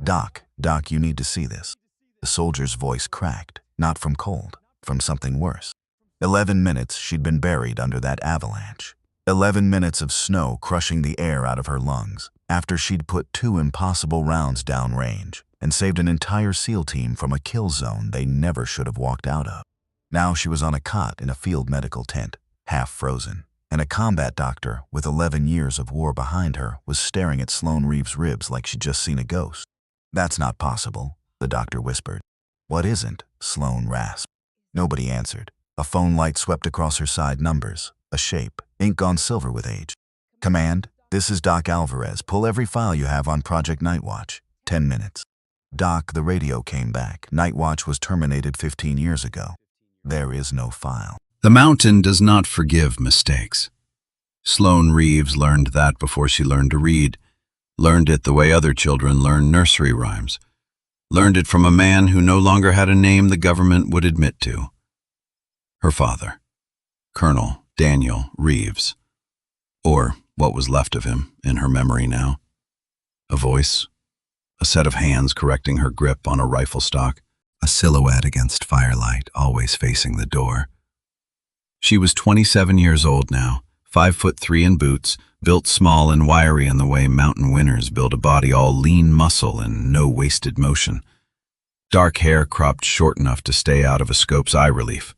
Doc, you need to see this." The soldier's voice cracked, not from cold, from something worse. 11 minutes she'd been buried under that avalanche. 11 minutes of snow crushing the air out of her lungs, after she'd put 2 impossible rounds downrange and saved an entire SEAL team from a kill zone they never should have walked out of. Now she was on a cot in a field medical tent, half frozen, and a combat doctor with 11 years of war behind her was staring at Sloane Reeves' ribs like she'd just seen a ghost. "That's not possible," the doctor whispered. "What isn't?" Sloane rasped. Nobody answered. A phone light swept across her side numbers, a shape, ink gone silver with age. "Command, this is Doc Alvarez. Pull every file you have on Project Nightwatch. 10 minutes. "Doc," the radio came back. "Nightwatch was terminated 15 years ago. There is no file." The mountain does not forgive mistakes. Sloane Reeves learned that before she learned to read, learned it the way other children learn nursery rhymes, learned it from a man who no longer had a name the government would admit to. Her father, Colonel Daniel Reeves, or what was left of him in her memory now. A voice, a set of hands correcting her grip on a rifle stock, a silhouette against firelight, always facing the door. She was 27 years old now, 5'3" in boots, built small and wiry in the way mountain winners build a body all lean muscle and no wasted motion. Dark hair cropped short enough to stay out of a scope's eye relief.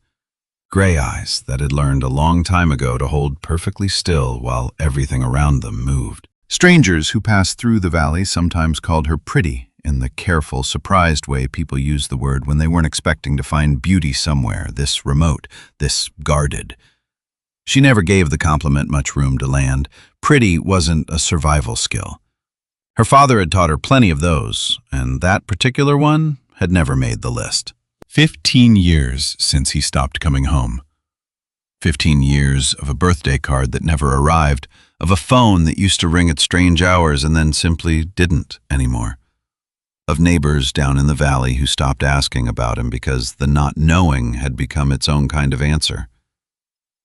Gray eyes that had learned a long time ago to hold perfectly still while everything around them moved. Strangers who passed through the valley sometimes called her pretty, in the careful, surprised way people use the word when they weren't expecting to find beauty somewhere, this remote, this guarded. She never gave the compliment much room to land. Pretty wasn't a survival skill. Her father had taught her plenty of those, and that particular one had never made the list. 15 years since he stopped coming home. 15 years of a birthday card that never arrived, of a phone that used to ring at strange hours and then simply didn't anymore. Of neighbors down in the valley who stopped asking about him because the not knowing had become its own kind of answer.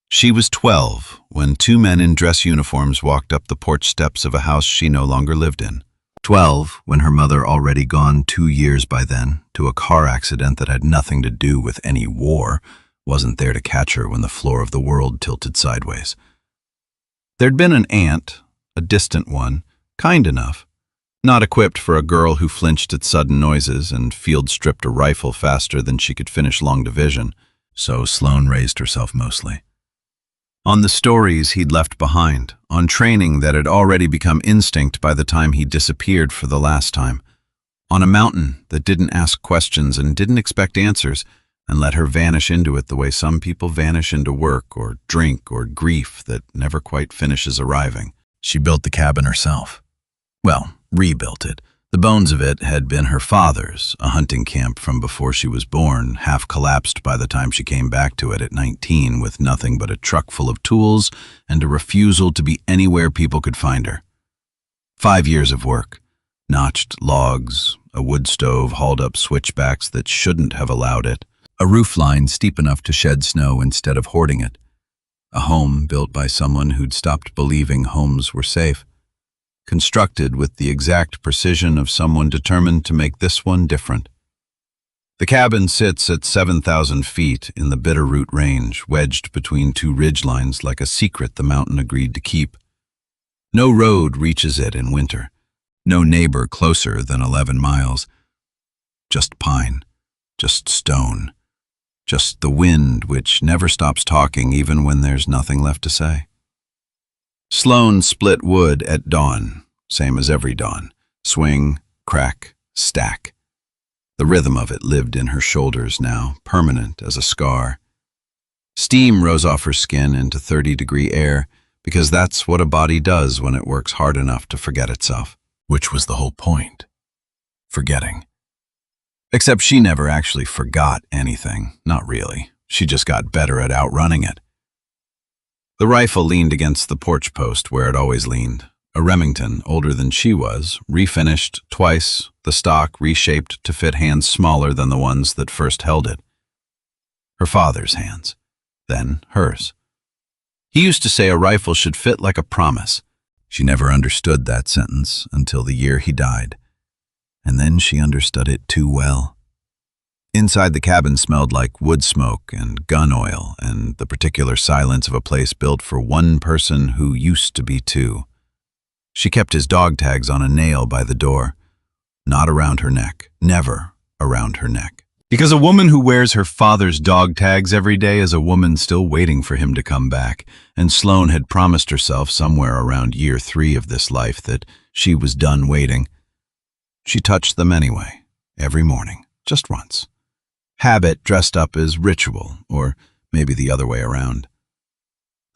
She was 12 when 2 men in dress uniforms walked up the porch steps of a house she no longer lived in. 12 when her mother, already gone 2 years by then, to a car accident that had nothing to do with any war, wasn't there to catch her when the floor of the world tilted sideways. There'd been an aunt, a distant one, kind enough, not equipped for a girl who flinched at sudden noises and field-stripped a rifle faster than she could finish long division, so Sloane raised herself mostly. On the stories he'd left behind, on training that had already become instinct by the time he disappeared for the last time, on a mountain that didn't ask questions and didn't expect answers, and let her vanish into it the way some people vanish into work or drink or grief that never quite finishes arriving. She built the cabin herself. Well, rebuilt it. The bones of it had been her father's, a hunting camp from before she was born, half collapsed by the time she came back to it at 19 with nothing but a truck full of tools and a refusal to be anywhere people could find her. 5 years of work. Notched logs, a wood stove hauled up switchbacks that shouldn't have allowed it, a roof line steep enough to shed snow instead of hoarding it, a home built by someone who'd stopped believing homes were safe, constructed with the exact precision of someone determined to make this one different. The cabin sits at 7,000 feet in the Bitterroot range, wedged between 2 ridgelines like a secret the mountain agreed to keep. No road reaches it in winter, no neighbor closer than 11 miles. Just pine, just stone, just the wind which never stops talking even when there's nothing left to say. Sloane split wood at dawn, same as every dawn. Swing, crack, stack. The rhythm of it lived in her shoulders now, permanent as a scar. Steam rose off her skin into 30-degree air, because that's what a body does when it works hard enough to forget itself. Which was the whole point. Forgetting. Except she never actually forgot anything, not really. She just got better at outrunning it. The rifle leaned against the porch post where it always leaned. A Remington, older than she was, refinished twice, the stock reshaped to fit hands smaller than the ones that first held it. Her father's hands, then hers. He used to say a rifle should fit like a promise. She never understood that sentence until the year he died. and then she understood it too well. Inside the cabin smelled like wood smoke and gun oil and the particular silence of a place built for one person who used to be two. She kept his dog tags on a nail by the door, not around her neck, never around her neck. Because a woman who wears her father's dog tags every day is a woman still waiting for him to come back, and Sloane had promised herself somewhere around year 3 of this life that she was done waiting. She touched them anyway, every morning, just once. Habit dressed up as ritual, or maybe the other way around.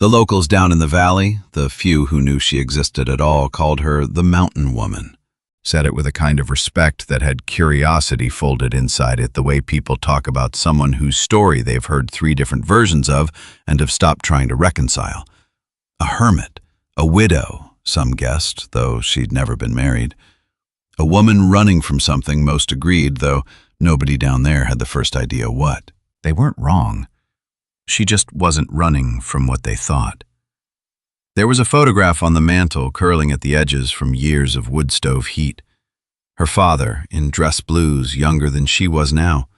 The locals down in the valley, the few who knew she existed at all, called her the Mountain Woman. Said it with a kind of respect that had curiosity folded inside it, the way people talk about someone whose story they've heard 3 different versions of and have stopped trying to reconcile. A hermit, a widow, some guessed, though she'd never been married. A woman running from something, most agreed, though nobody down there had the first idea what. They weren't wrong. She just wasn't running from what they thought. There was a photograph on the mantel curling at the edges from years of wood stove heat. Her father, in dress blues, younger than she was now,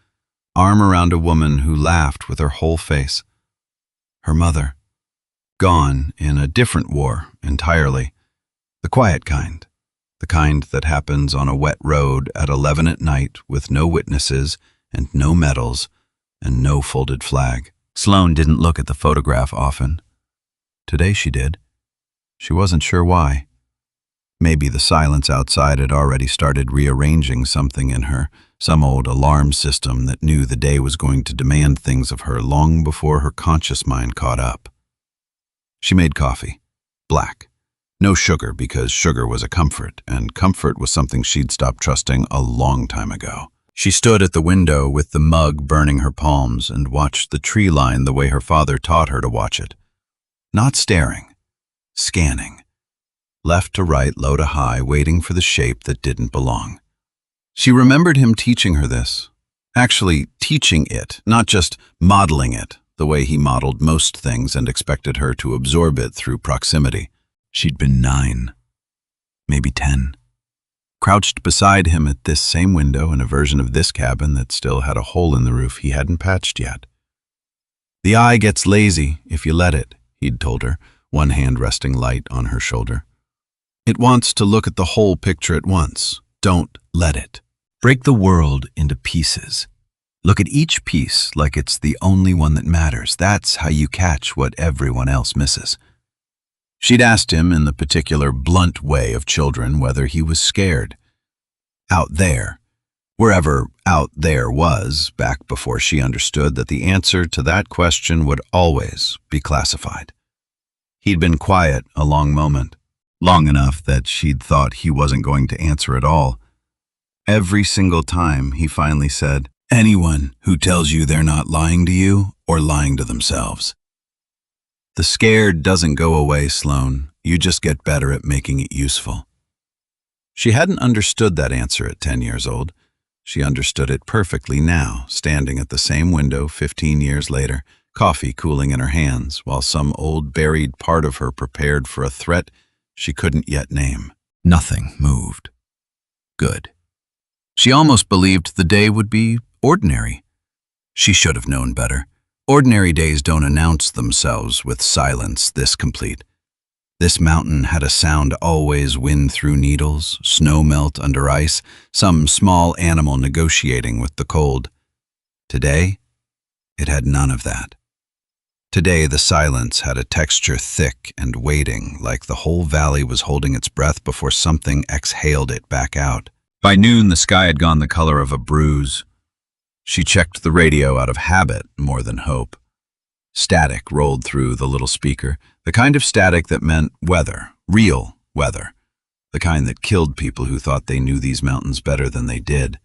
arm around a woman who laughed with her whole face. Her mother, gone in a different war entirely, the quiet kind, the kind that happens on a wet road at 11 at night with no witnesses and no medals and no folded flag. Sloane didn't look at the photograph often. Today she did. She wasn't sure why. Maybe the silence outside had already started rearranging something in her, some old alarm system that knew the day was going to demand things of her long before her conscious mind caught up. She made coffee, black. No sugar, because sugar was a comfort, and comfort was something she'd stopped trusting a long time ago. She stood at the window with the mug burning her palms and watched the tree line the way her father taught her to watch it. Not staring. Scanning. Left to right, low to high, waiting for the shape that didn't belong. She remembered him teaching her this. Actually, teaching it, not just modeling it, the way he modeled most things and expected her to absorb it through proximity. She'd been 9, maybe 10. Crouched beside him at this same window in a version of this cabin that still had a hole in the roof he hadn't patched yet. The eye gets lazy if you let it, he'd told her, one hand resting light on her shoulder. It wants to look at the whole picture at once. Don't let it. Break the world into pieces. Look at each piece like it's the only one that matters. That's how you catch what everyone else misses. She'd asked him in the particular blunt way of children whether he was scared. Out there, wherever out there was, back before she understood that the answer to that question would always be classified. He'd been quiet a long moment, long enough that she'd thought he wasn't going to answer at all. Every single time he finally said, "Anyone who tells you they're not lying to you or lying to themselves." The scared doesn't go away, Sloane. You just get better at making it useful. She hadn't understood that answer at 10 years old. She understood it perfectly now, standing at the same window 15 years later, coffee cooling in her hands, while some old buried part of her prepared for a threat she couldn't yet name. Nothing moved. Good. She almost believed the day would be ordinary. She should have known better. Ordinary days don't announce themselves with silence this complete. This mountain had a sound always: wind through needles, snow melt under ice, some small animal negotiating with the cold. Today, it had none of that. Today, the silence had a texture thick and waiting, like the whole valley was holding its breath before something exhaled it back out. By noon, the sky had gone the color of a bruise. She checked the radio out of habit more than hope. Static rolled through the little speaker, the kind of static that meant weather, real weather, the kind that killed people who thought they knew these mountains better than they did.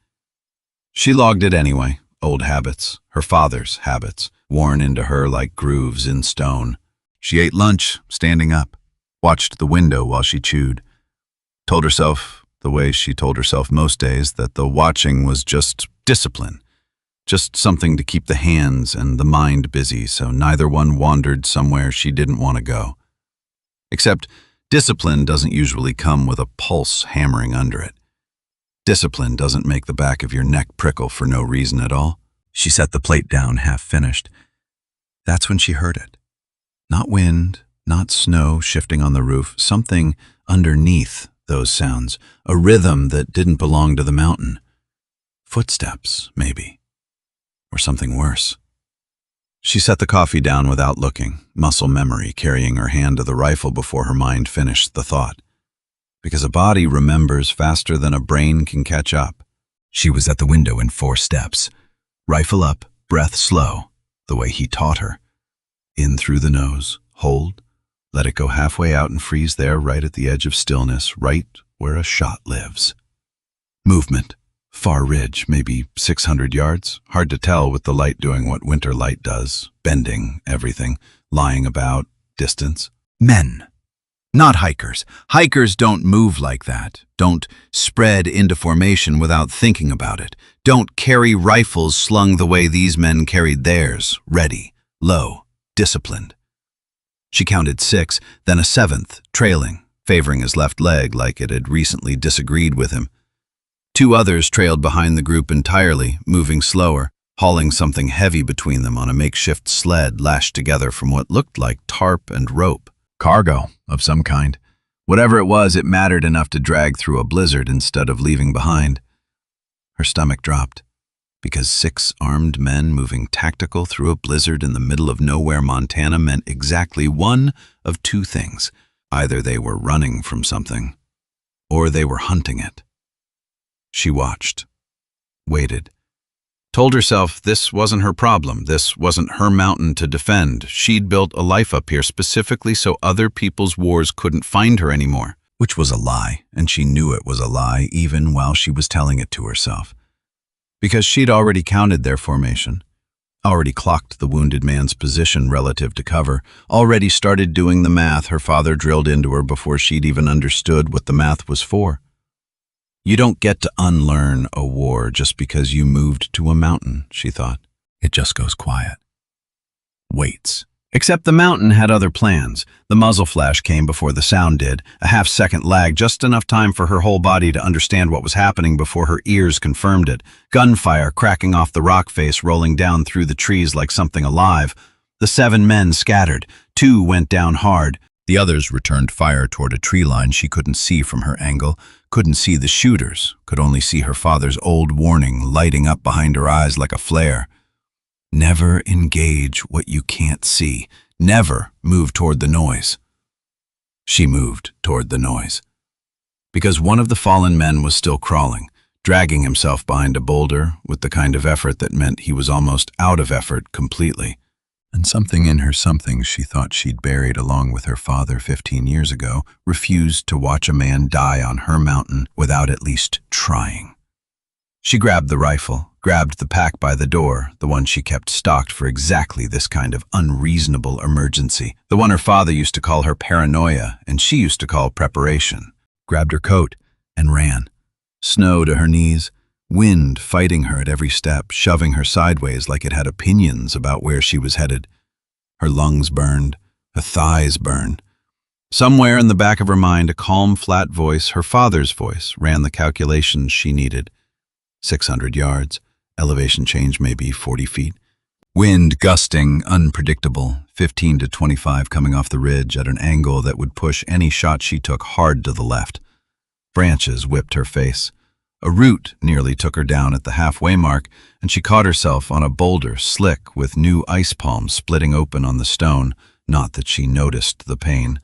She logged it anyway, old habits, her father's habits, worn into her like grooves in stone. She ate lunch, standing up, watched the window while she chewed, told herself, the way she told herself most days, that the watching was just discipline, just something to keep the hands and the mind busy so neither one wandered somewhere she didn't want to go. Except discipline doesn't usually come with a pulse hammering under it. Discipline doesn't make the back of your neck prickle for no reason at all. She set the plate down, half finished. That's when she heard it. Not wind, not snow shifting on the roof, something underneath those sounds, a rhythm that didn't belong to the mountain. Footsteps, maybe. Or something worse. She set the coffee down without looking, muscle memory carrying her hand to the rifle before her mind finished the thought. Because a body remembers faster than a brain can catch up. She was at the window in 4 steps. Rifle up, breath slow, the way he taught her. In through the nose, hold, let it go halfway out and freeze there right at the edge of stillness, right where a shot lives. Movement. Far ridge, maybe 600 yards. Hard to tell with the light doing what winter light does, bending everything, lying about, distance. Men. Not hikers. Hikers don't move like that. Don't spread into formation without thinking about it. Don't carry rifles slung the way these men carried theirs, ready, low, disciplined. She counted 6, then a 7th, trailing, favoring his left leg like it had recently disagreed with him. 2 others trailed behind the group entirely, moving slower, hauling something heavy between them on a makeshift sled lashed together from what looked like tarp and rope. Cargo of some kind. Whatever it was, it mattered enough to drag through a blizzard instead of leaving behind. Her stomach dropped, because 6 armed men moving tactical through a blizzard in the middle of nowhere, Montana, meant exactly one of 2 things. Either they were running from something, or they were hunting it. She watched, waited, told herself this wasn't her problem, this wasn't her mountain to defend. She'd built a life up here specifically so other people's wars couldn't find her anymore. Which was a lie, and she knew it was a lie even while she was telling it to herself. Because she'd already counted their formation, already clocked the wounded man's position relative to cover, already started doing the math her father drilled into her before she'd even understood what the math was for. You don't get to unlearn a war just because you moved to a mountain, she thought. It just goes quiet. Waits. Except the mountain had other plans. The muzzle flash came before the sound did, a half-second lag, just enough time for her whole body to understand what was happening before her ears confirmed it. Gunfire cracking off the rock face, rolling down through the trees like something alive. The 7 men scattered. 2 went down hard. The others returned fire toward a tree line she couldn't see from her angle, couldn't see the shooters, could only see her father's old warning lighting up behind her eyes like a flare. Never engage what you can't see. Never move toward the noise. She moved toward the noise. Because one of the fallen men was still crawling, dragging himself behind a boulder with the kind of effort that meant he was almost out of effort completely. And something in her something she thought she'd buried along with her father 15 years ago refused to watch a man die on her mountain without at least trying. She grabbed the rifle, grabbed the pack by the door, the one she kept stocked for exactly this kind of unreasonable emergency, the one her father used to call her paranoia and she used to call preparation, grabbed her coat and ran. Snow to her knees, wind fighting her at every step, shoving her sideways like it had opinions about where she was headed. Her lungs burned, her thighs burned. Somewhere in the back of her mind, a calm, flat voice, her father's voice, ran the calculations she needed. 600 yards, elevation change maybe 40 feet. Wind gusting, unpredictable, 15 to 25 coming off the ridge at an angle that would push any shot she took hard to the left. Branches whipped her face. A root nearly took her down at the halfway mark, and she caught herself on a boulder slick with new ice palms splitting open on the stone. Not that she noticed the pain,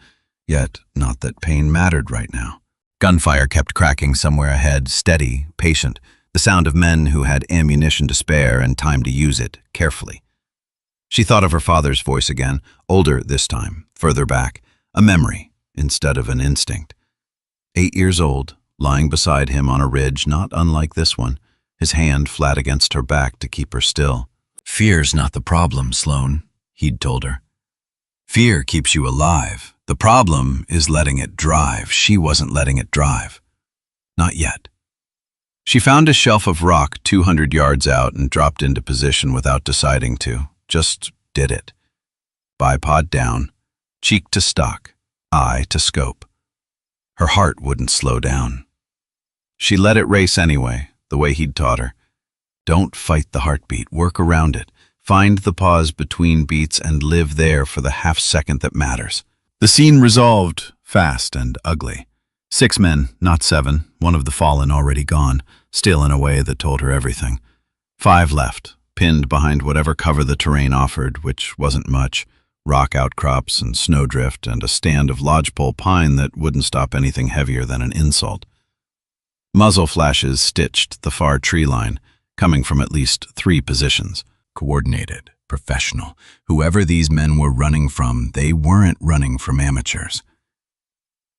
yet not that pain mattered right now. Gunfire kept cracking somewhere ahead, steady, patient, the sound of men who had ammunition to spare and time to use it carefully. She thought of her father's voice again, older this time, further back, a memory instead of an instinct. 8 years old, lying beside him on a ridge not unlike this one, his hand flat against her back to keep her still. Fear's not the problem, Sloane, he'd told her. Fear keeps you alive. The problem is letting it drive. She wasn't letting it drive. Not yet. She found a shelf of rock 200 yards out and dropped into position without deciding to. Just did it. Bipod down, cheek to stock, eye to scope. Her heart wouldn't slow down. She let it race anyway, the way he'd taught her. Don't fight the heartbeat, work around it. Find the pause between beats and live there for the half-second that matters. The scene resolved, fast and ugly. 6 men, not 7, one of the fallen already gone, still in a way that told her everything. 5 left, pinned behind whatever cover the terrain offered, which wasn't much. Rock outcrops and snowdrift and a stand of lodgepole pine that wouldn't stop anything heavier than an insult. Muzzle flashes stitched the far tree line, coming from at least 3 positions. Coordinated, professional. Whoever these men were running from, they weren't running from amateurs.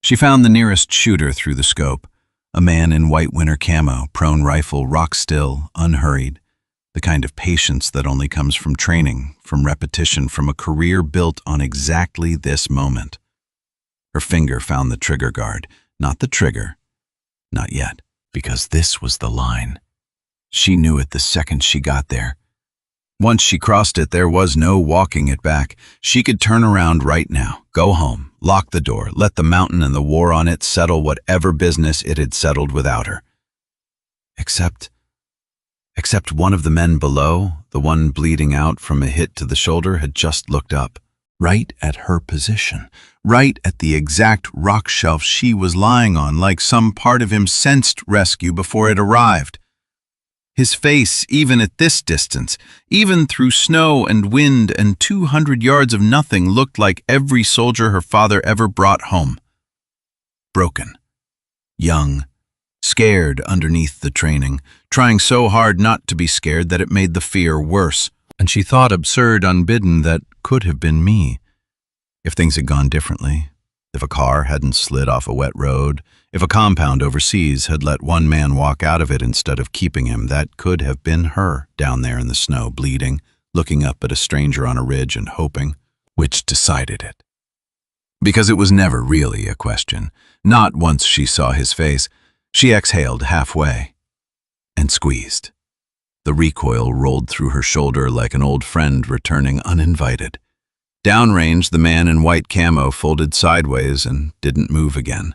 She found the nearest shooter through the scope, a man in white winter camo, prone rifle, rock still, unhurried. The kind of patience that only comes from training, from repetition, from a career built on exactly this moment. Her finger found the trigger guard, not the trigger. Not yet, because this was the line. She knew it the second she got there. Once she crossed it, there was no walking it back. She could turn around right now, go home, lock the door, let the mountain and the war on it settle whatever business it had settled without her. Except one of the men below, the one bleeding out from a hit to the shoulder, had just looked up, right at her position, right at the exact rock shelf she was lying on, like some part of him sensed rescue before it arrived. His face, even at this distance, even through snow and wind and 200 yards of nothing, looked like every soldier her father ever brought home. Broken, young, scared underneath the training, trying so hard not to be scared that it made the fear worse. And she thought, absurd, unbidden, that could have been me. If things had gone differently, if a car hadn't slid off a wet road, if a compound overseas had let one man walk out of it instead of keeping him, that could have been her down there in the snow, bleeding, looking up at a stranger on a ridge and hoping. Which decided it? Because it was never really a question. Not once she saw his face. She exhaled halfway and squeezed. The recoil rolled through her shoulder like an old friend returning uninvited. Downrange, the man in white camo folded sideways and didn't move again.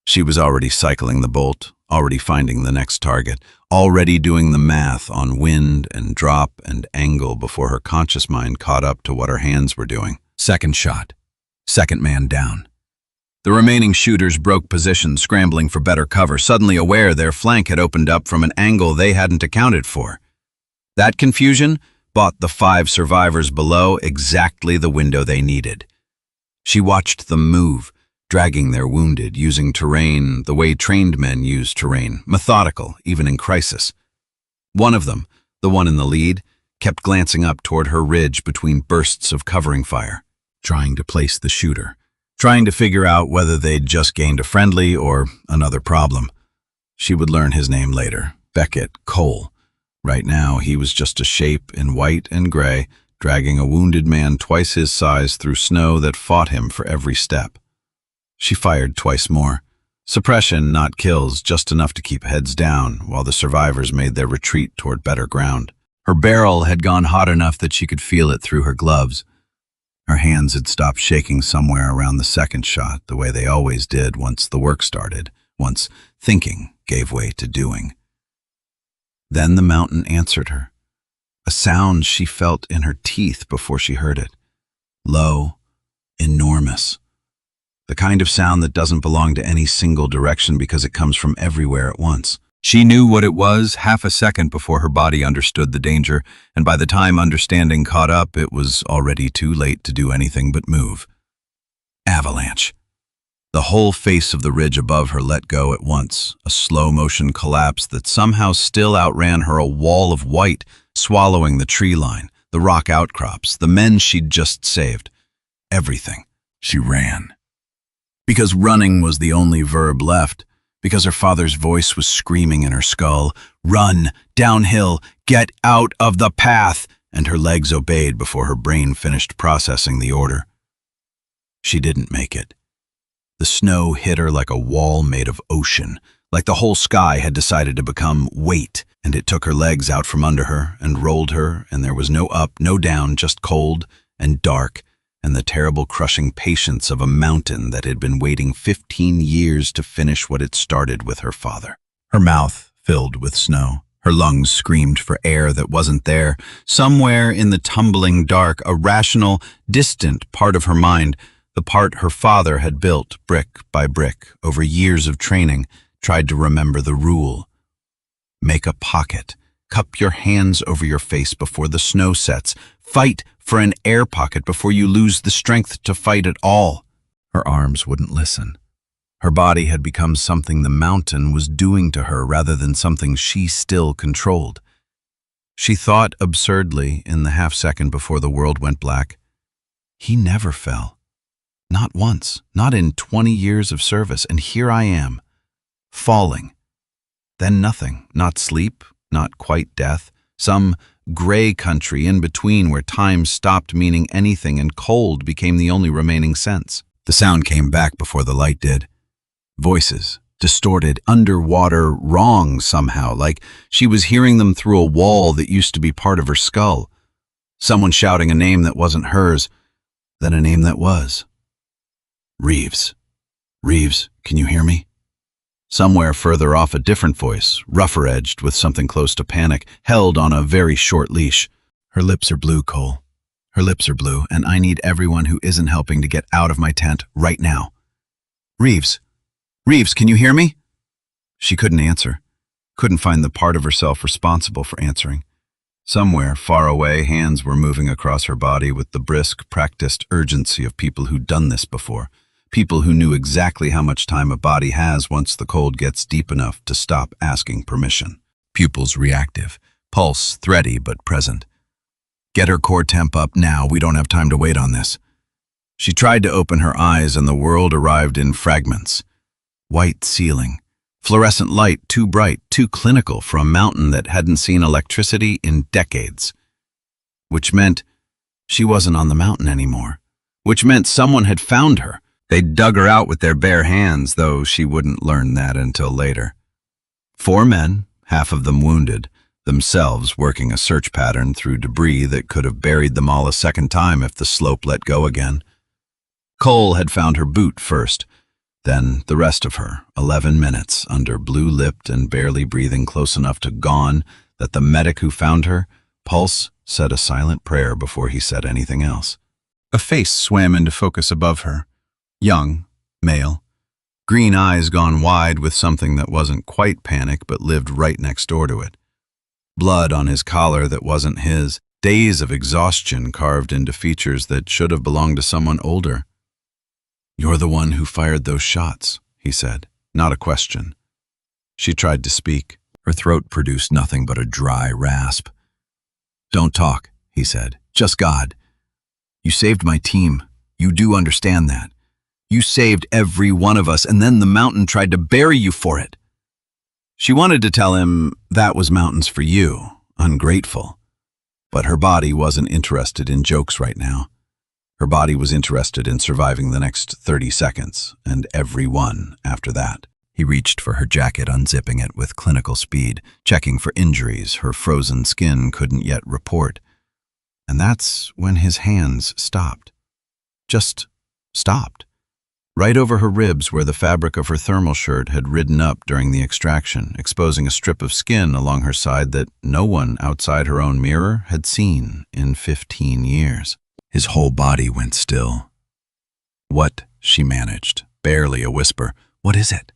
She was already cycling the bolt, already finding the next target, already doing the math on wind and drop and angle before her conscious mind caught up to what her hands were doing. Second shot. Second man down. The remaining shooters broke position, scrambling for better cover, suddenly aware their flank had opened up from an angle they hadn't accounted for. That confusion bought the 5 survivors below exactly the window they needed. She watched them move, dragging their wounded, using terrain the way trained men use terrain, methodical, even in crisis. One of them, the one in the lead, kept glancing up toward her ridge between bursts of covering fire, trying to place the shooter, trying to figure out whether they'd just gained a friendly or another problem. She would learn his name later, Beckett Cole. Right now, he was just a shape in white and gray, dragging a wounded man twice his size through snow that fought him for every step. She fired twice more. Suppression, not kills, just enough to keep heads down while the survivors made their retreat toward better ground. Her barrel had gone hot enough that she could feel it through her gloves. Her hands had stopped shaking somewhere around the second shot, the way they always did once the work started, once thinking gave way to doing. Then the mountain answered her, a sound she felt in her teeth before she heard it. Low, enormous. The kind of sound that doesn't belong to any single direction because it comes from everywhere at once. She knew what it was half a second before her body understood the danger, and by the time understanding caught up, it was already too late to do anything but move. Avalanche. The whole face of the ridge above her let go at once, a slow-motion collapse that somehow still outran her, a wall of white, swallowing the tree line, the rock outcrops, the men she'd just saved. Everything. She ran. Because running was the only verb left, because her father's voice was screaming in her skull, "Run, downhill, get out of the path," and her legs obeyed before her brain finished processing the order. She didn't make it. The snow hit her like a wall made of ocean, like the whole sky had decided to become weight, and it took her legs out from under her and rolled her, and there was no up, no down, just cold and dark, and the terrible crushing patience of a mountain that had been waiting 15 years to finish what it started with her father. her mouth filled with snow. Her lungs screamed for air that wasn't there. Somewhere in the tumbling dark, a rational, distant part of her mind, the part her father had built brick by brick over years of training, tried to remember the rule. Make a pocket. Cup your hands over your face before the snow sets. Fight for an air pocket before you lose the strength to fight at all. Her arms wouldn't listen. Her body had become something the mountain was doing to her rather than something she still controlled. She thought absurdly in the half-second before the world went black. He never fell. Not once, not in 20 years of service, and here I am, falling. Then nothing, not sleep, not quite death, some gray country in between where time stopped meaning anything and cold became the only remaining sense. The sound came back before the light did. Voices, distorted, underwater, wrong somehow, like she was hearing them through a wall that used to be part of her skull. Someone shouting a name that wasn't hers, then a name that was. Reeves. Reeves, can you hear me? Somewhere further off, a different voice, rougher-edged with something close to panic, held on a very short leash. Her lips are blue, Cole. Her lips are blue, and I need everyone who isn't helping to get out of my tent right now. Reeves. Reeves, can you hear me? She couldn't answer. Couldn't find the part of herself responsible for answering. Somewhere, far away, hands were moving across her body with the brisk, practiced urgency of people who'd done this before. People who knew exactly how much time a body has once the cold gets deep enough to stop asking permission. Pupils reactive, pulse thready but present. Get her core temp up now, we don't have time to wait on this. She tried to open her eyes and the world arrived in fragments. White ceiling, fluorescent light too bright, too clinical for a mountain that hadn't seen electricity in decades. Which meant she wasn't on the mountain anymore. Which meant someone had found her. They'd dug her out with their bare hands, though she wouldn't learn that until later. 4 men, half of them wounded, themselves working a search pattern through debris that could have buried them all a second time if the slope let go again. Cole had found her boot first, then the rest of her, 11 minutes, under blue-lipped and barely breathing close enough to gone that the medic who found her, pulse, said a silent prayer before he said anything else. A face swam into focus above her. Young, male, green eyes gone wide with something that wasn't quite panic but lived right next door to it. Blood on his collar that wasn't his, days of exhaustion carved into features that should have belonged to someone older. "You're the one who fired those shots," he said, not a question. She tried to speak. Her throat produced nothing but a dry rasp. "Don't talk," he said, "just God. You saved my team. You do understand that. You saved every one of us, and then the mountain tried to bury you for it." She wanted to tell him that was mountains for you, ungrateful. But her body wasn't interested in jokes right now. Her body was interested in surviving the next 30 seconds, and every one after that. He reached for her jacket, unzipping it with clinical speed, checking for injuries her frozen skin couldn't yet report. And that's when his hands stopped. Just stopped. Right over her ribs where the fabric of her thermal shirt had ridden up during the extraction, exposing a strip of skin along her side that no one outside her own mirror had seen in 15 years. His whole body went still. "What?" she managed, barely a whisper. "What is it?"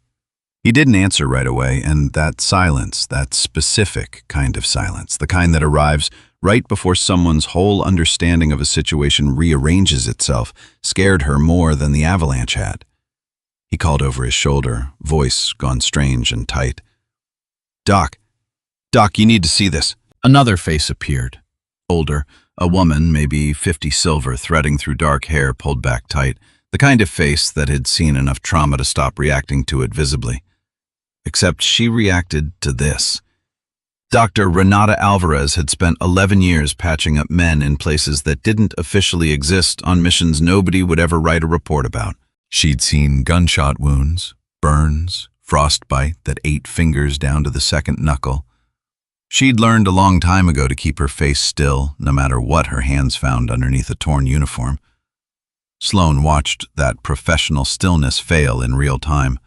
He didn't answer right away, and that silence, that specific kind of silence, the kind that arrives right before someone's whole understanding of a situation rearranges itself, scared her more than the avalanche had. He called over his shoulder, voice gone strange and tight. Doc, you need to see this." Another face appeared. Older, a woman, maybe 50 silver, threading through dark hair pulled back tight, the kind of face that had seen enough trauma to stop reacting to it visibly. Except she reacted to this. Dr. Renata Alvarez had spent 11 years patching up men in places that didn't officially exist on missions nobody would ever write a report about. She'd seen gunshot wounds, burns, frostbite that ate fingers down to the second knuckle. She'd learned a long time ago to keep her face still, no matter what her hands found underneath a torn uniform. Sloane watched that professional stillness fail in real time.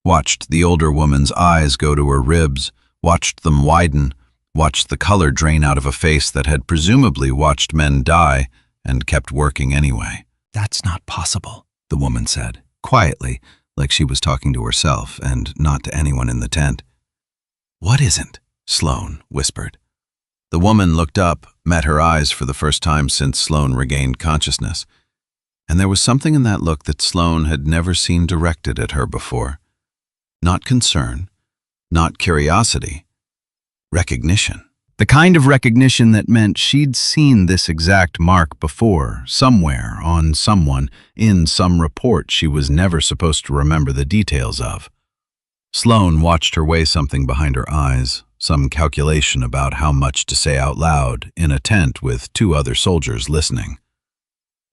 watched the older woman's eyes go to her ribs, watched them widen, watched the color drain out of a face that had presumably watched men die and kept working anyway. "That's not possible," the woman said, quietly, like she was talking to herself and not to anyone in the tent. "What isn't?" Sloane whispered. The woman looked up, met her eyes for the first time since Sloane regained consciousness, and there was something in that look that Sloane had never seen directed at her before. Not concern, not curiosity, recognition. The kind of recognition that meant she'd seen this exact mark before, somewhere, on someone, in some report she was never supposed to remember the details of. Sloane watched her weigh something behind her eyes, some calculation about how much to say out loud in a tent with 2 other soldiers listening.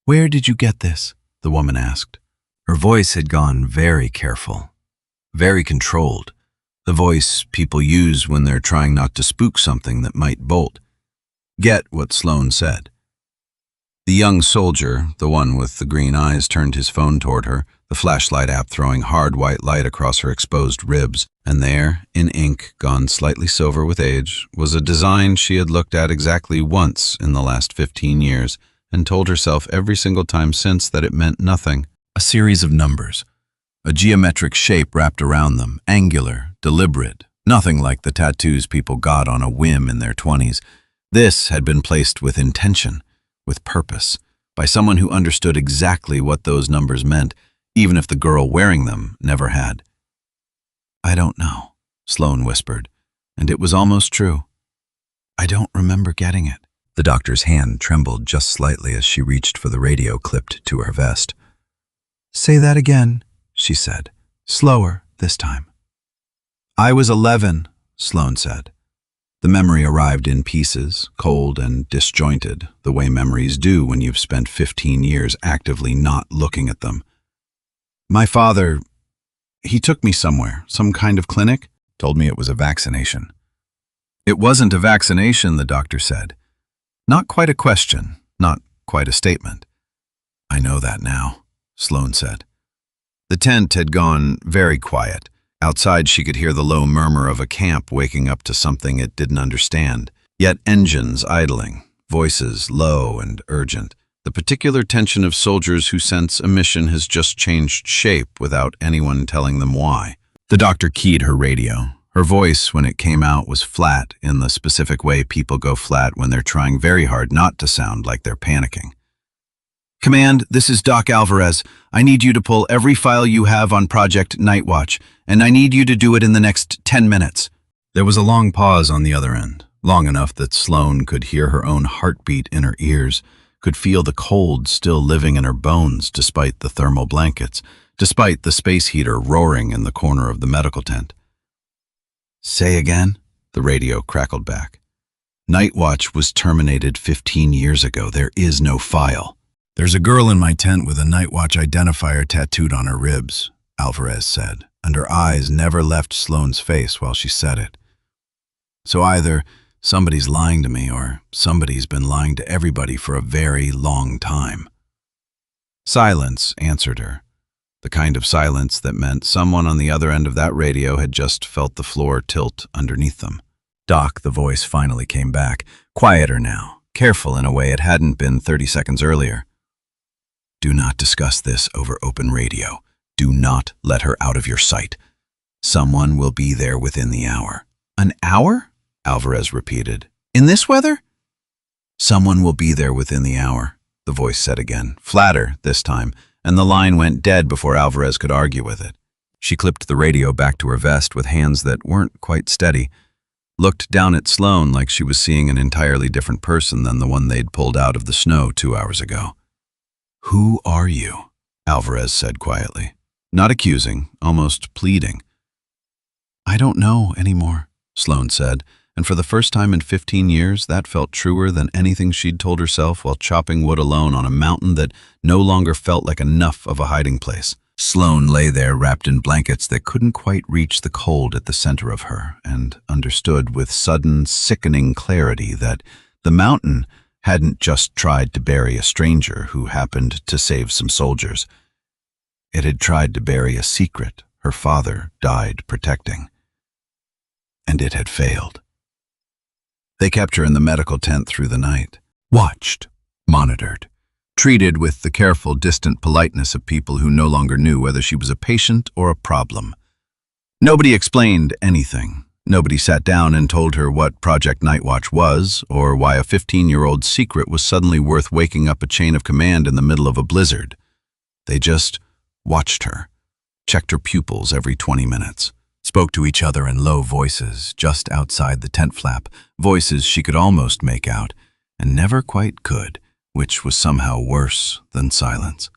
"Where did you get this?" the woman asked. Her voice had gone very careful, very controlled, the voice people use when they're trying not to spook something that might bolt. Get what Sloane said. The young soldier, the one with the green eyes, turned his phone toward her, the flashlight app throwing hard white light across her exposed ribs, and there, in ink gone slightly silver with age, was a design she had looked at exactly once in the last 15 years and told herself every single time since that it meant nothing. A series of numbers, a geometric shape wrapped around them, angular, deliberate, nothing like the tattoos people got on a whim in their 20s. This had been placed with intention, with purpose, by someone who understood exactly what those numbers meant, even if the girl wearing them never had. "I don't know," Sloane whispered, and it was almost true. "I don't remember getting it." The doctor's hand trembled just slightly as she reached for the radio clipped to her vest. "Say that again," she said, slower this time. "I was 11, Sloane said. The memory arrived in pieces, cold and disjointed, the way memories do when you've spent 15 years actively not looking at them. "My father, he took me somewhere, some kind of clinic, told me it was a vaccination." "It wasn't a vaccination," the doctor said. Not quite a question, not quite a statement. "I know that now," Sloane said. The tent had gone very quiet. Outside she could hear the low murmur of a camp waking up to something it didn't understand, yet engines idling, voices low and urgent, the particular tension of soldiers who sense a mission has just changed shape without anyone telling them why. The doctor keyed her radio. Her voice, when it came out, was flat in the specific way people go flat when they're trying very hard not to sound like they're panicking. "Command, this is Doc Alvarez. I need you to pull every file you have on Project Nightwatch, and I need you to do it in the next 10 minutes. There was a long pause on the other end, long enough that Sloane could hear her own heartbeat in her ears, could feel the cold still living in her bones despite the thermal blankets, despite the space heater roaring in the corner of the medical tent. "Say again?" the radio crackled back. "Nightwatch was terminated 15 years ago. There is no file." "There's a girl in my tent with a Nightwatch identifier tattooed on her ribs," Alvarez said, and her eyes never left Sloane's face while she said it. "So either somebody's lying to me or somebody's been lying to everybody for a very long time." Silence answered her, the kind of silence that meant someone on the other end of that radio had just felt the floor tilt underneath them. "Doc," the voice finally came back, quieter now, careful in a way it hadn't been 30 seconds earlier. "Do not discuss this over open radio. Do not let her out of your sight. Someone will be there within the hour." "An hour?" Alvarez repeated. "In this weather?" "Someone will be there within the hour," the voice said again, flatter this time, and the line went dead before Alvarez could argue with it. She clipped the radio back to her vest with hands that weren't quite steady, looked down at Sloane like she was seeing an entirely different person than the one they'd pulled out of the snow 2 hours ago. "Who are you?" Alvarez said quietly, not accusing, almost pleading. "I don't know anymore," Sloane said, and for the first time in 15 years, that felt truer than anything she'd told herself while chopping wood alone on a mountain that no longer felt like enough of a hiding place. Sloane lay there wrapped in blankets that couldn't quite reach the cold at the center of her, and understood with sudden, sickening clarity that the mountain hadn't just tried to bury a stranger who happened to save some soldiers. It had tried to bury a secret her father died protecting. And it had failed. They kept her in the medical tent through the night, watched, monitored, treated with the careful, distant politeness of people who no longer knew whether she was a patient or a problem. Nobody explained anything. Nobody sat down and told her what Project Nightwatch was, or why a 15-year-old secret was suddenly worth waking up a chain of command in the middle of a blizzard. They just watched her, checked her pupils every 20 minutes, spoke to each other in low voices just outside the tent flap, voices she could almost make out, and never quite could, which was somehow worse than silence.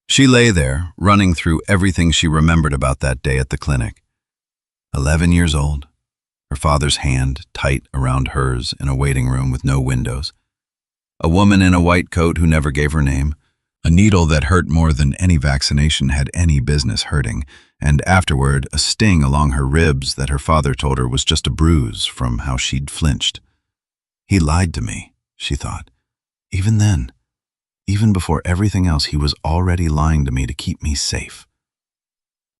She lay there, running through everything she remembered about that day at the clinic. 11 years old, her father's hand tight around hers in a waiting room with no windows. A woman in a white coat who never gave her name. A needle that hurt more than any vaccination had any business hurting, and afterward a sting along her ribs that her father told her was just a bruise from how she'd flinched. He lied to me, she thought. Even then, even before everything else, he was already lying to me to keep me safe.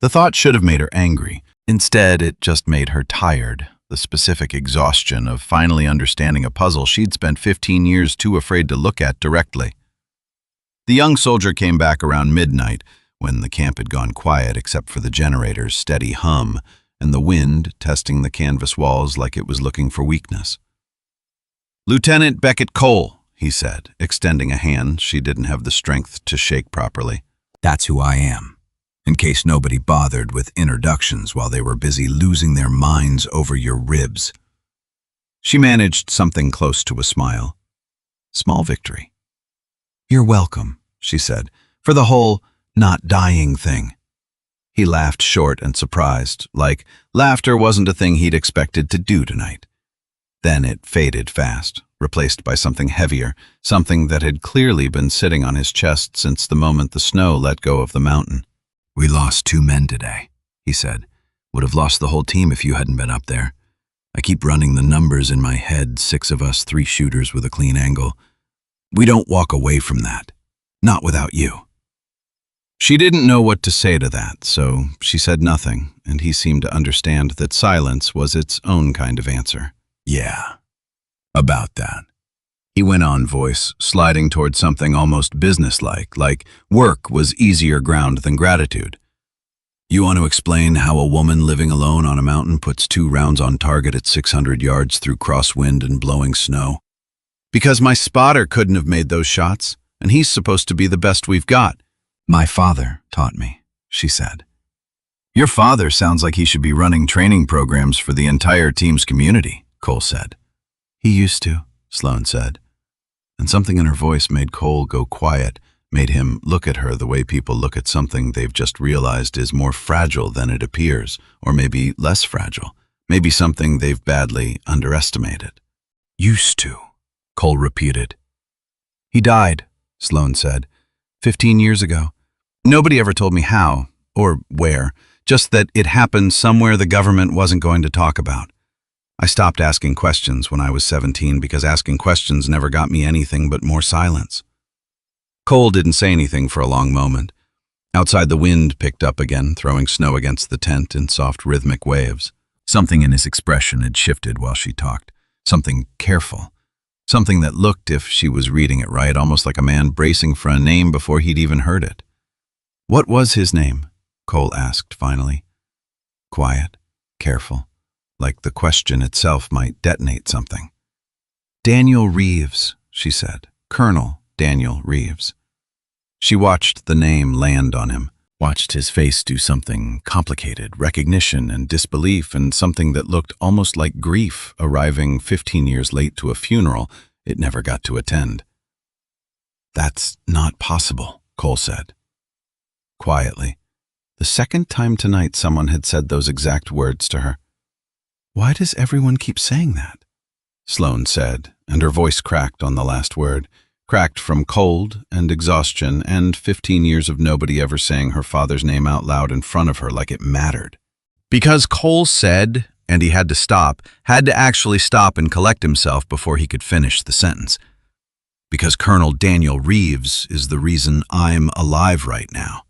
The thought should have made her angry. Instead, it just made her tired, the specific exhaustion of finally understanding a puzzle she'd spent 15 years too afraid to look at directly. The young soldier came back around midnight, when the camp had gone quiet except for the generator's steady hum and the wind testing the canvas walls like it was looking for weakness. "Lieutenant Beckett Cole," he said, extending a hand she didn't have the strength to shake properly. "That's who I am, in case nobody bothered with introductions while they were busy losing their minds over your ribs." She managed something close to a smile. Small victory. "You're welcome," she said, "for the whole not dying thing." He laughed short and surprised, like laughter wasn't a thing he'd expected to do tonight. Then it faded fast, replaced by something heavier, something that had clearly been sitting on his chest since the moment the snow let go of the mountain. "We lost 2 men today," he said. "Would have lost the whole team if you hadn't been up there. I keep running the numbers in my head, 6 of us, 3 shooters with a clean angle. We don't walk away from that. Not without you." She didn't know what to say to that, so she said nothing, and he seemed to understand that silence was its own kind of answer. "Yeah, about that," he went on, voice sliding toward something almost businesslike, like work was easier ground than gratitude. "You want to explain how a woman living alone on a mountain puts 2 rounds on target at 600 yards through crosswind and blowing snow? Because my spotter couldn't have made those shots, and he's supposed to be the best we've got." "My father taught me," she said. "Your father sounds like he should be running training programs for the entire team's community," Cole said. "He used to," Sloane said. And something in her voice made Cole go quiet, made him look at her the way people look at something they've just realized is more fragile than it appears, or maybe less fragile, maybe something they've badly underestimated. "Used to," Cole repeated. "He died," Sloane said, 15 years ago. Nobody ever told me how, or where, just that it happened somewhere the government wasn't going to talk about. I stopped asking questions when I was 17 because asking questions never got me anything but more silence. Cole didn't say anything for a long moment. Outside, the wind picked up again, throwing snow against the tent in soft rhythmic waves. Something in his expression had shifted while she talked, something careful. Something that looked, if she was reading it right, almost like a man bracing for a name before he'd even heard it. "What was his name?" Cole asked finally. Quiet, careful, like the question itself might detonate something. "Daniel Reeves," she said. "Colonel Daniel Reeves." She watched the name land on him, watched his face do something complicated, recognition and disbelief, and something that looked almost like grief, arriving 15 years late to a funeral it never got to attend. "That's not possible," Cole said. Quietly. The second time tonight someone had said those exact words to her. "Why does everyone keep saying that?" Sloane said, and her voice cracked on the last word. Cracked from cold and exhaustion and 15 years of nobody ever saying her father's name out loud in front of her like it mattered. Because Cole said, and he had to actually stop and collect himself before he could finish the sentence. Because Colonel Daniel Reeves is the reason I'm alive right now.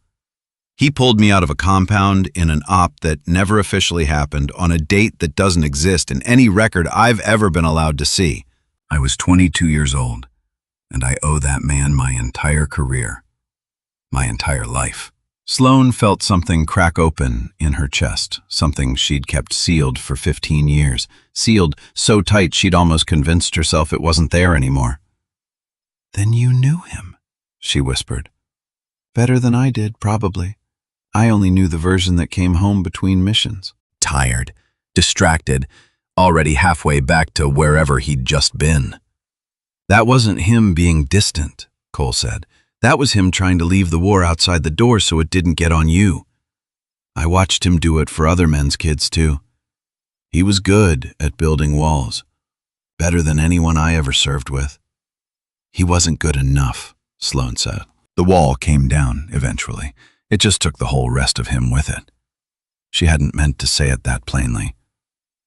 He pulled me out of a compound in an op that never officially happened on a date that doesn't exist in any record I've ever been allowed to see. I was 22 years old, and I owe that man my entire career, my entire life. Sloane felt something crack open in her chest, something she'd kept sealed for 15 years, sealed so tight she'd almost convinced herself it wasn't there anymore. "Then you knew him," she whispered. "Better than I did, probably. I only knew the version that came home between missions." Tired, distracted, already halfway back to wherever he'd just been. "That wasn't him being distant," Cole said. "That was him trying to leave the war outside the door so it didn't get on you. I watched him do it for other men's kids, too. He was good at building walls, better than anyone I ever served with." "He wasn't good enough," Sloane said. The wall came down eventually. It just took the whole rest of him with it. She hadn't meant to say it that plainly.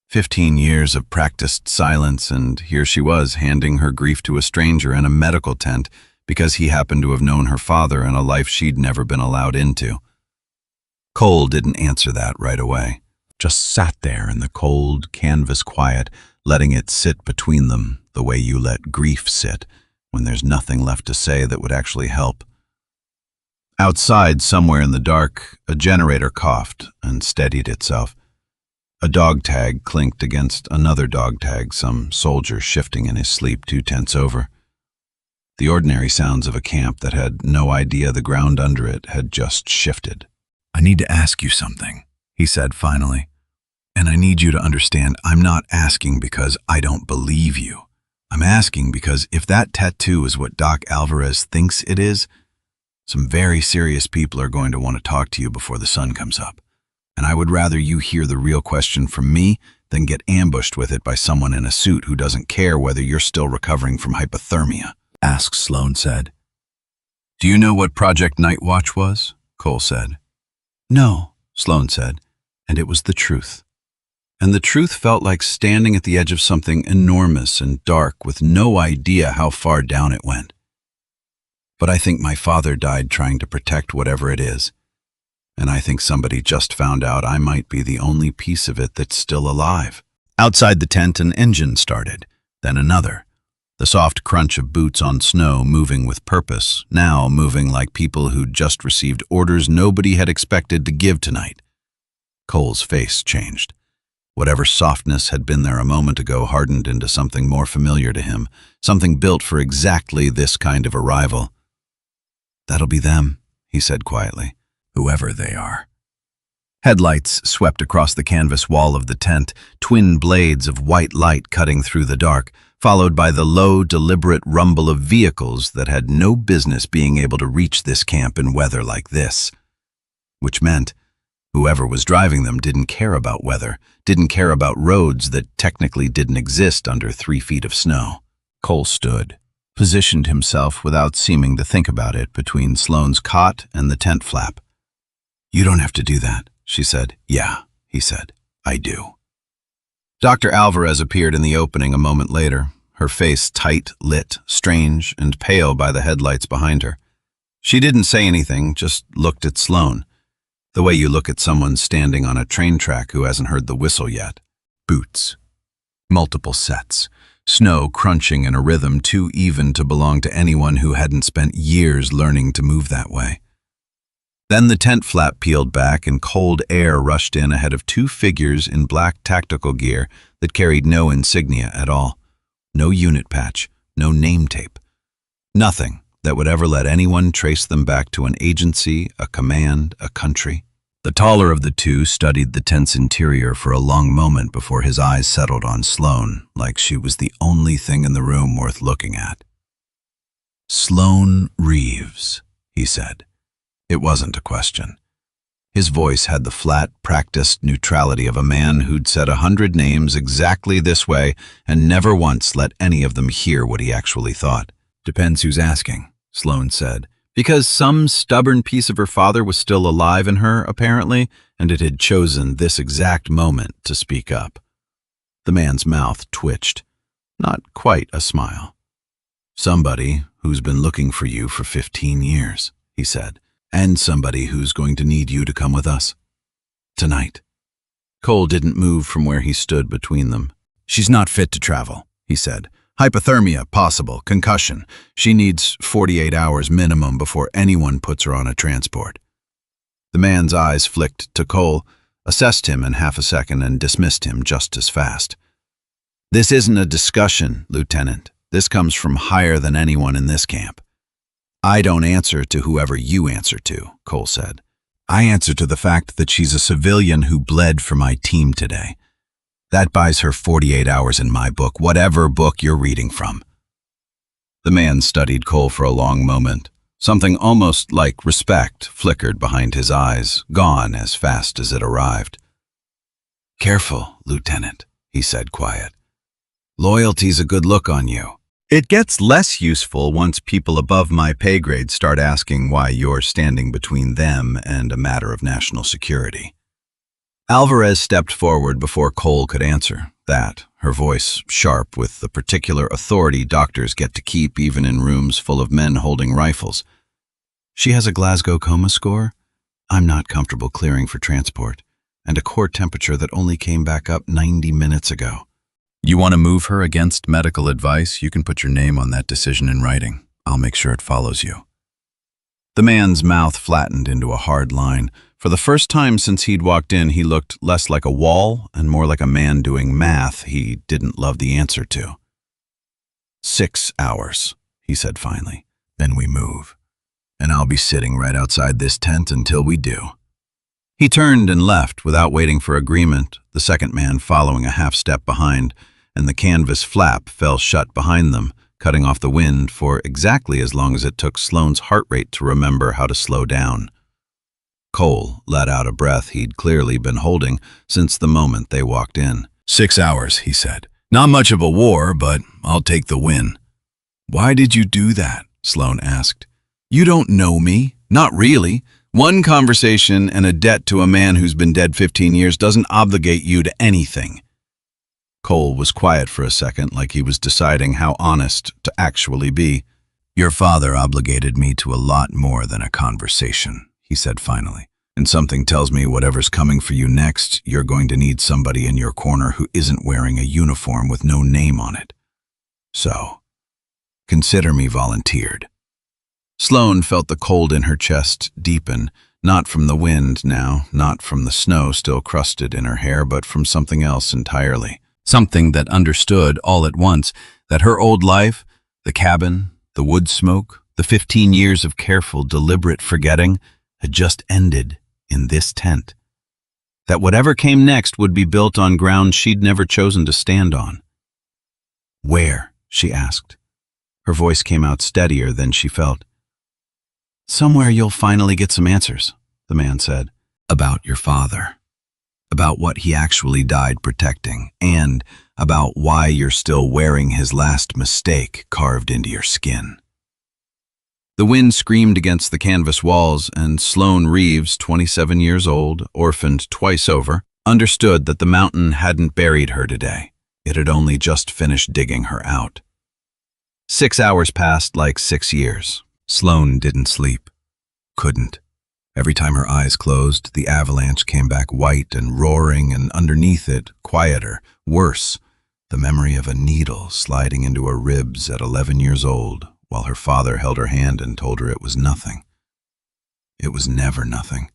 15 years of practiced silence, and here she was handing her grief to a stranger in a medical tent because he happened to have known her father in a life she'd never been allowed into. Cole didn't answer that right away, just sat there in the cold canvas quiet, letting it sit between them the way you let grief sit when there's nothing left to say that would actually help. Outside, somewhere in the dark, a generator coughed and steadied itself. A dog tag clinked against another dog tag, some soldier shifting in his sleep 2 tents over. The ordinary sounds of a camp that had no idea the ground under it had just shifted. "I need to ask you something," he said finally. "And I need you to understand I'm not asking because I don't believe you. I'm asking because if that tattoo is what Doc Alvarez thinks it is, some very serious people are going to want to talk to you before the sun comes up. And I would rather you hear the real question from me than get ambushed with it by someone in a suit who doesn't care whether you're still recovering from hypothermia." Asked, Sloane said. "Do you know what Project Nightwatch was?" Cole said. "No," Sloane said, and it was the truth. And the truth felt like standing at the edge of something enormous and dark with no idea how far down it went. "But I think my father died trying to protect whatever it is. And I think somebody just found out I might be the only piece of it that's still alive." Outside the tent, an engine started, then another. The soft crunch of boots on snow moving with purpose, now moving like people who'd just received orders nobody had expected to give tonight. Cole's face changed. Whatever softness had been there a moment ago hardened into something more familiar to him, something built for exactly this kind of arrival. "That'll be them," he said quietly. "Whoever they are." Headlights swept across the canvas wall of the tent, twin blades of white light cutting through the dark, followed by the low, deliberate rumble of vehicles that had no business being able to reach this camp in weather like this. Which meant whoever was driving them didn't care about weather, didn't care about roads that technically didn't exist under 3 feet of snow. Cole stood, positioned himself without seeming to think about it between Sloane's cot and the tent flap. "You don't have to do that," she said. "Yeah," he said. "I do." Dr. Alvarez appeared in the opening a moment later, her face tight, lit, strange, and pale by the headlights behind her. She didn't say anything, just looked at Sloane, the way you look at someone standing on a train track who hasn't heard the whistle yet. Boots. Multiple sets. Snow crunching in a rhythm too even to belong to anyone who hadn't spent years learning to move that way. Then the tent flap peeled back and cold air rushed in ahead of 2 figures in black tactical gear that carried no insignia at all. No unit patch, no name tape. Nothing that would ever let anyone trace them back to an agency, a command, a country. The taller of the 2 studied the tent's interior for a long moment before his eyes settled on Sloane, like she was the only thing in the room worth looking at. "Sloane Reeves," he said. It wasn't a question. His voice had the flat, practiced neutrality of a man who'd said 100 names exactly this way and never once let any of them hear what he actually thought. "Depends who's asking," Sloane said, because some stubborn piece of her father was still alive in her, apparently, and it had chosen this exact moment to speak up. The man's mouth twitched. Not quite a smile. "Somebody who's been looking for you for 15 years, he said. And somebody who's going to need you to come with us. Tonight. Cole didn't move from where he stood between them. She's not fit to travel, he said. Hypothermia, possible, concussion. She needs 48 hours minimum before anyone puts her on a transport. The man's eyes flicked to Cole, assessed him in half a second, and dismissed him just as fast. This isn't a discussion, Lieutenant. This comes from higher than anyone in this camp. I don't answer to whoever you answer to, Cole said. I answer to the fact that she's a civilian who bled for my team today. That buys her 48 hours in my book, whatever book you're reading from. The man studied Cole for a long moment. Something almost like respect flickered behind his eyes, gone as fast as it arrived. Careful, Lieutenant, he said quiet. Loyalty's a good look on you. It gets less useful once people above my pay grade start asking why you're standing between them and a matter of national security. Alvarez stepped forward before Cole could answer. That, her voice sharp with the particular authority doctors get to keep even in rooms full of men holding rifles. She has a Glasgow coma score I'm not comfortable clearing for transport, and a core temperature that only came back up 90 minutes ago. You want to move her against medical advice? You can put your name on that decision in writing. I'll make sure it follows you. The man's mouth flattened into a hard line. For the first time since he'd walked in, he looked less like a wall and more like a man doing math he didn't love the answer to. 6 hours, he said finally. Then we move. And I'll be sitting right outside this tent until we do. He turned and left without waiting for agreement, the second man following a half-step behind, and the canvas flap fell shut behind them, cutting off the wind for exactly as long as it took Sloane's heart rate to remember how to slow down. Cole let out a breath he'd clearly been holding since the moment they walked in. 6 hours, he said. Not much of a war, but I'll take the win. Why did you do that? Sloane asked. You don't know me. Not really. One conversation and a debt to a man who's been dead 15 years doesn't obligate you to anything. Cole was quiet for a second, like he was deciding how honest to actually be. Your father obligated me to a lot more than a conversation, he said finally. And something tells me whatever's coming for you next, you're going to need somebody in your corner who isn't wearing a uniform with no name on it. So, consider me volunteered. Sloane felt the cold in her chest deepen, not from the wind now, not from the snow still crusted in her hair, but from something else entirely. Something that understood all at once that her old life, the cabin, the wood smoke, the 15 years of careful, deliberate forgetting had just ended in this tent. That whatever came next would be built on ground she'd never chosen to stand on. Where? She asked. Her voice came out steadier than she felt. Somewhere you'll finally get some answers, the man said. About your father. About what he actually died protecting, and about why you're still wearing his last mistake carved into your skin. The wind screamed against the canvas walls, and Sloane Reeves, 27 years old, orphaned twice over, understood that the mountain hadn't buried her today. It had only just finished digging her out. 6 hours passed like 6 years. Sloane didn't sleep. Couldn't. Every time her eyes closed, the avalanche came back white and roaring, and underneath it, quieter, worse, the memory of a needle sliding into her ribs at 11 years old, while her father held her hand and told her it was nothing. It was never nothing.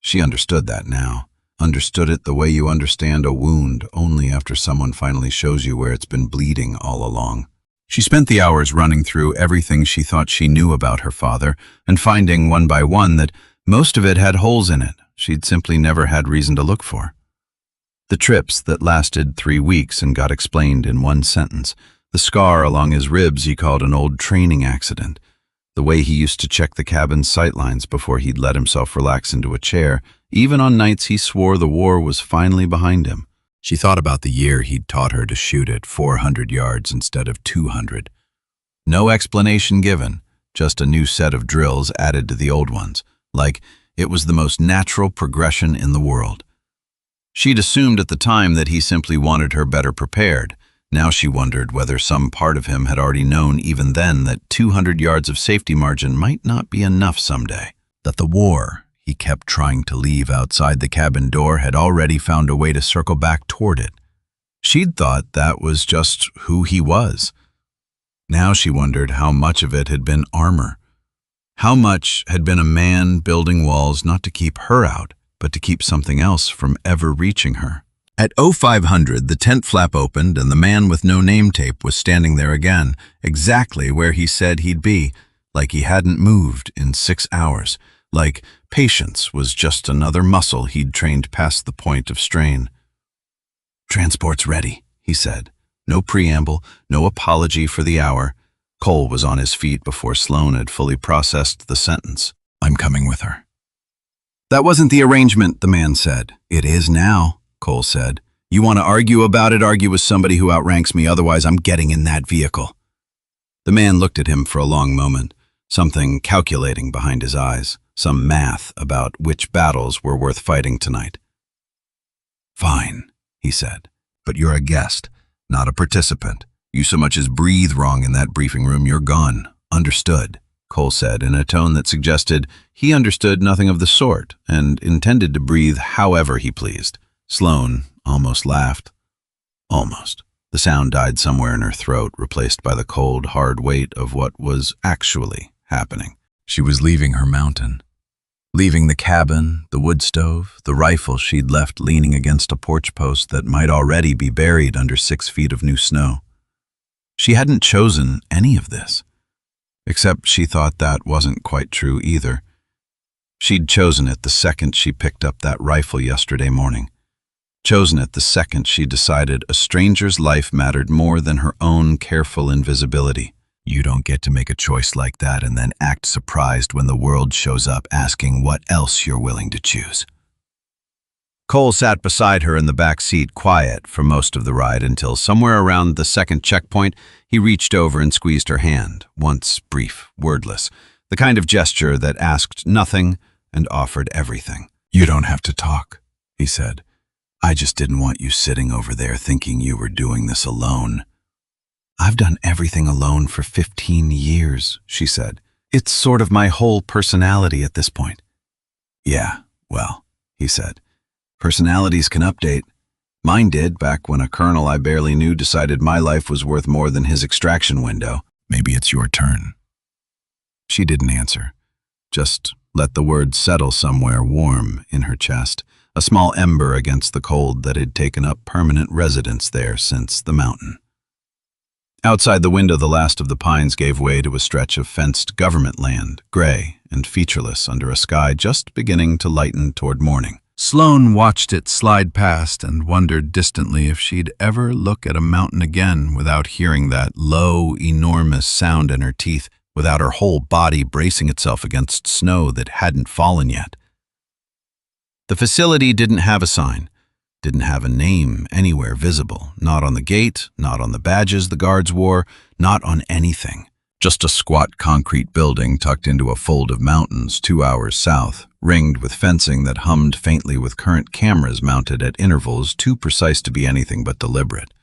She understood that now. Understood it the way you understand a wound only after someone finally shows you where it's been bleeding all along. She spent the hours running through everything she thought she knew about her father and finding one by one that most of it had holes in it she'd simply never had reason to look for. The trips that lasted 3 weeks and got explained in one sentence, the scar along his ribs he called an old training accident, the way he used to check the cabin's sightlines before he'd let himself relax into a chair, even on nights he swore the war was finally behind him. She thought about the year he'd taught her to shoot at 400 yards instead of 200. No explanation given, just a new set of drills added to the old ones, like it was the most natural progression in the world. She'd assumed at the time that he simply wanted her better prepared. Now she wondered whether some part of him had already known even then that 200 yards of safety margin might not be enough someday. that the war he kept trying to leave outside the cabin door had already found a way to circle back toward it. She'd thought that was just who he was. Now she wondered how much of it had been armor. How much had been a man building walls not to keep her out, but to keep something else from ever reaching her. At 0500, the tent flap opened and the man with no name tape was standing there again, exactly where he said he'd be, like he hadn't moved in 6 hours, like patience was just another muscle he'd trained past the point of strain. "Transport's ready," he said. No preamble, no apology for the hour. Cole was on his feet before Sloane had fully processed the sentence. "I'm coming with her." "That wasn't the arrangement," the man said. "It is now," Cole said. "You want to argue about it, argue with somebody who outranks me, otherwise I'm getting in that vehicle." The man looked at him for a long moment, something calculating behind his eyes, some math about which battles were worth fighting tonight. "Fine," he said, "but you're a guest, not a participant. You so much as breathe wrong in that briefing room, you're gone. Understood?" Cole said in a tone that suggested he understood nothing of the sort and intended to breathe however he pleased. Sloane almost laughed. Almost. The sound died somewhere in her throat, replaced by the cold, hard weight of what was actually happening. She was leaving her mountain. Leaving the cabin, the wood stove, the rifle she'd left leaning against a porch post that might already be buried under 6 feet of new snow. She hadn't chosen any of this, except she thought that wasn't quite true either. She'd chosen it the second she picked up that rifle yesterday morning. Chosen it the second she decided a stranger's life mattered more than her own careful invisibility. You don't get to make a choice like that and then act surprised when the world shows up asking what else you're willing to choose. Cole sat beside her in the back seat, quiet for most of the ride until somewhere around the second checkpoint, he reached over and squeezed her hand, once brief, wordless, the kind of gesture that asked nothing and offered everything. "You don't have to talk," he said. "I just didn't want you sitting over there thinking you were doing this alone." "I've done everything alone for 15 years, she said. "It's sort of my whole personality at this point." "Yeah, well," he said, "personalities can update. Mine did back when a colonel I barely knew decided my life was worth more than his extraction window. Maybe it's your turn." She didn't answer, just let the words settle somewhere warm in her chest, a small ember against the cold that had taken up permanent residence there since the mountain. Outside the window, the last of the pines gave way to a stretch of fenced government land, gray and featureless under a sky just beginning to lighten toward morning. Sloane watched it slide past and wondered distantly if she'd ever look at a mountain again without hearing that low, enormous sound in her teeth, without her whole body bracing itself against snow that hadn't fallen yet. The facility didn't have a sign, didn't have a name anywhere visible, not on the gate, not on the badges the guards wore, not on anything. Just a squat concrete building tucked into a fold of mountains 2 hours south, ringed with fencing that hummed faintly with current cameras mounted at intervals too precise to be anything but deliberate.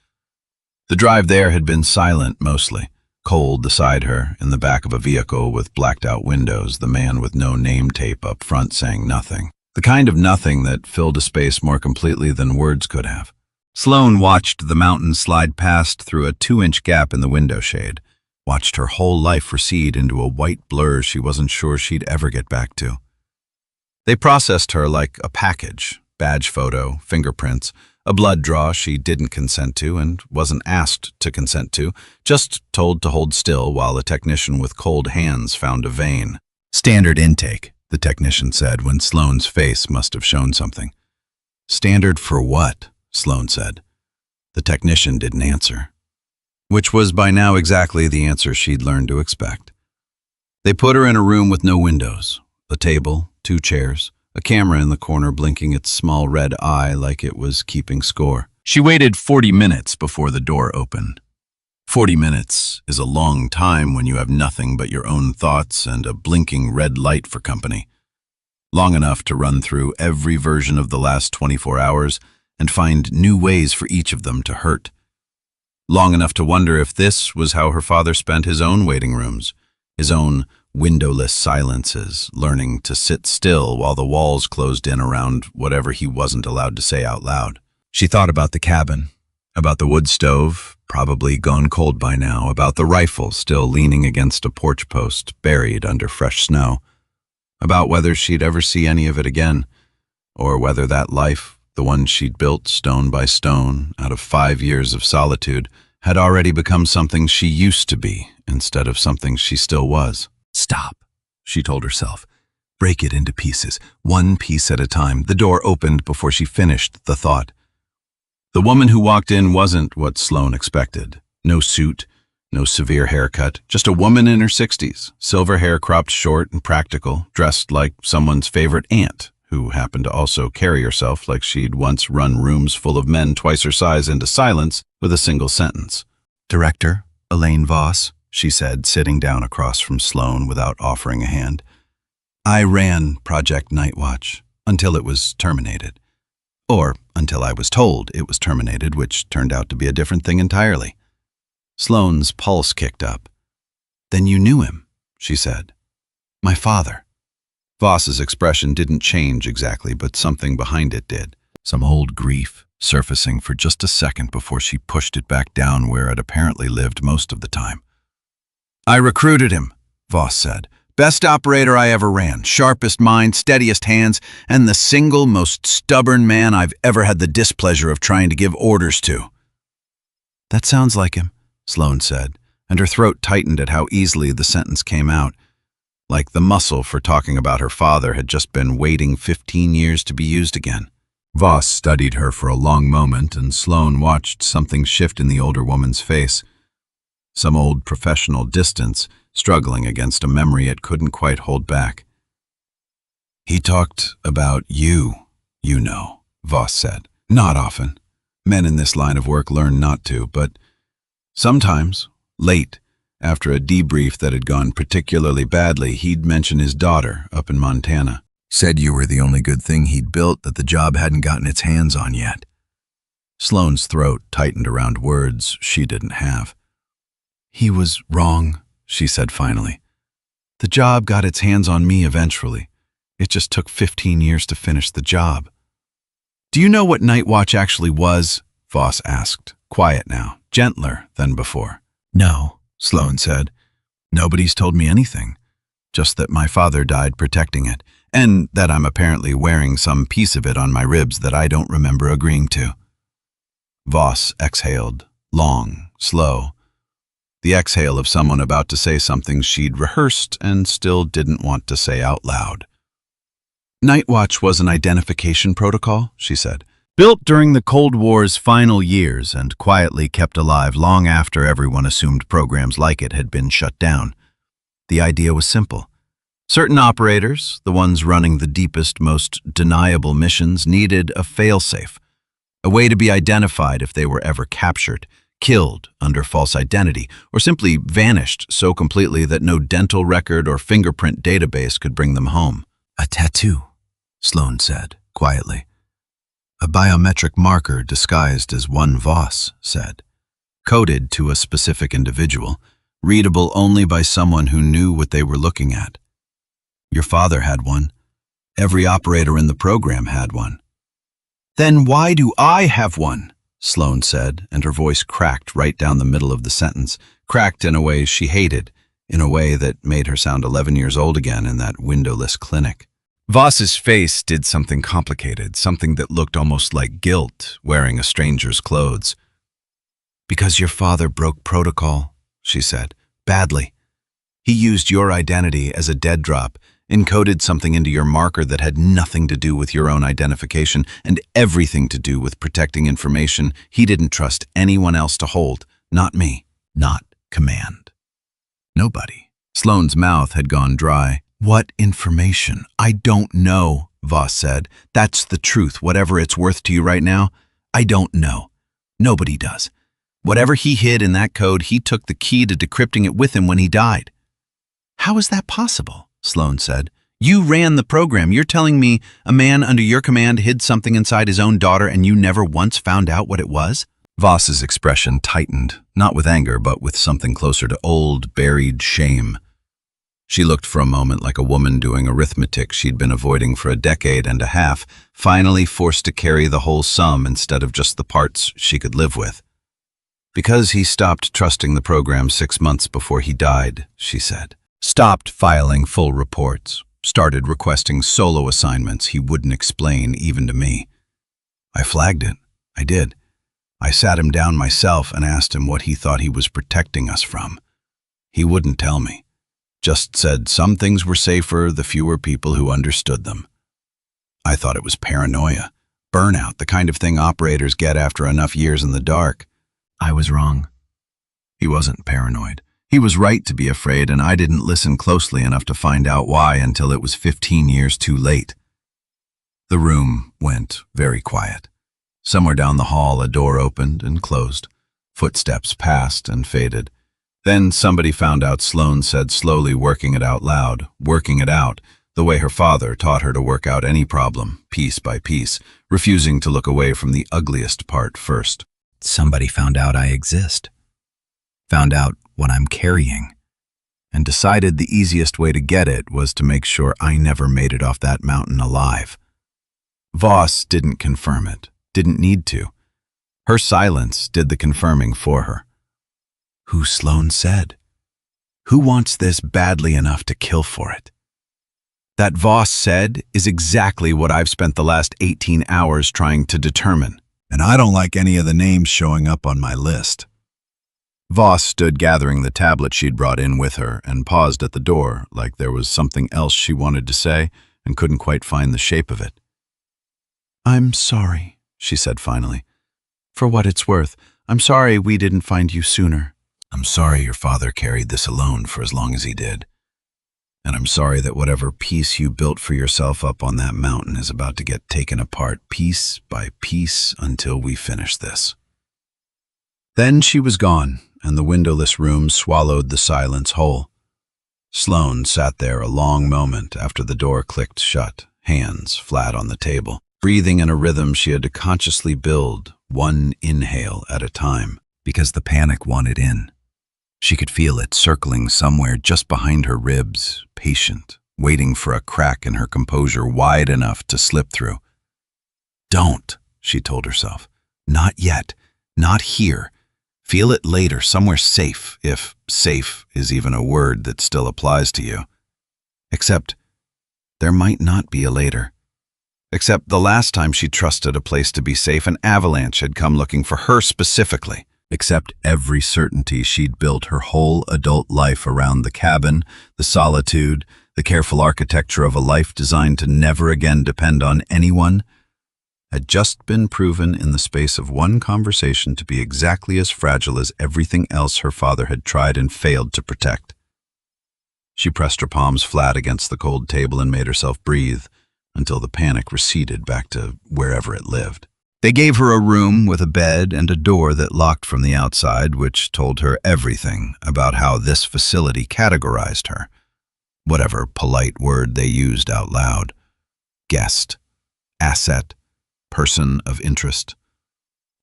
The drive there had been silent mostly. Cold beside her, in the back of a vehicle with blacked-out windows, the man with no name tape up front saying nothing. The kind of nothing that filled a space more completely than words could have. Sloane watched the mountain slide past through a 2-inch gap in the window shade, watched her whole life recede into a white blur she wasn't sure she'd ever get back to. They processed her like a package, badge photo, fingerprints, a blood draw she didn't consent to and wasn't asked to consent to, just told to hold still while a technician with cold hands found a vein. "Standard intake," the technician said when Sloane's face must have shown something. "Standard for what?" Sloane said. The technician didn't answer, which was by now exactly the answer she'd learned to expect. They put her in a room with no windows, a table, 2 chairs, a camera in the corner blinking its small red eye like it was keeping score. She waited 40 minutes before the door opened. 40 minutes is a long time when you have nothing but your own thoughts and a blinking red light for company. Long enough to run through every version of the last 24 hours and find new ways for each of them to hurt. Long enough to wonder if this was how her father spent his own waiting rooms, his own windowless silences, learning to sit still while the walls closed in around whatever he wasn't allowed to say out loud. She thought about the cabin, about the wood stove, probably gone cold by now, about the rifle still leaning against a porch post, buried under fresh snow, about whether she'd ever see any of it again, or whether that life, the one she'd built stone by stone out of 5 years of solitude, had already become something she used to be instead of something she still was. Stop, she told herself. Break it into pieces, one piece at a time. The door opened before she finished the thought. The woman who walked in wasn't what Sloane expected. No suit, no severe haircut, just a woman in her 60s, silver hair cropped short and practical, dressed like someone's favorite aunt, who happened to also carry herself like she'd once run rooms full of men twice her size into silence with a single sentence. "Director, Elaine Voss," she said, sitting down across from Sloane without offering a hand. "I ran Project Nightwatch until it was terminated. Or until I was told it was terminated, which turned out to be a different thing entirely." Sloane's pulse kicked up. "Then you knew him," she said. "My father." Voss's expression didn't change exactly, but something behind it did. Some old grief surfacing for just a second before she pushed it back down where it apparently lived most of the time. "I recruited him," Voss said. "Best operator I ever ran, sharpest mind, steadiest hands, and the single most stubborn man I've ever had the displeasure of trying to give orders to." "That sounds like him," Sloane said, and her throat tightened at how easily the sentence came out, like the muscle for talking about her father had just been waiting 15 years to be used again. Voss studied her for a long moment, and Sloane watched something shift in the older woman's face. Some old professional distance, struggling against a memory it couldn't quite hold back. "He talked about you know," Voss said. "Not often. Men in this line of work learn not to, but sometimes, late, after a debrief that had gone particularly badly, he'd mention his daughter up in Montana. Said you were the only good thing he'd built that the job hadn't gotten its hands on yet." Sloane's throat tightened around words she didn't have. "He was wrong," she said finally. "The job got its hands on me eventually. It just took 15 years to finish the job." "Do you know what Nightwatch actually was?" Voss asked, quiet now, gentler than before. "No," Sloane said. "Nobody's told me anything. Just that my father died protecting it, and that I'm apparently wearing some piece of it on my ribs that I don't remember agreeing to." Voss exhaled, long, slow. The exhale of someone about to say something she'd rehearsed and still didn't want to say out loud. "Nightwatch was an identification protocol," she said, "built during the Cold War's final years and quietly kept alive long after everyone assumed programs like it had been shut down. The idea was simple. Certain operators, the ones running the deepest, most deniable missions, needed a failsafe, a way to be identified if they were ever captured, killed under false identity, or simply vanished so completely that no dental record or fingerprint database could bring them home. "A tattoo," Sloane said, quietly. "A biometric marker disguised as one Voss said, coded to a specific individual, readable only by someone who knew what they were looking at. Your father had one. Every operator in the program had one." "Then why do I have one?" Sloane said, and her voice cracked right down the middle of the sentence, cracked in a way she hated, in a way that made her sound 11 years old again in that windowless clinic. Voss's face did something complicated, something that looked almost like guilt, wearing a stranger's clothes. "Because your father broke protocol," she said, "badly. He used your identity as a dead drop, encoded something into your marker that had nothing to do with your own identification and everything to do with protecting information he didn't trust anyone else to hold, not me, not command. Nobody." Sloane's mouth had gone dry. "What information? I don't know," Voss said. "That's the truth, whatever it's worth to you right now. I don't know. Nobody does. Whatever he hid in that code, he took the key to decrypting it with him when he died." "How is that possible?" Sloane said. "You ran the program. You're telling me a man under your command hid something inside his own daughter and you never once found out what it was?" Voss's expression tightened, not with anger, but with something closer to old, buried shame. She looked for a moment like a woman doing arithmetic she'd been avoiding for a decade and a half, finally forced to carry the whole sum instead of just the parts she could live with. Because he stopped trusting the program 6 months before he died, she said. Stopped filing full reports. Started requesting solo assignments he wouldn't explain even to me. I flagged it. I did. I sat him down myself and asked him what he thought he was protecting us from. He wouldn't tell me. Just said some things were safer the fewer people who understood them. I thought it was paranoia, burnout, the kind of thing operators get after enough years in the dark. I was wrong. He wasn't paranoid. He was right to be afraid, and I didn't listen closely enough to find out why until it was 15 years too late. The room went very quiet. Somewhere down the hall, a door opened and closed. Footsteps passed and faded. Then somebody found out Sloane said slowly, working it out loud, working it out, the way her father taught her to work out any problem, piece by piece, refusing to look away from the ugliest part first. Somebody found out I exist. Found out what I'm carrying. And decided the easiest way to get it was to make sure I never made it off that mountain alive. Voss didn't confirm it, didn't need to. Her silence did the confirming for her. Who Sloane said? Who wants this badly enough to kill for it? That Voss said is exactly what I've spent the last 18 hours trying to determine. And I don't like any of the names showing up on my list. Voss stood gathering the tablet she'd brought in with her and paused at the door like there was something else she wanted to say and couldn't quite find the shape of it. I'm sorry, she said finally. For what it's worth, I'm sorry we didn't find you sooner. I'm sorry your father carried this alone for as long as he did. And I'm sorry that whatever piece you built for yourself up on that mountain is about to get taken apart piece by piece until we finish this. Then she was gone, and the windowless room swallowed the silence whole. Sloane sat there a long moment after the door clicked shut, hands flat on the table, breathing in a rhythm she had to consciously build, one inhale at a time, because the panic wanted in. She could feel it circling somewhere just behind her ribs, patient, waiting for a crack in her composure wide enough to slip through. Don't, she told herself. Not yet. Not here. Feel it later, somewhere safe, if safe is even a word that still applies to you. Except, there might not be a later. Except the last time she trusted a place to be safe, an avalanche had come looking for her specifically. Except every certainty she'd built her whole adult life around the cabin, the solitude, the careful architecture of a life designed to never again depend on anyone, had just been proven in the space of one conversation to be exactly as fragile as everything else her father had tried and failed to protect. She pressed her palms flat against the cold table and made herself breathe until the panic receded back to wherever it lived. They gave her a room with a bed and a door that locked from the outside, which told her everything about how this facility categorized her, whatever polite word they used out loud. Guest, asset, person of interest.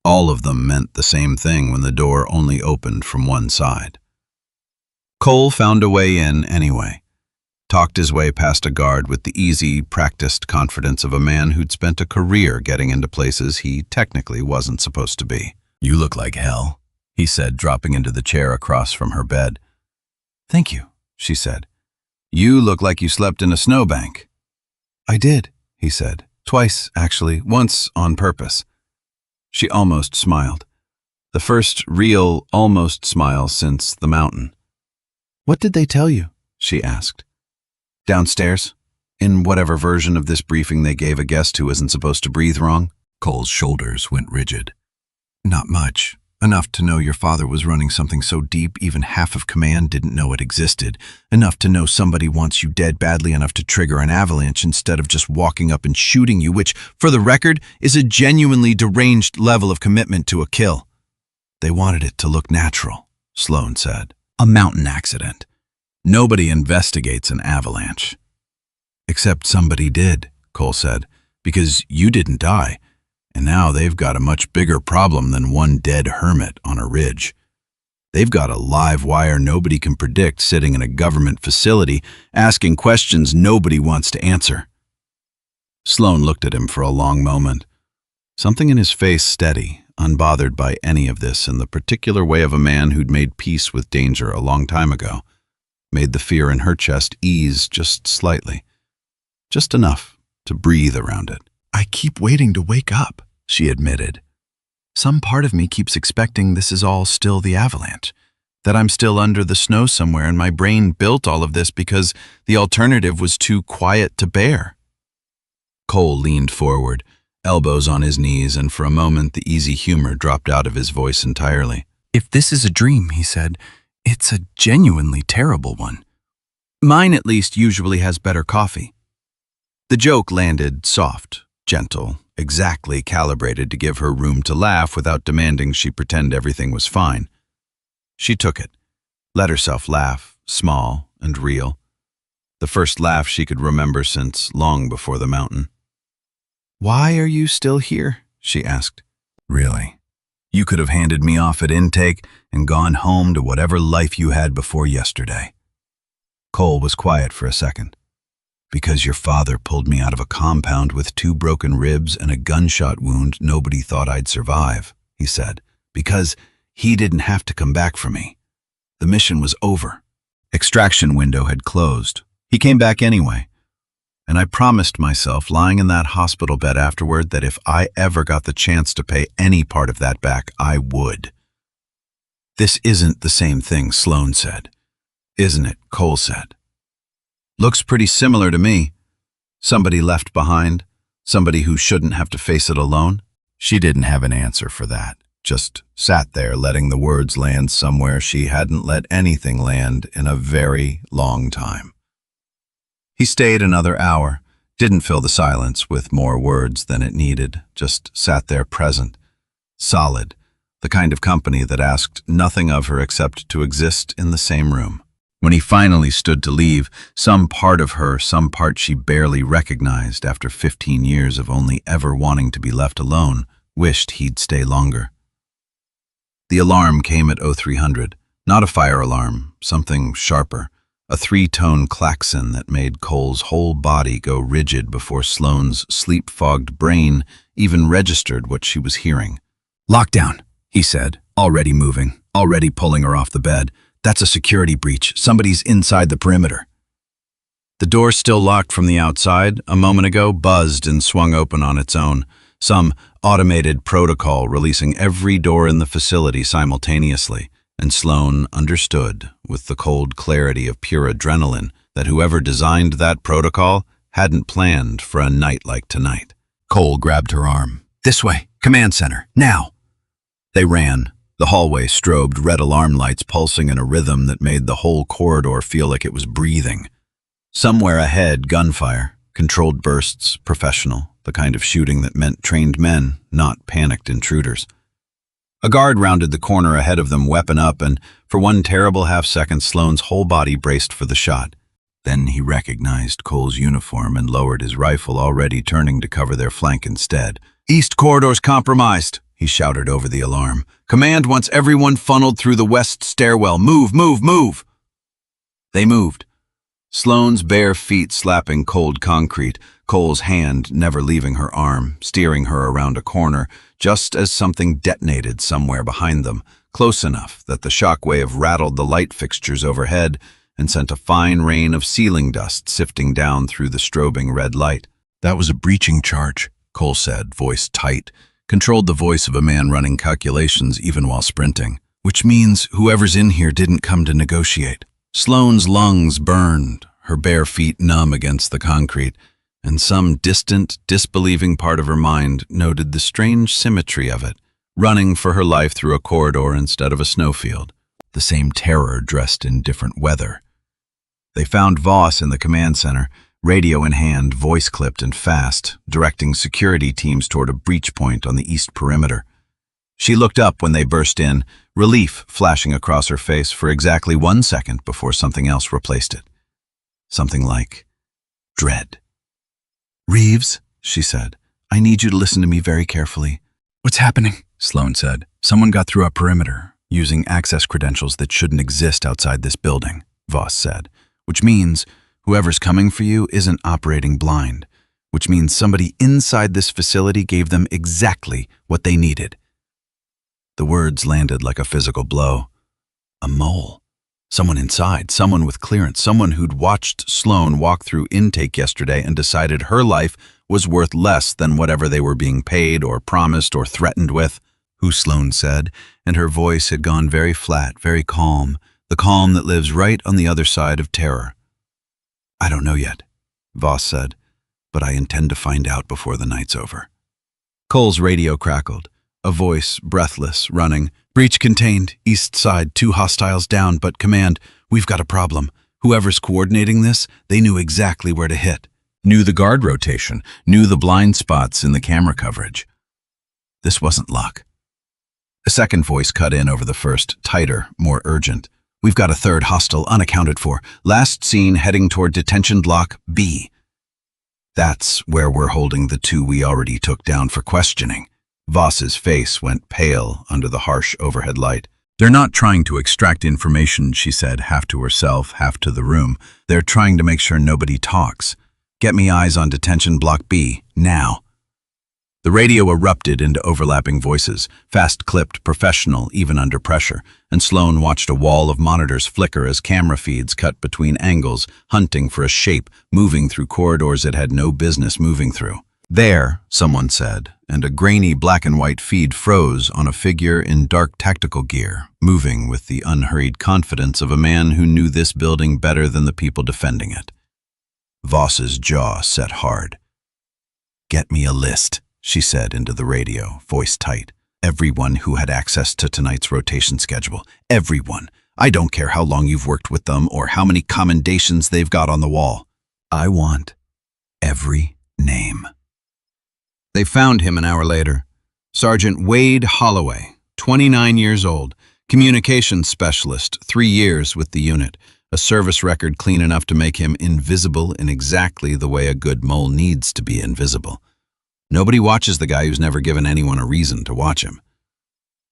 All of them meant the same thing when the door only opened from one side. Cole found a way in anyway. Talked his way past a guard with the easy, practiced confidence of a man who'd spent a career getting into places he technically wasn't supposed to be. You look like hell, he said, dropping into the chair across from her bed. Thank you, she said. You look like you slept in a snowbank. I did, he said. Twice, actually, once on purpose. She almost smiled. The first real, almost smile since the mountain. What did they tell you? She asked. Downstairs, in whatever version of this briefing they gave a guest who isn't supposed to breathe wrong. Cole's shoulders went rigid. Not much. Enough to know your father was running something so deep even half of command didn't know it existed. Enough to know somebody wants you dead badly enough to trigger an avalanche instead of just walking up and shooting you, which, for the record, is a genuinely deranged level of commitment to a kill. They wanted it to look natural, Sloane said. A mountain accident. Nobody investigates an avalanche. Except somebody did, Cole said, because you didn't die, and now they've got a much bigger problem than one dead hermit on a ridge. They've got a live wire nobody can predict sitting in a government facility, asking questions nobody wants to answer. Sloane looked at him for a long moment. Something in his face steady, unbothered by any of this, in the particular way of a man who'd made peace with danger a long time ago, made the fear in her chest ease just slightly, just enough to breathe around it. I keep waiting to wake up, she admitted. Some part of me keeps expecting this is all still the avalanche, that I'm still under the snow somewhere and my brain built all of this because the alternative was too quiet to bear. Cole leaned forward, elbows on his knees, and for a moment the easy humor dropped out of his voice entirely. If this is a dream, he said, it's a genuinely terrible one. Mine at least usually has better coffee. The joke landed soft, gentle, exactly calibrated to give her room to laugh without demanding she pretend everything was fine. She took it, let herself laugh, small and real. The first laugh she could remember since long before the mountain. Why are you still here? She asked. Really? You could have handed me off at intake and gone home to whatever life you had before yesterday. Cole was quiet for a second. Because your father pulled me out of a compound with 2 broken ribs and a gunshot wound nobody thought I'd survive, he said. Because he didn't have to come back for me. The mission was over. Extraction window had closed. He came back anyway. And I promised myself, lying in that hospital bed afterward, that if I ever got the chance to pay any part of that back, I would. This isn't the same thing, Sloane said. Isn't it? Cole said. Looks pretty similar to me. Somebody left behind, somebody who shouldn't have to face it alone. She didn't have an answer for that, just sat there letting the words land somewhere she hadn't let anything land in a very long time. He stayed another hour, didn't fill the silence with more words than it needed, just sat there present, solid, the kind of company that asked nothing of her except to exist in the same room. When he finally stood to leave, some part of her, some part she barely recognized after 15 years of only ever wanting to be left alone, wished he'd stay longer. The alarm came at 0300, not a fire alarm, something sharper, a 3-tone klaxon that made Cole's whole body go rigid before Sloane's sleep-fogged brain even registered what she was hearing. "Lockdown," he said, already moving, already pulling her off the bed. "That's a security breach. Somebody's inside the perimeter." The door, still locked from the outside, a moment ago buzzed and swung open on its own, some automated protocol releasing every door in the facility simultaneously, and Sloane understood, with the cold clarity of pure adrenaline, that whoever designed that protocol hadn't planned for a night like tonight. Cole grabbed her arm. "This way, command center, now!" They ran. The hallway strobed, red alarm lights pulsing in a rhythm that made the whole corridor feel like it was breathing. Somewhere ahead, gunfire, controlled bursts, professional, the kind of shooting that meant trained men, not panicked intruders. A guard rounded the corner ahead of them, weapon up, and for one terrible half-second, Sloane's whole body braced for the shot. Then he recognized Cole's uniform and lowered his rifle, already turning to cover their flank instead. "East corridor's compromised," he shouted over the alarm. "Command wants everyone funneled through the west stairwell. Move, move, move!" They moved. Sloane's bare feet slapping cold concrete, Cole's hand never leaving her arm, steering her around a corner, just as something detonated somewhere behind them, close enough that the shockwave rattled the light fixtures overhead and sent a fine rain of ceiling dust sifting down through the strobing red light. "That was a breaching charge," Cole said, voice tight, controlled the voice of a man running calculations even while sprinting. "Which means whoever's in here didn't come to negotiate." Sloane's lungs burned, her bare feet numb against the concrete, and some distant, disbelieving part of her mind noted the strange symmetry of it, running for her life through a corridor instead of a snowfield, the same terror dressed in different weather. They found Voss in the command center, radio in hand, voice clipped and fast, directing security teams toward a breach point on the east perimeter. She looked up when they burst in, relief flashing across her face for exactly 1 second before something else replaced it. Something like dread. "Reeves," she said, "I need you to listen to me very carefully." "What's happening?" Sloane said. "Someone got through our perimeter. using access credentials that shouldn't exist outside this building, Voss said, which means whoever's coming for you isn't operating blind, which means somebody inside this facility gave them exactly what they needed. The words landed like a physical blow. A mole. Someone inside, someone with clearance, someone who'd watched Sloane walk through intake yesterday and decided her life was worth less than whatever they were being paid or promised or threatened with. Who, Sloane said, and her voice had gone very flat, very calm, the calm that lives right on the other side of terror. I don't know yet, Voss said, but I intend to find out before the night's over. Cole's radio crackled, a voice, breathless, running. Breach contained, east side, 2 hostiles down, but command, we've got a problem. Whoever's coordinating this, they knew exactly where to hit. Knew the guard rotation, knew the blind spots in the camera coverage. This wasn't luck. A second voice cut in over the first, tighter, more urgent. We've got a third hostile unaccounted for. Last seen heading toward detention block B. That's where we're holding the 2 we already took down for questioning. Voss's face went pale under the harsh overhead light. They're not trying to extract information, she said, half to herself, half to the room. They're trying to make sure nobody talks. Get me eyes on detention block B, now. The radio erupted into overlapping voices, fast-clipped, professional, even under pressure, and Sloane watched a wall of monitors flicker as camera feeds cut between angles, hunting for a shape, moving through corridors it had no business moving through. There, someone said, and a grainy black and white feed froze on a figure in dark tactical gear, moving with the unhurried confidence of a man who knew this building better than the people defending it. Voss's jaw set hard. Get me a list, she said into the radio, voice tight. Everyone who had access to tonight's rotation schedule. Everyone. I don't care how long you've worked with them or how many commendations they've got on the wall. I want every name. They found him an hour later. Sergeant Wade Holloway, 29 years old, communications specialist, 3 years with the unit, a service record clean enough to make him invisible in exactly the way a good mole needs to be invisible. Nobody watches the guy who's never given anyone a reason to watch him.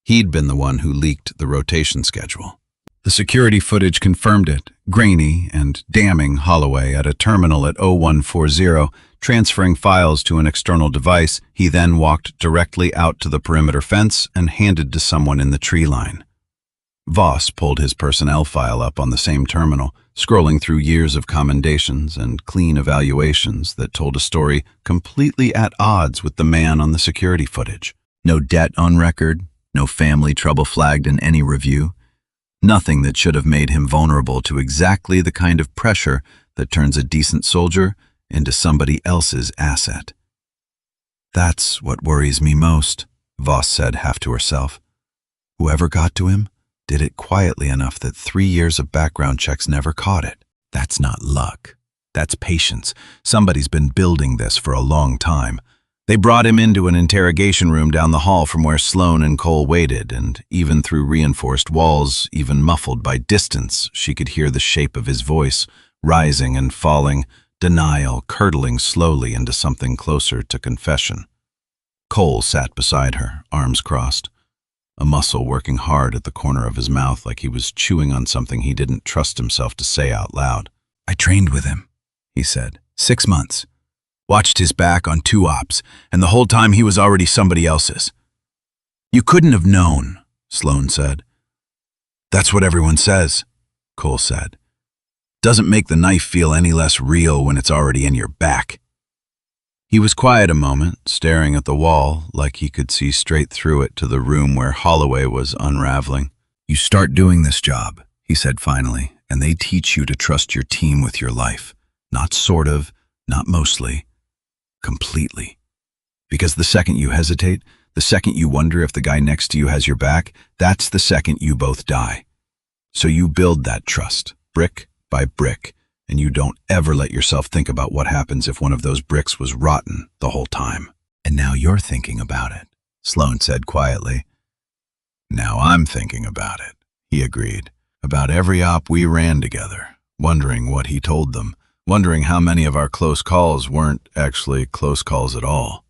He'd been the one who leaked the rotation schedule. The security footage confirmed it, grainy and damning Holloway at a terminal at 0140, transferring files to an external device. He then walked directly out to the perimeter fence and handed to someone in the tree line. Voss pulled his personnel file up on the same terminal, scrolling through years of commendations and clean evaluations that told a story completely at odds with the man on the security footage. No debt on record, no family trouble flagged in any review. Nothing that should have made him vulnerable to exactly the kind of pressure that turns a decent soldier into somebody else's asset. That's what worries me most, Voss said half to herself. Whoever got to him did it quietly enough that 3 years of background checks never caught it. That's not luck. That's patience. Somebody's been building this for a long time. They brought him into an interrogation room down the hall from where Sloane and Cole waited, and even through reinforced walls, even muffled by distance, she could hear the shape of his voice, rising and falling, denial curdling slowly into something closer to confession. Cole sat beside her, arms crossed, a muscle working hard at the corner of his mouth like he was chewing on something he didn't trust himself to say out loud. I trained with him, he said. 6 months. Watched his back on 2 ops, and the whole time he was already somebody else's. You couldn't have known, Sloane said. That's what everyone says, Cole said. Doesn't make the knife feel any less real when it's already in your back. He was quiet a moment, staring at the wall like he could see straight through it to the room where Holloway was unraveling. You start doing this job, he said finally, and they teach you to trust your team with your life. Not sort of, not mostly. Completely. Because the second you hesitate, the second you wonder if the guy next to you has your back, that's the second you both die. So you build that trust, brick by brick, and you don't ever let yourself think about what happens if one of those bricks was rotten the whole time. And now you're thinking about it, Sloane said quietly. Now I'm thinking about it, he agreed, about every op we ran together, wondering what he told them, wondering how many of our close calls weren't actually close calls at all.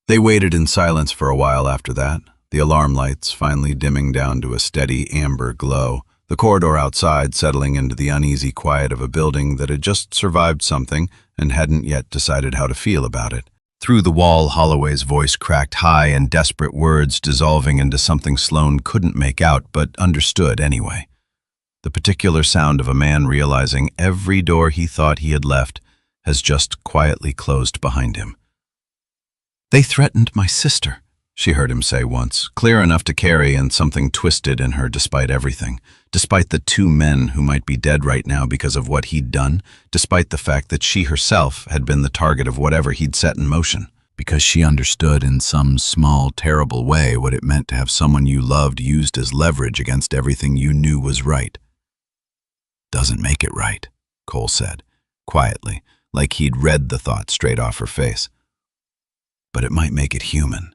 They waited in silence for a while after that, the alarm lights finally dimming down to a steady amber glow, the corridor outside settling into the uneasy quiet of a building that had just survived something and hadn't yet decided how to feel about it. Through the wall, Holloway's voice cracked high in desperate words dissolving into something Sloane couldn't make out but understood anyway. The particular sound of a man realizing every door he thought he had left has just quietly closed behind him. "They threatened my sister," she heard him say once, clear enough to carry and something twisted in her despite everything, despite the two men who might be dead right now because of what he'd done, despite the fact that she herself had been the target of whatever he'd set in motion, because she understood in some small, terrible way what it meant to have someone you loved used as leverage against everything you knew was right. "Doesn't make it right," Cole said, quietly, like he'd read the thought straight off her face. "But it might make it human."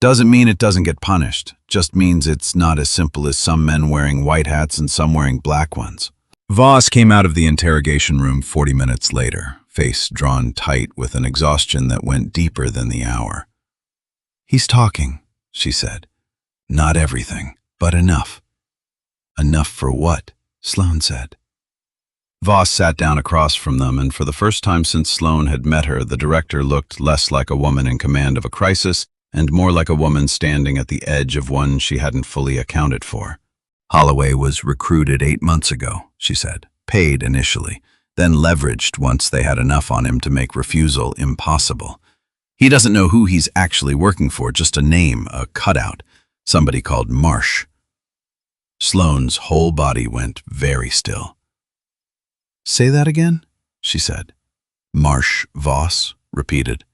Doesn't mean it doesn't get punished, just means it's not as simple as some men wearing white hats and some wearing black ones. Voss came out of the interrogation room 40 minutes later, face drawn tight with an exhaustion that went deeper than the hour. "He's talking," she said. "Not everything, but enough." "Enough for what?" Sloane said. Voss sat down across from them, and for the first time since Sloane had met her, the director looked less like a woman in command of a crisis and more like a woman standing at the edge of one she hadn't fully accounted for. "Holloway was recruited 8 months ago," she said, "paid initially, then leveraged once they had enough on him to make refusal impossible. He doesn't know who he's actually working for, just a name, a cutout, somebody called Marsh." Sloane's whole body went very still. "Say that again?" she said. "Marsh Voss," repeated.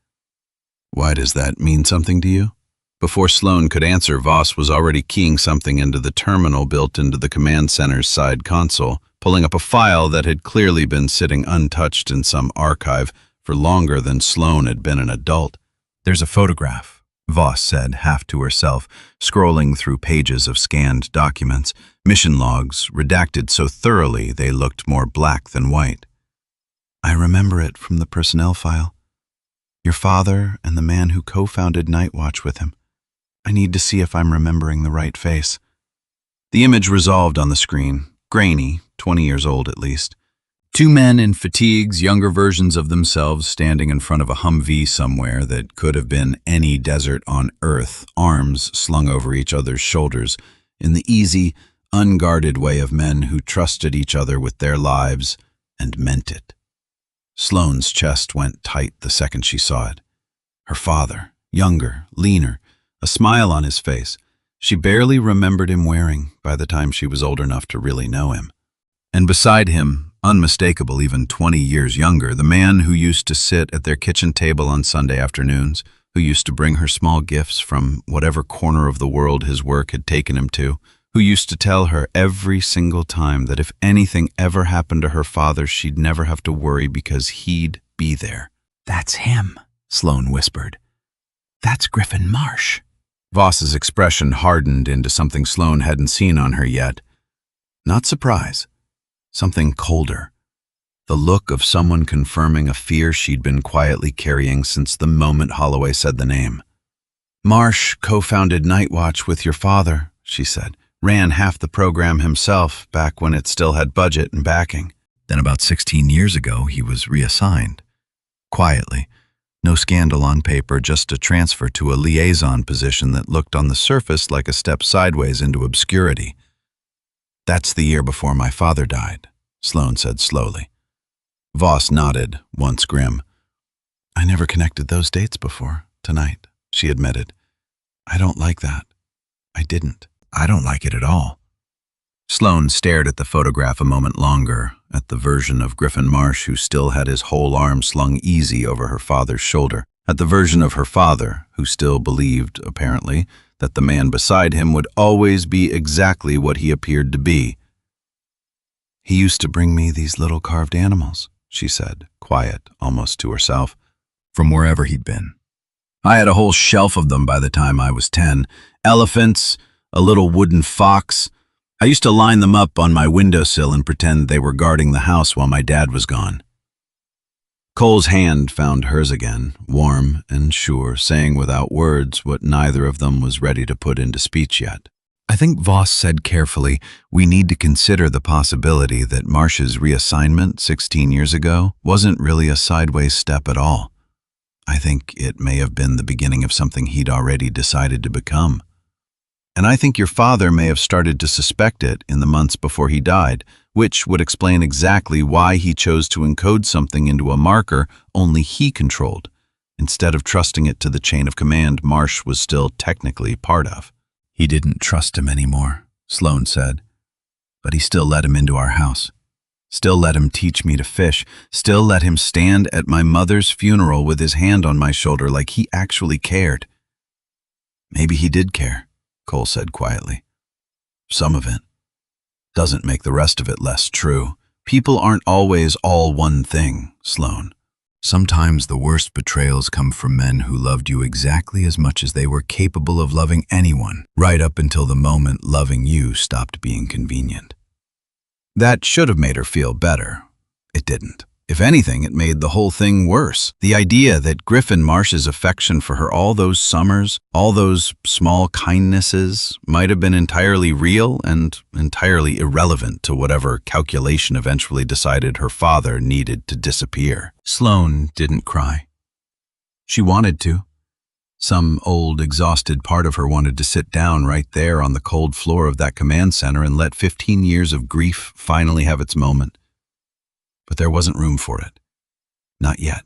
"Why does that mean something to you?" Before Sloane could answer, Voss was already keying something into the terminal built into the command center's side console, pulling up a file that had clearly been sitting untouched in some archive for longer than Sloane had been an adult. "There's a photograph," Voss said, half to herself, scrolling through pages of scanned documents, mission logs, redacted so thoroughly they looked more black than white. "I remember it from the personnel file. Your father and the man who co-founded Nightwatch with him. I need to see if I'm remembering the right face." The image resolved on the screen, grainy, 20 years old at least. Two men in fatigues, younger versions of themselves standing in front of a Humvee somewhere that could have been any desert on Earth, arms slung over each other's shoulders, in the easy, unguarded way of men who trusted each other with their lives and meant it. Sloane's chest went tight the second she saw it. Her father, younger, leaner, a smile on his face, she barely remembered him wearing by the time she was old enough to really know him. And beside him, unmistakable even 20 years younger, the man who used to sit at their kitchen table on Sunday afternoons, who used to bring her small gifts from whatever corner of the world his work had taken him to, who used to tell her every single time that if anything ever happened to her father, she'd never have to worry because he'd be there. "That's him," Sloane whispered. "That's Griffin Marsh." Voss's expression hardened into something Sloane hadn't seen on her yet. Not surprise. Something colder. The look of someone confirming a fear she'd been quietly carrying since the moment Holloway said the name. "Marsh co-founded Nightwatch with your father," she said. "Ran half the program himself back when it still had budget and backing. Then about 16 years ago, he was reassigned. Quietly. No scandal on paper, just a transfer to a liaison position that looked on the surface like a step sideways into obscurity. That's the year before my father died," Sloane said slowly. Voss nodded, once grim. "I never connected those dates before, tonight," she admitted. "I don't like that. I didn't. I don't like it at all." Sloane stared at the photograph a moment longer, at the version of Griffin Marsh who still had his whole arm slung easy over her father's shoulder, at the version of her father who still believed, apparently, that the man beside him would always be exactly what he appeared to be. "He used to bring me these little carved animals," she said, quiet, almost to herself, "from wherever he'd been. I had a whole shelf of them by the time I was 10. Elephants, a little wooden fox. I used to line them up on my windowsill and pretend they were guarding the house while my dad was gone." Cole's hand found hers again, warm and sure, saying without words what neither of them was ready to put into speech yet. I think Voss said carefully, we need to consider the possibility that Marsh's reassignment 16 years ago wasn't really a sideways step at all. I think it may have been the beginning of something he'd already decided to become. And I think your father may have started to suspect it in the months before he died, which would explain exactly why he chose to encode something into a marker only he controlled, instead of trusting it to the chain of command Marsh was still technically part of. He didn't trust him anymore, Sloane said. But he still let him into our house. Still let him teach me to fish. Still let him stand at my mother's funeral with his hand on my shoulder like he actually cared. Maybe he did care, Cole said quietly. Some of it. Doesn't make the rest of it less true. People aren't always all one thing, Sloane. Sometimes the worst betrayals come from men who loved you exactly as much as they were capable of loving anyone, right up until the moment loving you stopped being convenient. That should have made her feel better. It didn't. If anything, it made the whole thing worse. The idea that Griffin Marsh's affection for her all those summers, all those small kindnesses, might have been entirely real and entirely irrelevant to whatever calculation eventually decided her father needed to disappear. Sloane didn't cry. She wanted to. Some old, exhausted part of her wanted to sit down right there on the cold floor of that command center and let 15 years of grief finally have its moment. But there wasn't room for it. Not yet.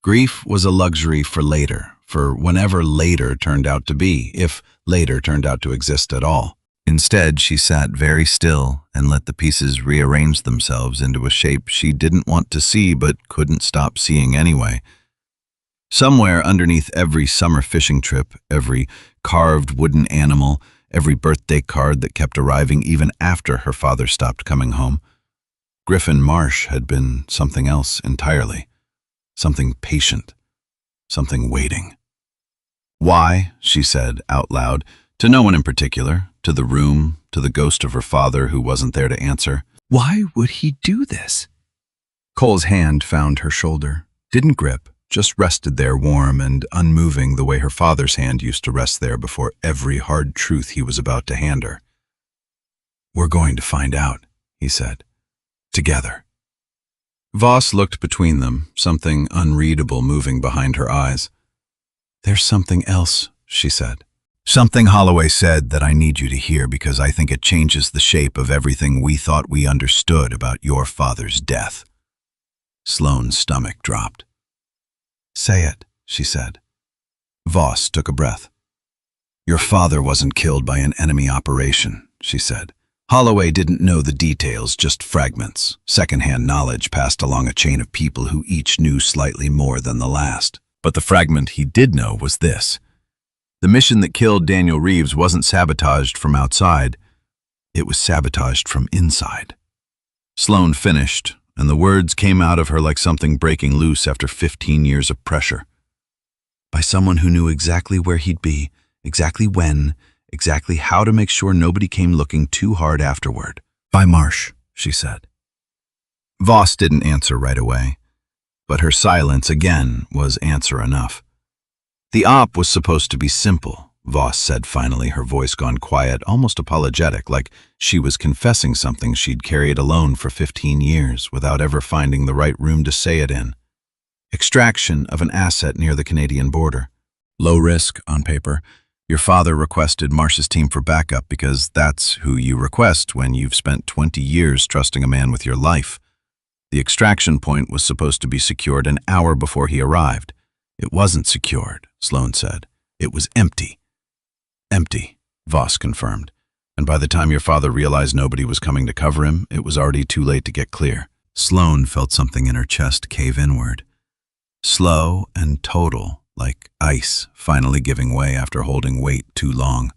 Grief was a luxury for later, for whenever later turned out to be, if later turned out to exist at all. Instead, she sat very still and let the pieces rearrange themselves into a shape she didn't want to see but couldn't stop seeing anyway. Somewhere underneath every summer fishing trip, every carved wooden animal, every birthday card that kept arriving even after her father stopped coming home, Griffin Marsh had been something else entirely, something patient, something waiting. Why, she said out loud, to no one in particular, to the room, to the ghost of her father who wasn't there to answer. Why would he do this? Cole's hand found her shoulder, didn't grip, just rested there warm and unmoving the way her father's hand used to rest there before every hard truth he was about to hand her. We're going to find out, he said. Together. Voss looked between them, something unreadable moving behind her eyes. There's something else, she said. Something Holloway said that I need you to hear because I think it changes the shape of everything we thought we understood about your father's death. Sloane's stomach dropped. Say it, she said. Voss took a breath. Your father wasn't killed by an enemy operation, she said. Holloway didn't know the details, just fragments, second-hand knowledge passed along a chain of people who each knew slightly more than the last. But the fragment he did know was this. The mission that killed Daniel Reeves wasn't sabotaged from outside. It was sabotaged from inside. Sloane finished, and the words came out of her like something breaking loose after 15 years of pressure. By someone who knew exactly where he'd be, exactly when, exactly how to make sure nobody came looking too hard afterward. By Marsh, she said. Voss didn't answer right away, but her silence again was answer enough. The op was supposed to be simple, Voss said finally, her voice gone quiet, almost apologetic, like she was confessing something she'd carried alone for 15 years without ever finding the right room to say it in. Extraction of an asset near the Canadian border. Low risk, on paper. Your father requested Marsh's team for backup because that's who you request when you've spent 20 years trusting a man with your life. The extraction point was supposed to be secured an hour before he arrived. It wasn't secured, Sloane said. It was empty. Empty, Voss confirmed. And by the time your father realized nobody was coming to cover him, it was already too late to get clear. Sloane felt something in her chest cave inward. Slow and total, like ice finally giving way after holding weight too long.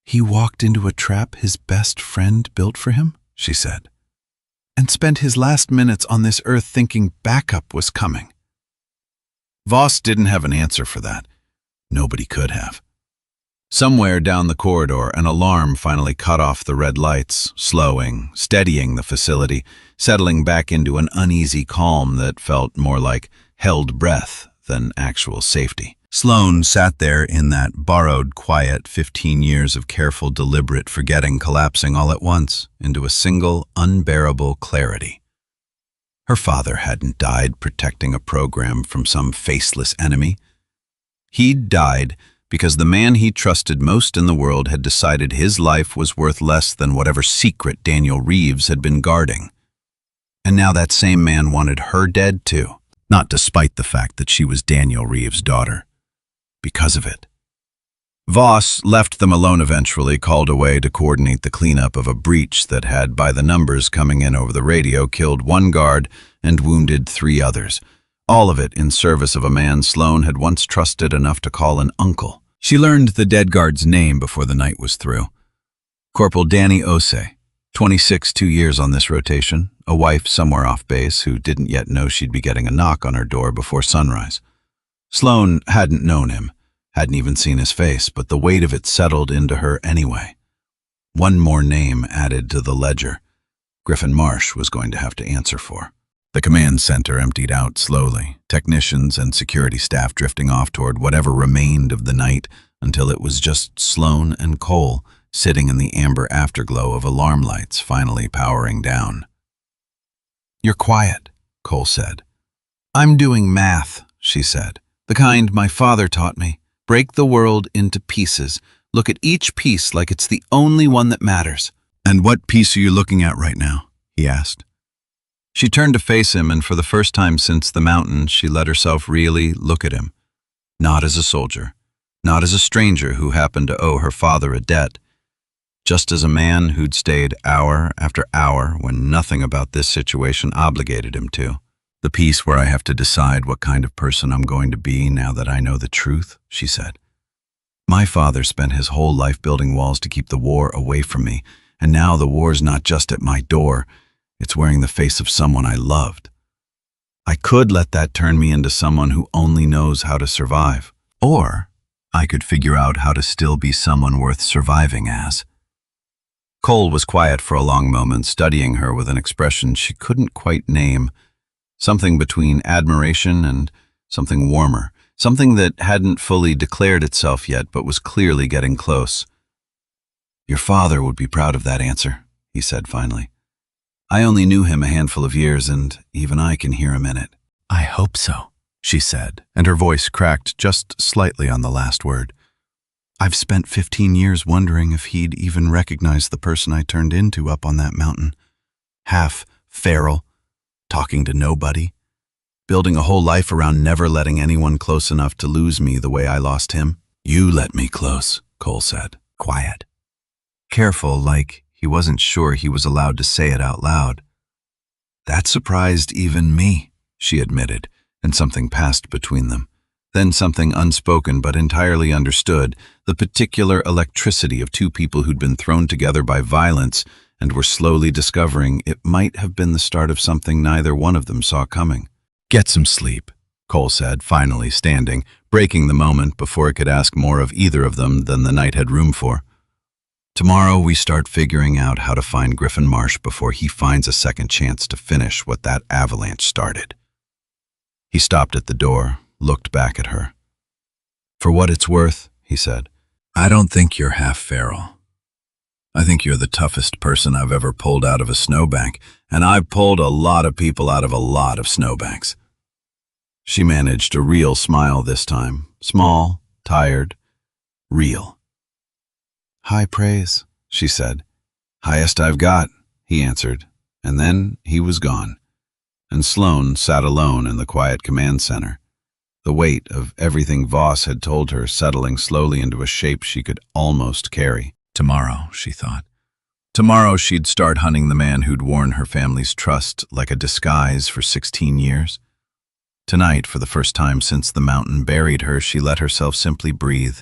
He walked into a trap his best friend built for him, she said, and spent his last minutes on this earth thinking backup was coming. Voss didn't have an answer for that. Nobody could have. Somewhere down the corridor, an alarm finally cut off the red lights, slowing, steadying the facility, settling back into an uneasy calm that felt more like held breath than actual safety. Sloane sat there in that borrowed quiet, 15 years of careful, deliberate forgetting collapsing all at once into a single, unbearable clarity. Her father hadn't died protecting a program from some faceless enemy. He'd died because the man he trusted most in the world had decided his life was worth less than whatever secret Daniel Reeves had been guarding. And now that same man wanted her dead too, not despite the fact that she was Daniel Reeves' daughter. Because of it. Voss left them alone eventually, called away to coordinate the cleanup of a breach that had, by the numbers coming in over the radio, killed 1 guard and wounded 3 others. All of it in service of a man Sloane had once trusted enough to call an uncle. She learned the dead guard's name before the night was through. Corporal Danny Ose, 26, 2 years on this rotation, a wife somewhere off base who didn't yet know she'd be getting a knock on her door before sunrise. Sloane hadn't known him, hadn't even seen his face, but the weight of it settled into her anyway. One more name added to the ledger. Griffin Marsh was going to have to answer for. The command center emptied out slowly, technicians and security staff drifting off toward whatever remained of the night until it was just Sloane and Cole sitting in the amber afterglow of alarm lights finally powering down. "You're quiet," Cole said. "I'm doing math," she said. "The kind my father taught me. Break the world into pieces. Look at each piece like it's the only one that matters." "And what piece are you looking at right now?" he asked. She turned to face him, and for the first time since the mountain, she let herself really look at him. Not as a soldier, not as a stranger who happened to owe her father a debt, just as a man who'd stayed hour after hour when nothing about this situation obligated him to. "The piece where I have to decide what kind of person I'm going to be now that I know the truth," she said. "My father spent his whole life building walls to keep the war away from me, and now the war's not just at my door, it's wearing the face of someone I loved. I could let that turn me into someone who only knows how to survive, or I could figure out how to still be someone worth surviving as." Cole was quiet for a long moment, studying her with an expression she couldn't quite name. Something between admiration and something warmer, something that hadn't fully declared itself yet but was clearly getting close. "Your father would be proud of that answer," he said finally. "I only knew him a handful of years, and even I can hear him in it." "I hope so," she said, and her voice cracked just slightly on the last word. "I've spent 15 years wondering if he'd even recognize the person I turned into up on that mountain. Half feral, talking to nobody, building a whole life around never letting anyone close enough to lose me the way I lost him." "You let me close," Cole said, quiet. Careful, like he wasn't sure he was allowed to say it out loud. "That surprised even me," she admitted, and something passed between them. Then something unspoken but entirely understood, the particular electricity of 2 people who'd been thrown together by violence and were slowly discovering it might have been the start of something neither one of them saw coming. "Get some sleep," Cole said, finally standing, breaking the moment before it could ask more of either of them than the night had room for. "Tomorrow we start figuring out how to find Griffin Marsh before he finds a second chance to finish what that avalanche started." He stopped at the door, looked back at her. "For what it's worth," he said, "I don't think you're half feral. I think you're the toughest person I've ever pulled out of a snowbank, and I've pulled a lot of people out of a lot of snowbanks." She managed a real smile this time, small, tired, real. "High praise," she said. "Highest I've got," he answered, and then he was gone. And Sloane sat alone in the quiet command center, the weight of everything Voss had told her settling slowly into a shape she could almost carry. Tomorrow, she thought. Tomorrow she'd start hunting the man who'd worn her family's trust like a disguise for 16 years. Tonight, for the first time since the mountain buried her, she let herself simply breathe.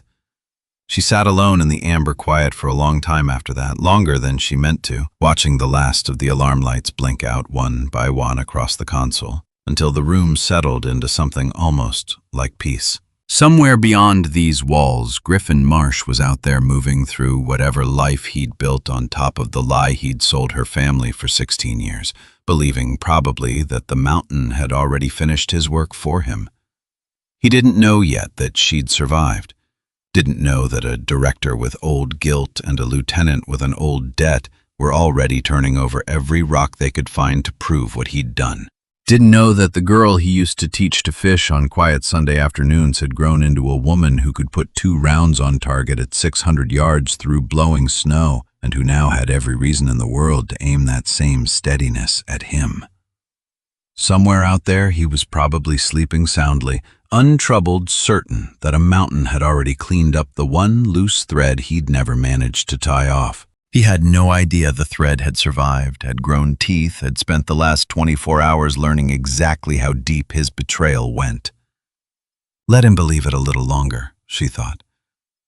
She sat alone in the amber quiet for a long time after that, longer than she meant to, watching the last of the alarm lights blink out one by one across the console, until the room settled into something almost like peace. Somewhere beyond these walls, Griffin Marsh was out there moving through whatever life he'd built on top of the lie he'd sold her family for 16 years, believing probably that the mountain had already finished his work for him. He didn't know yet that she'd survived, didn't know that a director with old guilt and a lieutenant with an old debt were already turning over every rock they could find to prove what he'd done. Didn't know that the girl he used to teach to fish on quiet Sunday afternoons had grown into a woman who could put 2 rounds on target at 600 yards through blowing snow, and who now had every reason in the world to aim that same steadiness at him. Somewhere out there, he was probably sleeping soundly, untroubled, certain that a mountain had already cleaned up the one loose thread he'd never managed to tie off. He had no idea the thread had survived, had grown teeth, had spent the last 24 hours learning exactly how deep his betrayal went. Let him believe it a little longer, she thought.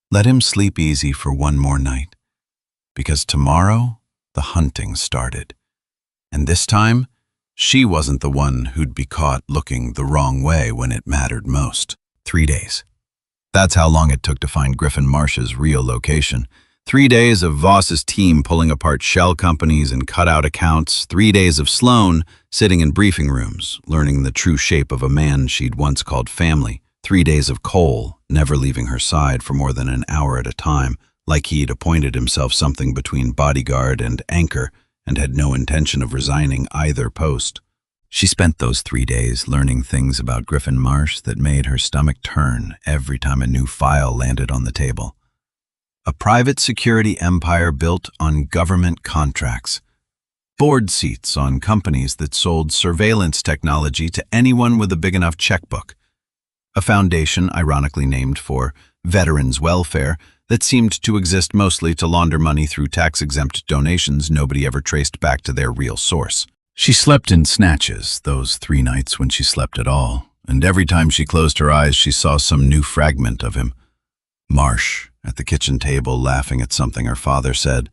Let him sleep easy for one more night. Because tomorrow, the hunting started. And this time, she wasn't the one who'd be caught looking the wrong way when it mattered most. 3 days. That's how long it took to find Griffin Marsh's real location. 3 days of Voss's team pulling apart shell companies and cutout accounts. 3 days of Sloane sitting in briefing rooms, learning the true shape of a man she'd once called family. 3 days of Cole, never leaving her side for more than an hour at a time, like he'd appointed himself something between bodyguard and anchor, and had no intention of resigning either post. She spent those 3 days learning things about Griffin Marsh that made her stomach turn every time a new file landed on the table. A private security empire built on government contracts. Board seats on companies that sold surveillance technology to anyone with a big enough checkbook. A foundation ironically named for veterans' welfare that seemed to exist mostly to launder money through tax-exempt donations nobody ever traced back to their real source. She slept in snatches those 3 nights when she slept at all, and every time she closed her eyes she saw some new fragment of him. Marsh, at the kitchen table, laughing at something her father said.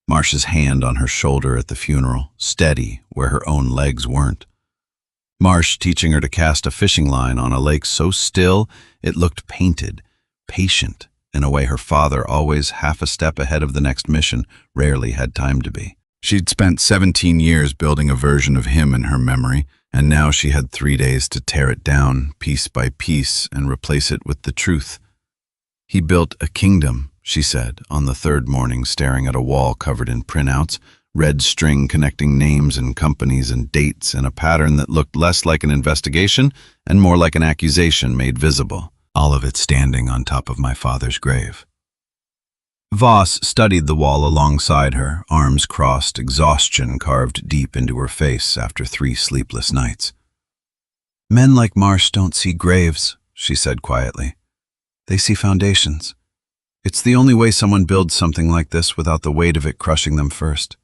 Marsh's hand on her shoulder at the funeral, steady where her own legs weren't. Marsh teaching her to cast a fishing line on a lake so still it looked painted, patient, in a way her father, always half a step ahead of the next mission, rarely had time to be. She'd spent 17 years building a version of him in her memory, and now she had 3 days to tear it down, piece by piece, and replace it with the truth. He built a kingdom, she said, on the 3rd morning, staring at a wall covered in printouts, red string connecting names and companies and dates in a pattern that looked less like an investigation and more like an accusation made visible, all of it standing on top of my father's grave. Voss studied the wall alongside her, arms crossed, exhaustion carved deep into her face after 3 sleepless nights. Men like Marsh don't see graves, she said quietly. They see foundations. It's the only way someone builds something like this without the weight of it crushing them first.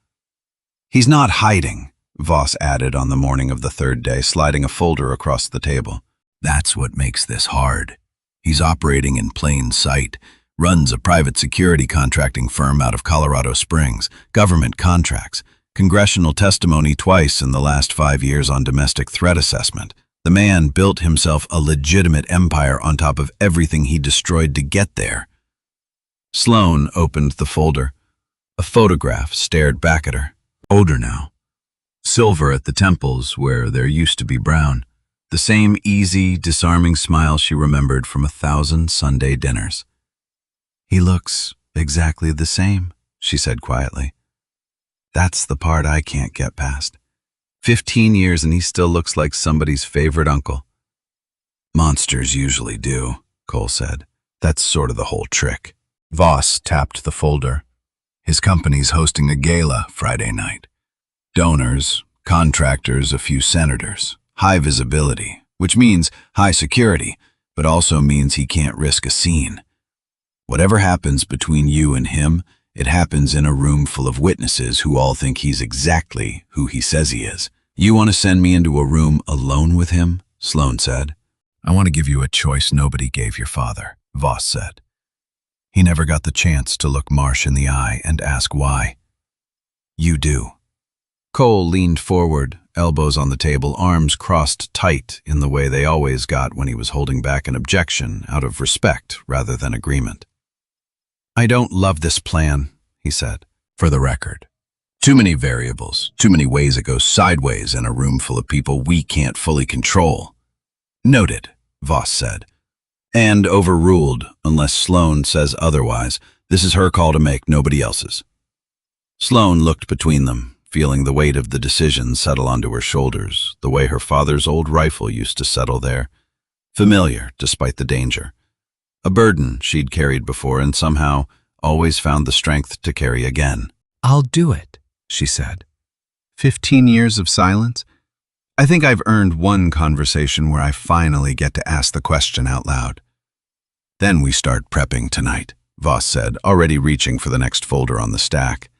He's not hiding, Voss added on the morning of the 3rd day, sliding a folder across the table. That's what makes this hard. He's operating in plain sight, runs a private security contracting firm out of Colorado Springs, government contracts, congressional testimony twice in the last 5 years on domestic threat assessment. The man built himself a legitimate empire on top of everything he destroyed to get there. Sloane opened the folder. A photograph stared back at her. Older now. Silver at the temples where there used to be brown. The same easy, disarming smile she remembered from 1,000 Sunday dinners. He looks exactly the same, she said quietly. That's the part I can't get past. 15 years and he still looks like somebody's favorite uncle. Monsters usually do, Cole said. That's sort of the whole trick. Voss tapped the folder. His company's hosting a gala Friday night. Donors, contractors, a few senators. High visibility, which means high security, but also means he can't risk a scene. Whatever happens between you and him, it happens in a room full of witnesses who all think he's exactly who he says he is. You want to send me into a room alone with him? Sloane said. I want to give you a choice nobody gave your father, Voss said. He never got the chance to look Marsh in the eye and ask why. You do. Cole leaned forward, elbows on the table, arms crossed tight in the way they always got when he was holding back an objection out of respect rather than agreement. "I don't love this plan," he said, "for the record. Too many variables, too many ways it goes sideways in a room full of people we can't fully control." "Noted," Voss said. "And overruled, unless Sloane says otherwise. This is her call to make, nobody else's." Sloane looked between them, feeling the weight of the decision settle onto her shoulders, the way her father's old rifle used to settle there. Familiar, despite the danger. A burden she'd carried before and somehow always found the strength to carry again. "I'll do it," she said. 15 years of silence? I think I've earned one conversation where I finally get to ask the question out loud. "Then we start prepping tonight," Voss said, already reaching for the next folder on the stack.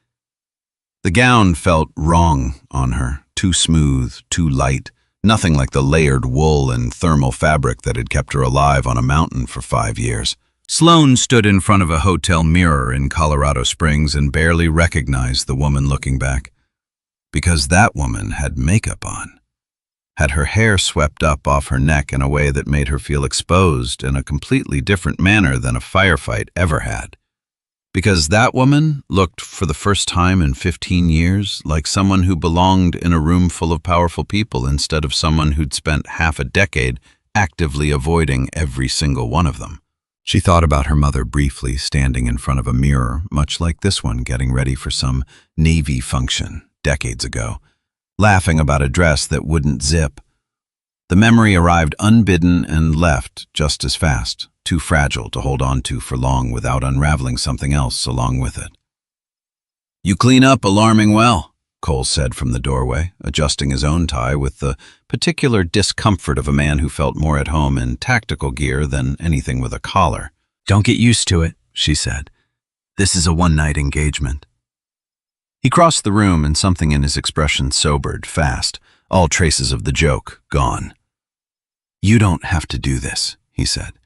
The gown felt wrong on her, too smooth, too light, nothing like the layered wool and thermal fabric that had kept her alive on a mountain for 5 years. Sloane stood in front of a hotel mirror in Colorado Springs and barely recognized the woman looking back. Because that woman had makeup on. Had her hair swept up off her neck in a way that made her feel exposed in a completely different manner than a firefight ever had. Because that woman looked, for the first time in 15 years, like someone who belonged in a room full of powerful people instead of someone who'd spent half a decade actively avoiding every single one of them. She thought about her mother briefly, standing in front of a mirror, much like this one getting ready for some Navy function decades ago, laughing about a dress that wouldn't zip. The memory arrived unbidden and left just as fast, too fragile to hold on to for long without unraveling something else along with it. "You clean up alarming well," Cole said from the doorway, adjusting his own tie with the particular discomfort of a man who felt more at home in tactical gear than anything with a collar. "Don't get used to it," she said. "This is a one-night engagement." He crossed the room and something in his expression sobered fast, all traces of the joke gone. "You don't have to do this," he said.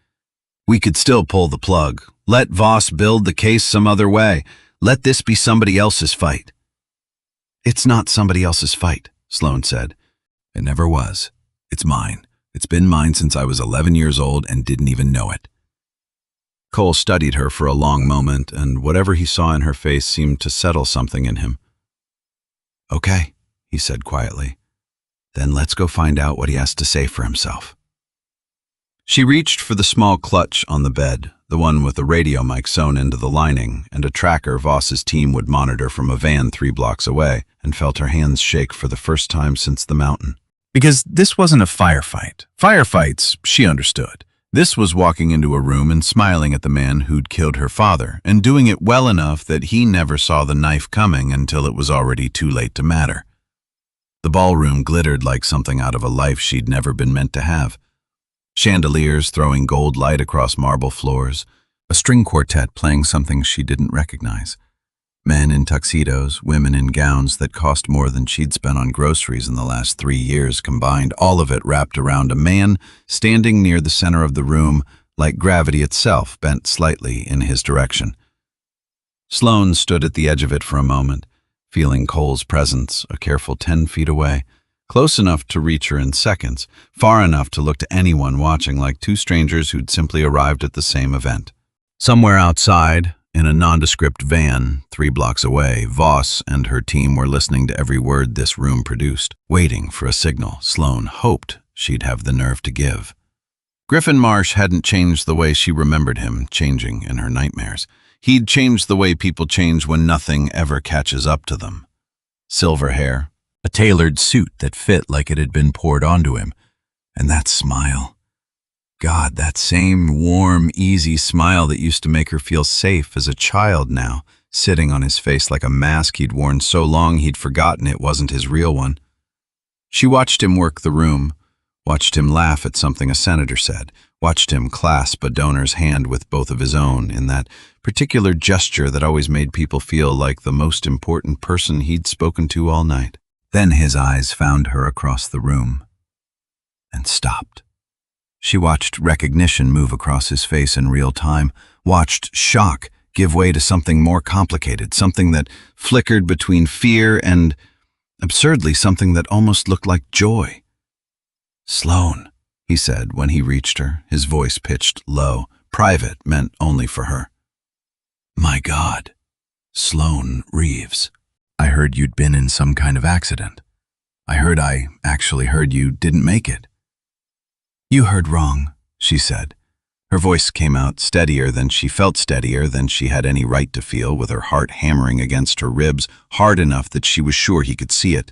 "We could still pull the plug. Let Voss build the case some other way. Let this be somebody else's fight." "It's not somebody else's fight," Sloane said. "It never was. It's mine. It's been mine since I was 11 years old and didn't even know it." Cole studied her for a long moment, and whatever he saw in her face seemed to settle something in him. "Okay," he said quietly. "Then let's go find out what he has to say for himself." She reached for the small clutch on the bed, the one with a radio mic sewn into the lining and a tracker Voss's team would monitor from a van 3 blocks away, and felt her hands shake for the first time since the mountain. Because this wasn't a firefight. Firefights, she understood. This was walking into a room and smiling at the man who'd killed her father, and doing it well enough that he never saw the knife coming until it was already too late to matter. The ballroom glittered like something out of a life she'd never been meant to have. Chandeliers throwing gold light across marble floors, a string quartet playing something she didn't recognize. Men in tuxedos, women in gowns that cost more than she'd spent on groceries in the last 3 years combined, all of it wrapped around a man standing near the center of the room, like gravity itself bent slightly in his direction. Sloane stood at the edge of it for a moment, feeling Cole's presence a careful 10 feet away. Close enough to reach her in seconds, far enough to look to anyone watching like two strangers who'd simply arrived at the same event. Somewhere outside, in a nondescript van, 3 blocks away, Voss and her team were listening to every word this room produced, waiting for a signal Sloane hoped she'd have the nerve to give. Griffin Marsh hadn't changed the way she remembered him changing in her nightmares. He'd changed the way people change when nothing ever catches up to them. Silver hair, a tailored suit that fit like it had been poured onto him, and that smile. God, that same warm, easy smile that used to make her feel safe as a child now, sitting on his face like a mask he'd worn so long he'd forgotten it wasn't his real one. She watched him work the room, watched him laugh at something a senator said, watched him clasp a donor's hand with both of his own in that particular gesture that always made people feel like the most important person he'd spoken to all night. Then his eyes found her across the room and stopped. She watched recognition move across his face in real time, watched shock give way to something more complicated, something that flickered between fear and Absurdly, something that almost looked like joy. "Sloane," he said when he reached her, his voice pitched low, private, meant only for her. "My God, Sloane Reeves. I heard you'd been in some kind of accident. I actually heard you didn't make it." "You heard wrong," she said. Her voice came out steadier than she felt, steadier than she had any right to feel, with her heart hammering against her ribs hard enough that she was sure he could see it.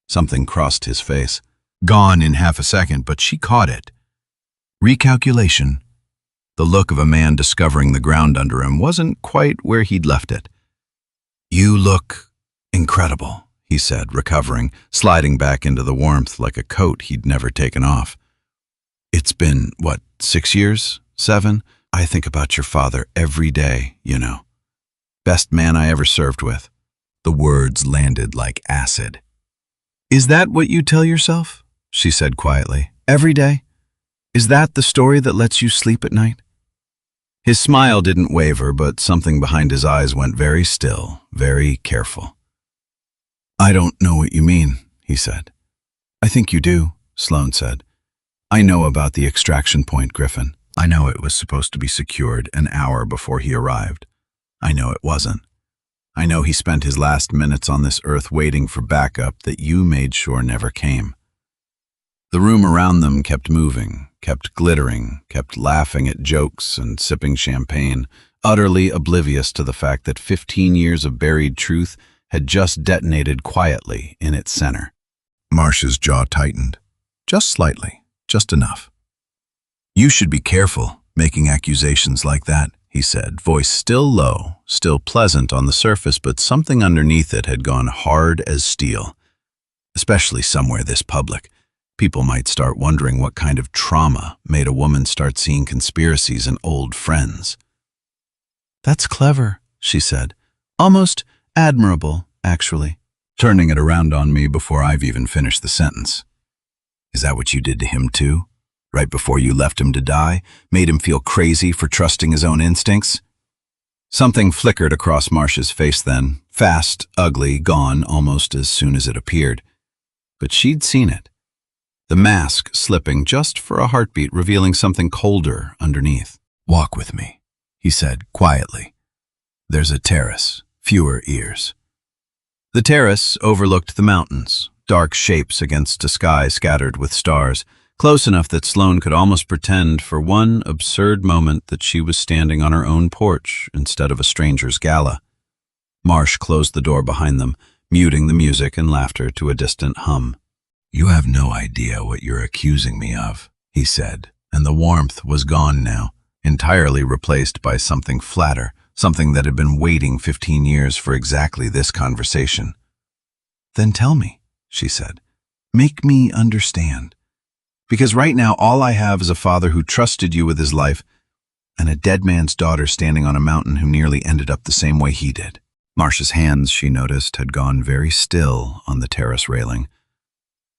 Something crossed his face. Gone in half a second, but she caught it. Recalculation. The look of a man discovering the ground under him wasn't quite where he'd left it. "You look incredible," he said, recovering, sliding back into the warmth like a coat he'd never taken off. "It's been, 6 years? 7? I think about your father every day, you know. Best man I ever served with." The words landed like acid. "Is that what you tell yourself?" she said quietly. "Every day? Is that the story that lets you sleep at night?" His smile didn't waver, but something behind his eyes went very still, very careful. "I don't know what you mean," he said. "I think you do," Sloane said. "I know about the extraction point, Griffin. I know it was supposed to be secured an hour before he arrived. I know it wasn't. I know he spent his last minutes on this earth waiting for backup that you made sure never came." The room around them kept moving, kept glittering, kept laughing at jokes and sipping champagne, utterly oblivious to the fact that 15 years of buried truth had just detonated quietly in its center. Marsh's jaw tightened. Just slightly, just enough. "You should be careful making accusations like that," he said, voice still low, still pleasant on the surface, but something underneath it had gone hard as steel. "Especially somewhere this public. People might start wondering what kind of trauma made a woman start seeing conspiracies in old friends." "That's clever," she said. "Almost admirable, actually." Turning it around on me before I've even finished the sentence. "Is that what you did to him too? Right before you left him to die? Made him feel crazy for trusting his own instincts?" Something flickered across Marsh's face then, fast, ugly, gone almost as soon as it appeared. But she'd seen it. The mask slipping just for a heartbeat, revealing something colder underneath. "Walk with me," he said quietly. "There's a terrace, fewer ears." The terrace overlooked the mountains, dark shapes against a sky scattered with stars, close enough that Sloane could almost pretend for one absurd moment that she was standing on her own porch instead of a stranger's gala. Marsh closed the door behind them, muting the music and laughter to a distant hum. "You have no idea what you're accusing me of," he said, and the warmth was gone now, entirely replaced by something flatter, something that had been waiting 15 years for exactly this conversation. "Then tell me," she said. "Make me understand. Because right now all I have is a father who trusted you with his life and a dead man's daughter standing on a mountain who nearly ended up the same way he did." Marsh's hands, she noticed, had gone very still on the terrace railing.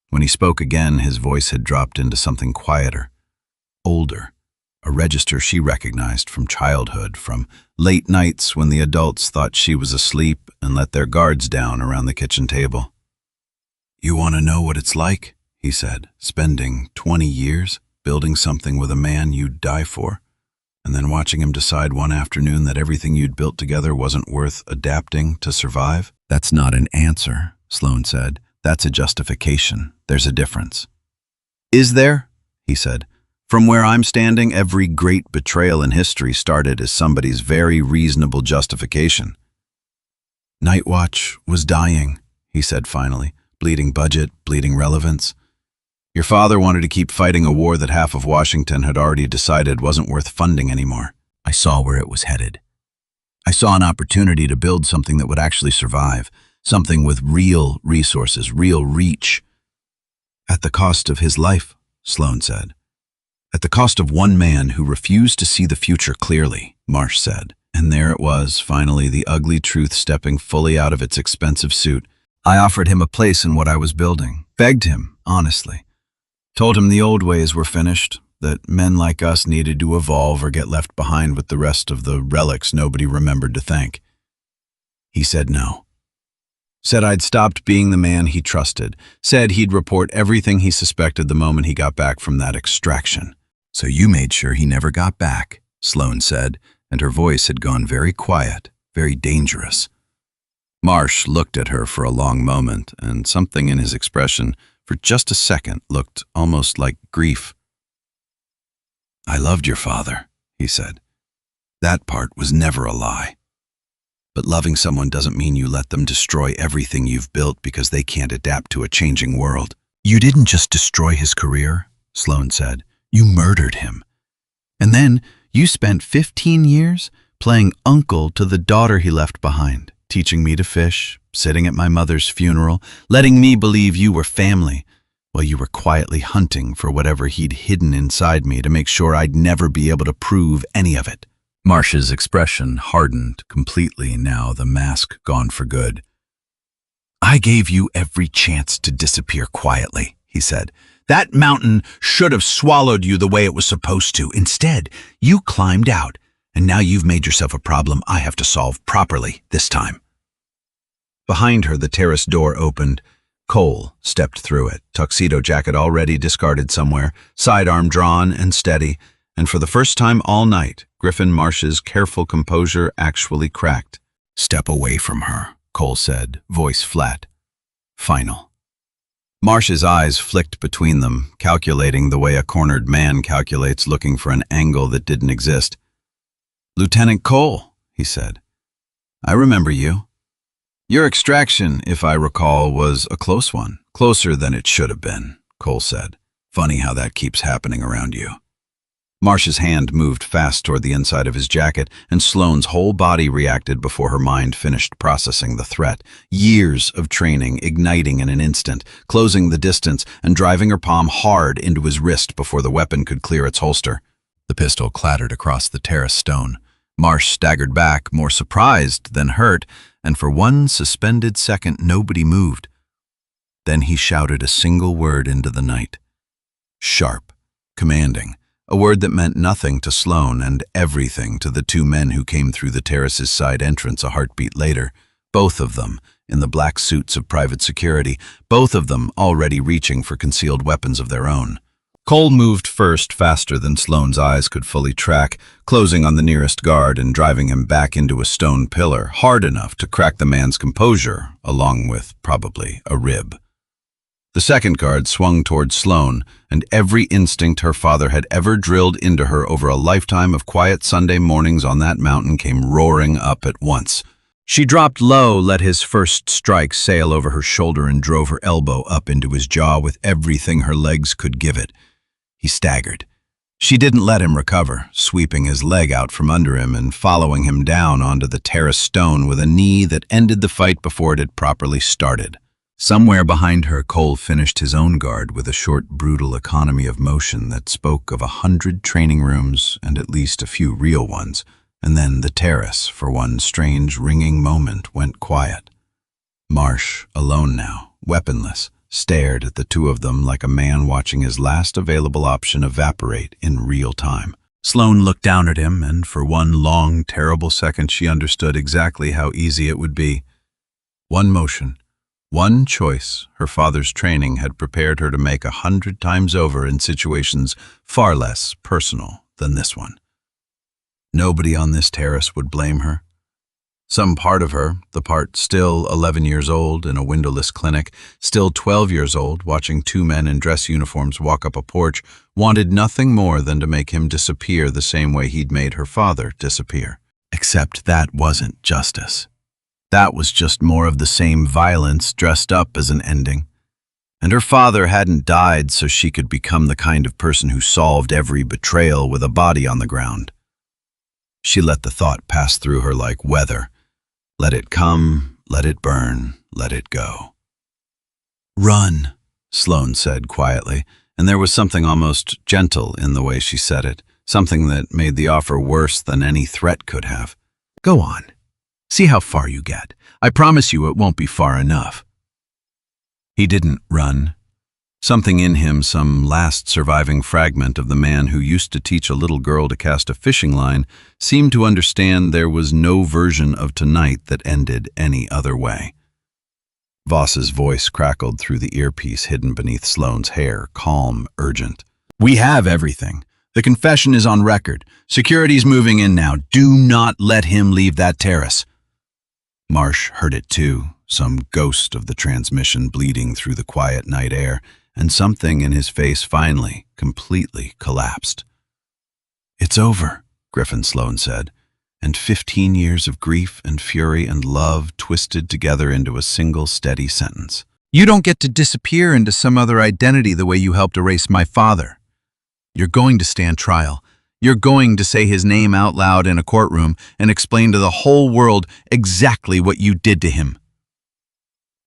When he spoke again, his voice had dropped into something quieter, older, a register she recognized from childhood, from late nights when the adults thought she was asleep and let their guards down around the kitchen table. "You want to know what it's like?" he said, "spending 20 years building something with a man you'd die for, and then watching him decide one afternoon that everything you'd built together wasn't worth adapting to survive?" "That's not an answer," Sloane said. "That's a justification. There's a difference." "Is there?" he said. "From where I'm standing, every great betrayal in history started as somebody's very reasonable justification." "Nightwatch was dying," he said finally. "Bleeding budget, bleeding relevance. Your father wanted to keep fighting a war that half of Washington had already decided wasn't worth funding anymore. I saw where it was headed. I saw an opportunity to build something that would actually survive, something with real resources, real reach." "At the cost of his life," Sloane said. "At the cost of one man who refused to see the future clearly," Marsh said. And there it was, finally, the ugly truth stepping fully out of its expensive suit. "I offered him a place in what I was building. Begged him, honestly. Told him the old ways were finished, that men like us needed to evolve or get left behind with the rest of the relics nobody remembered to thank. He said no. Said I'd stopped being the man he trusted. Said he'd report everything he suspected the moment he got back from that extraction. So you made sure he never got back, Sloane said, and her voice had gone very quiet, very dangerous. Marsh looked at her for a long moment, and something in his expression, for just a second, looked almost like grief. I loved your father, he said. That part was never a lie. But loving someone doesn't mean you let them destroy everything you've built because they can't adapt to a changing world. You didn't just destroy his career, Sloane said. You murdered him. And then you spent 15 years playing uncle to the daughter he left behind, teaching me to fish, sitting at my mother's funeral, letting me believe you were family, while you were quietly hunting for whatever he'd hidden inside me to make sure I'd never be able to prove any of it. Marsh's expression hardened completely now, the mask gone for good. I gave you every chance to disappear quietly, he said. That mountain should have swallowed you the way it was supposed to. Instead, you climbed out, and now you've made yourself a problem I have to solve properly this time. Behind her, the terrace door opened. Cole stepped through it, tuxedo jacket already discarded somewhere, sidearm drawn and steady, and for the first time all night, Griffin Marsh's careful composure actually cracked. Step away from her, Cole said, voice flat. Final. Marsh's eyes flicked between them, calculating the way a cornered man calculates looking for an angle that didn't exist. Lieutenant Cole, he said. I remember you. Your extraction, if I recall, was a close one. Closer than it should have been, Cole said. Funny how that keeps happening around you. Marsh's hand moved fast toward the inside of his jacket, and Sloane's whole body reacted before her mind finished processing the threat. Years of training igniting in an instant, closing the distance and driving her palm hard into his wrist before the weapon could clear its holster. The pistol clattered across the terrace stone. Marsh staggered back, more surprised than hurt, and for one suspended second nobody moved. Then he shouted a single word into the night. Sharp, commanding. A word that meant nothing to Sloane and everything to the two men who came through the terrace's side entrance a heartbeat later, both of them in the black suits of private security, both of them already reaching for concealed weapons of their own. Cole moved first, faster than Sloane's eyes could fully track, closing on the nearest guard and driving him back into a stone pillar, hard enough to crack the man's composure, along with, probably, a rib. The second guard swung toward Sloane, and every instinct her father had ever drilled into her over a lifetime of quiet Sunday mornings on that mountain came roaring up at once. She dropped low, let his first strike sail over her shoulder and drove her elbow up into his jaw with everything her legs could give it. He staggered. She didn't let him recover, sweeping his leg out from under him and following him down onto the terrace stone with a knee that ended the fight before it had properly started. Somewhere behind her, Cole finished his own guard with a short, brutal economy of motion that spoke of 100 training rooms and at least a few real ones, and then the terrace, for one strange, ringing moment, went quiet. Marsh, alone now, weaponless, stared at the two of them like a man watching his last available option evaporate in real time. Sloane looked down at him, and for one long, terrible second she understood exactly how easy it would be. One motion. One choice her father's training had prepared her to make 100 times over in situations far less personal than this one. Nobody on this terrace would blame her. Some part of her, the part still 11 years old in a windowless clinic, still 12 years old watching two men in dress uniforms walk up a porch, wanted nothing more than to make him disappear the same way he'd made her father disappear. Except that wasn't justice. That was just more of the same violence dressed up as an ending. And her father hadn't died so she could become the kind of person who solved every betrayal with a body on the ground. She let the thought pass through her like weather. Let it come, let it burn, let it go. Run, Sloane said quietly, and there was something almost gentle in the way she said it, something that made the offer worse than any threat could have. Go on. See how far you get. I promise you it won't be far enough. He didn't run. Something in him, some last surviving fragment of the man who used to teach a little girl to cast a fishing line, seemed to understand there was no version of tonight that ended any other way. Voss's voice crackled through the earpiece hidden beneath Sloane's hair, calm, urgent. "We have everything. The confession is on record. Security's moving in now. Do not let him leave that terrace." Marsh heard it too, some ghost of the transmission bleeding through the quiet night air, and something in his face finally, completely collapsed. "It's over," Griffin Sloane said, and 15 years of grief and fury and love twisted together into a single steady sentence. "You don't get to disappear into some other identity the way you helped erase my father. You're going to stand trial. You're going to say his name out loud in a courtroom and explain to the whole world exactly what you did to him."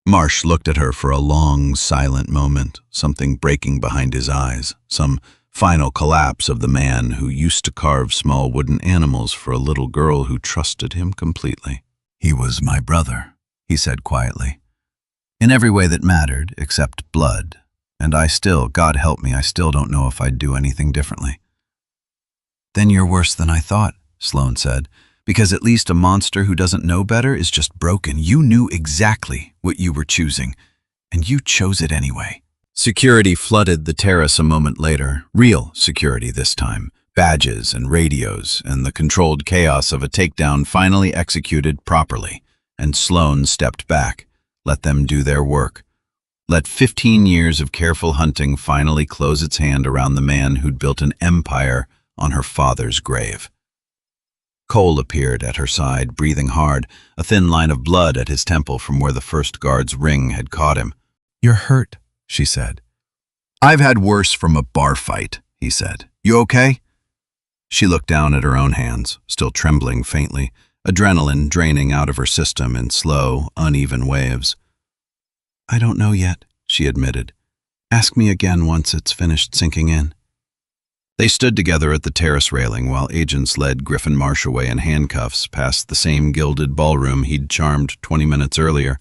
Marsh looked at her for a long, silent moment, something breaking behind his eyes, some final collapse of the man who used to carve small wooden animals for a little girl who trusted him completely. "He was my brother," he said quietly, "in every way that mattered except blood, and God help me, I still don't know if I'd do anything differently." "Then you're worse than I thought," Sloane said, "because at least a monster who doesn't know better is just broken. You knew exactly what you were choosing, and you chose it anyway." Security flooded the terrace a moment later, real security this time, badges and radios, and the controlled chaos of a takedown finally executed properly, and Sloane stepped back, let them do their work. Let 15 years of careful hunting finally close its hand around the man who'd built an empire on her father's grave. Cole appeared at her side, breathing hard, a thin line of blood at his temple from where the first guard's ring had caught him. "You're hurt," she said. "I've had worse from a bar fight," he said. "You okay?" She looked down at her own hands, still trembling faintly, adrenaline draining out of her system in slow, uneven waves. "I don't know yet," she admitted. "Ask me again once it's finished sinking in." They stood together at the terrace railing while agents led Griffin Marsh away in handcuffs past the same gilded ballroom he'd charmed 20 minutes earlier,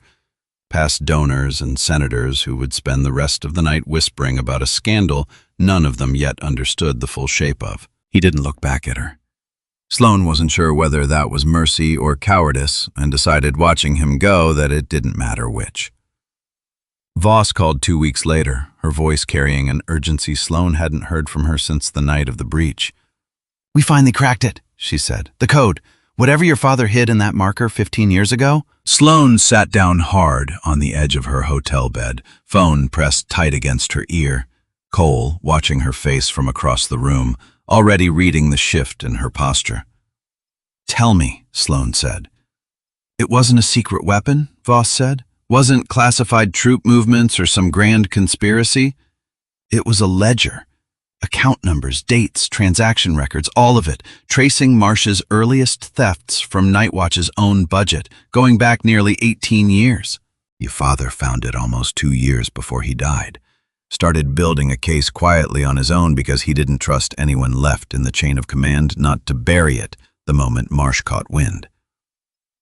past donors and senators who would spend the rest of the night whispering about a scandal none of them yet understood the full shape of. He didn't look back at her. Sloane wasn't sure whether that was mercy or cowardice, and decided watching him go that it didn't matter which. Voss called 2 weeks later, her voice carrying an urgency Sloane hadn't heard from her since the night of the breach. "We finally cracked it," she said. "The code. Whatever your father hid in that marker 15 years ago." Sloane sat down hard on the edge of her hotel bed, phone pressed tight against her ear. Cole, watching her face from across the room, already reading the shift in her posture. "Tell me," Sloane said. "It wasn't a secret weapon," Voss said. "Wasn't classified troop movements or some grand conspiracy. It was a ledger. Account numbers, dates, transaction records, all of it, tracing Marsh's earliest thefts from Nightwatch's own budget, going back nearly 18 years. Your father found it almost 2 years before he died. Started building a case quietly on his own because he didn't trust anyone left in the chain of command not to bury it the moment Marsh caught wind.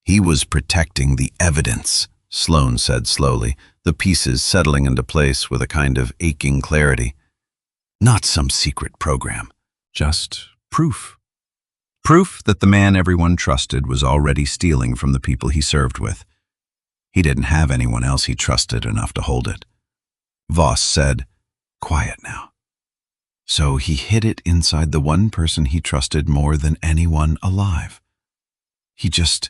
He was protecting the evidence," Sloane said slowly, the pieces settling into place with a kind of aching clarity. "Not some secret program, just proof. Proof that the man everyone trusted was already stealing from the people he served with. He didn't have anyone else he trusted enough to hold it." Voss said, "Quiet now." "So he hid it inside the one person he trusted more than anyone alive. He just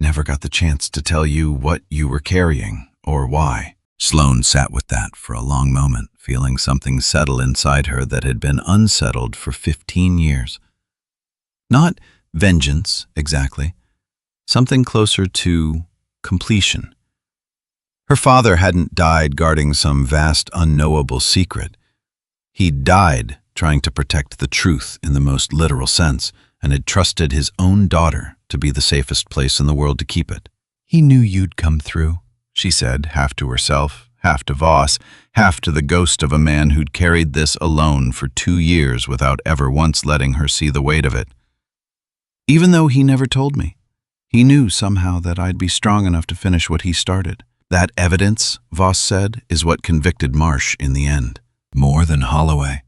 never got the chance to tell you what you were carrying, or why." Sloane sat with that for a long moment, feeling something settle inside her that had been unsettled for 15 years. Not vengeance, exactly. Something closer to completion. Her father hadn't died guarding some vast, unknowable secret. He'd died trying to protect the truth in the most literal sense, and had trusted his own daughter to be the safest place in the world to keep it. "He knew you'd come through," she said, half to herself, half to Voss, half to the ghost of a man who'd carried this alone for 2 years without ever once letting her see the weight of it. "Even though he never told me, he knew somehow that I'd be strong enough to finish what he started. That evidence," Voss said, "is what convicted Marsh in the end. More than Holloway.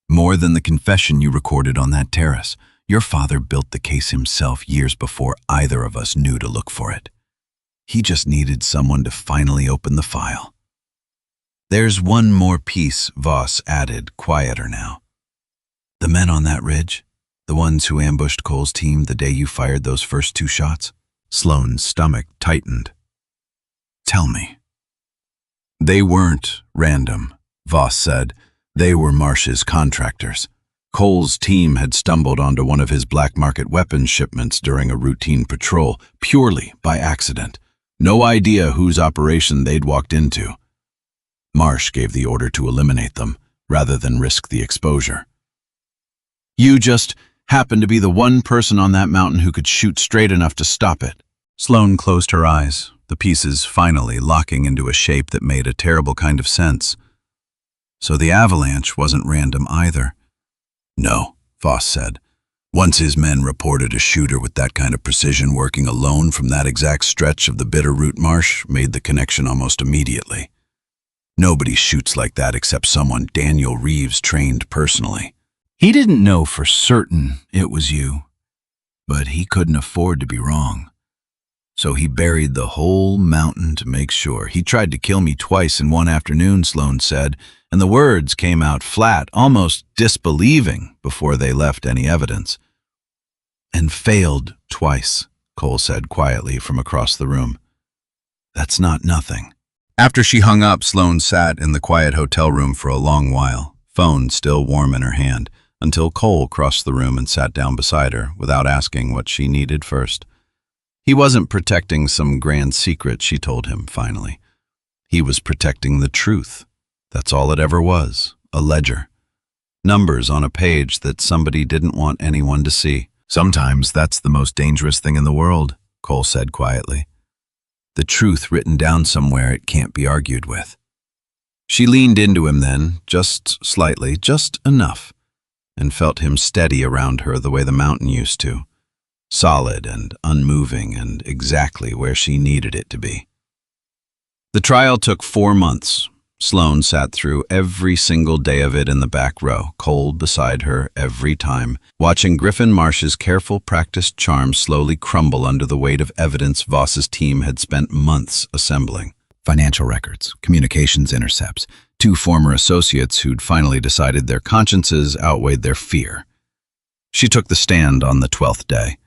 More than the confession you recorded on that terrace. Your father built the case himself years before either of us knew to look for it. He just needed someone to finally open the file. There's one more piece, Voss added, quieter now. The men on that ridge, the ones who ambushed Cole's team the day you fired those first 2 shots? Sloane's stomach tightened. Tell me. They weren't random, Voss said. They were Marsh's contractors. Cole's team had stumbled onto one of his black market weapons shipments during a routine patrol, purely by accident. No idea whose operation they'd walked into. Marsh gave the order to eliminate them, rather than risk the exposure. You just happened to be the one person on that mountain who could shoot straight enough to stop it. Sloane closed her eyes, the pieces finally locking into a shape that made a terrible kind of sense. So the avalanche wasn't random either. No, Voss said. Once his men reported a shooter with that kind of precision working alone from that exact stretch of the Bitterroot marsh made the connection almost immediately. Nobody shoots like that except someone Daniel Reeves trained personally. He didn't know for certain it was you, but he couldn't afford to be wrong. So he buried the whole mountain to make sure. He tried to kill me twice in one afternoon, Sloane said, and the words came out flat, almost disbelieving before they left any evidence. And failed twice, Cole said quietly from across the room. That's not nothing. After she hung up, Sloane sat in the quiet hotel room for a long while, phone still warm in her hand, until Cole crossed the room and sat down beside her without asking what she needed first. He wasn't protecting some grand secret, she told him finally. He was protecting the truth. That's all it ever was, a ledger. Numbers on a page that somebody didn't want anyone to see. Sometimes that's the most dangerous thing in the world, Cole said quietly. The truth written down somewhere it can't be argued with. She leaned into him then, just slightly, just enough, and felt him steady around her the way the mountain used to. Solid and unmoving and exactly where she needed it to be. The trial took 4 months. Sloane sat through every single day of it in the back row, cold beside her every time, watching Griffin Marsh's careful practiced charm slowly crumble under the weight of evidence Voss's team had spent months assembling. Financial records, communications intercepts, 2 former associates who'd finally decided their consciences outweighed their fear. She took the stand on the 12th day,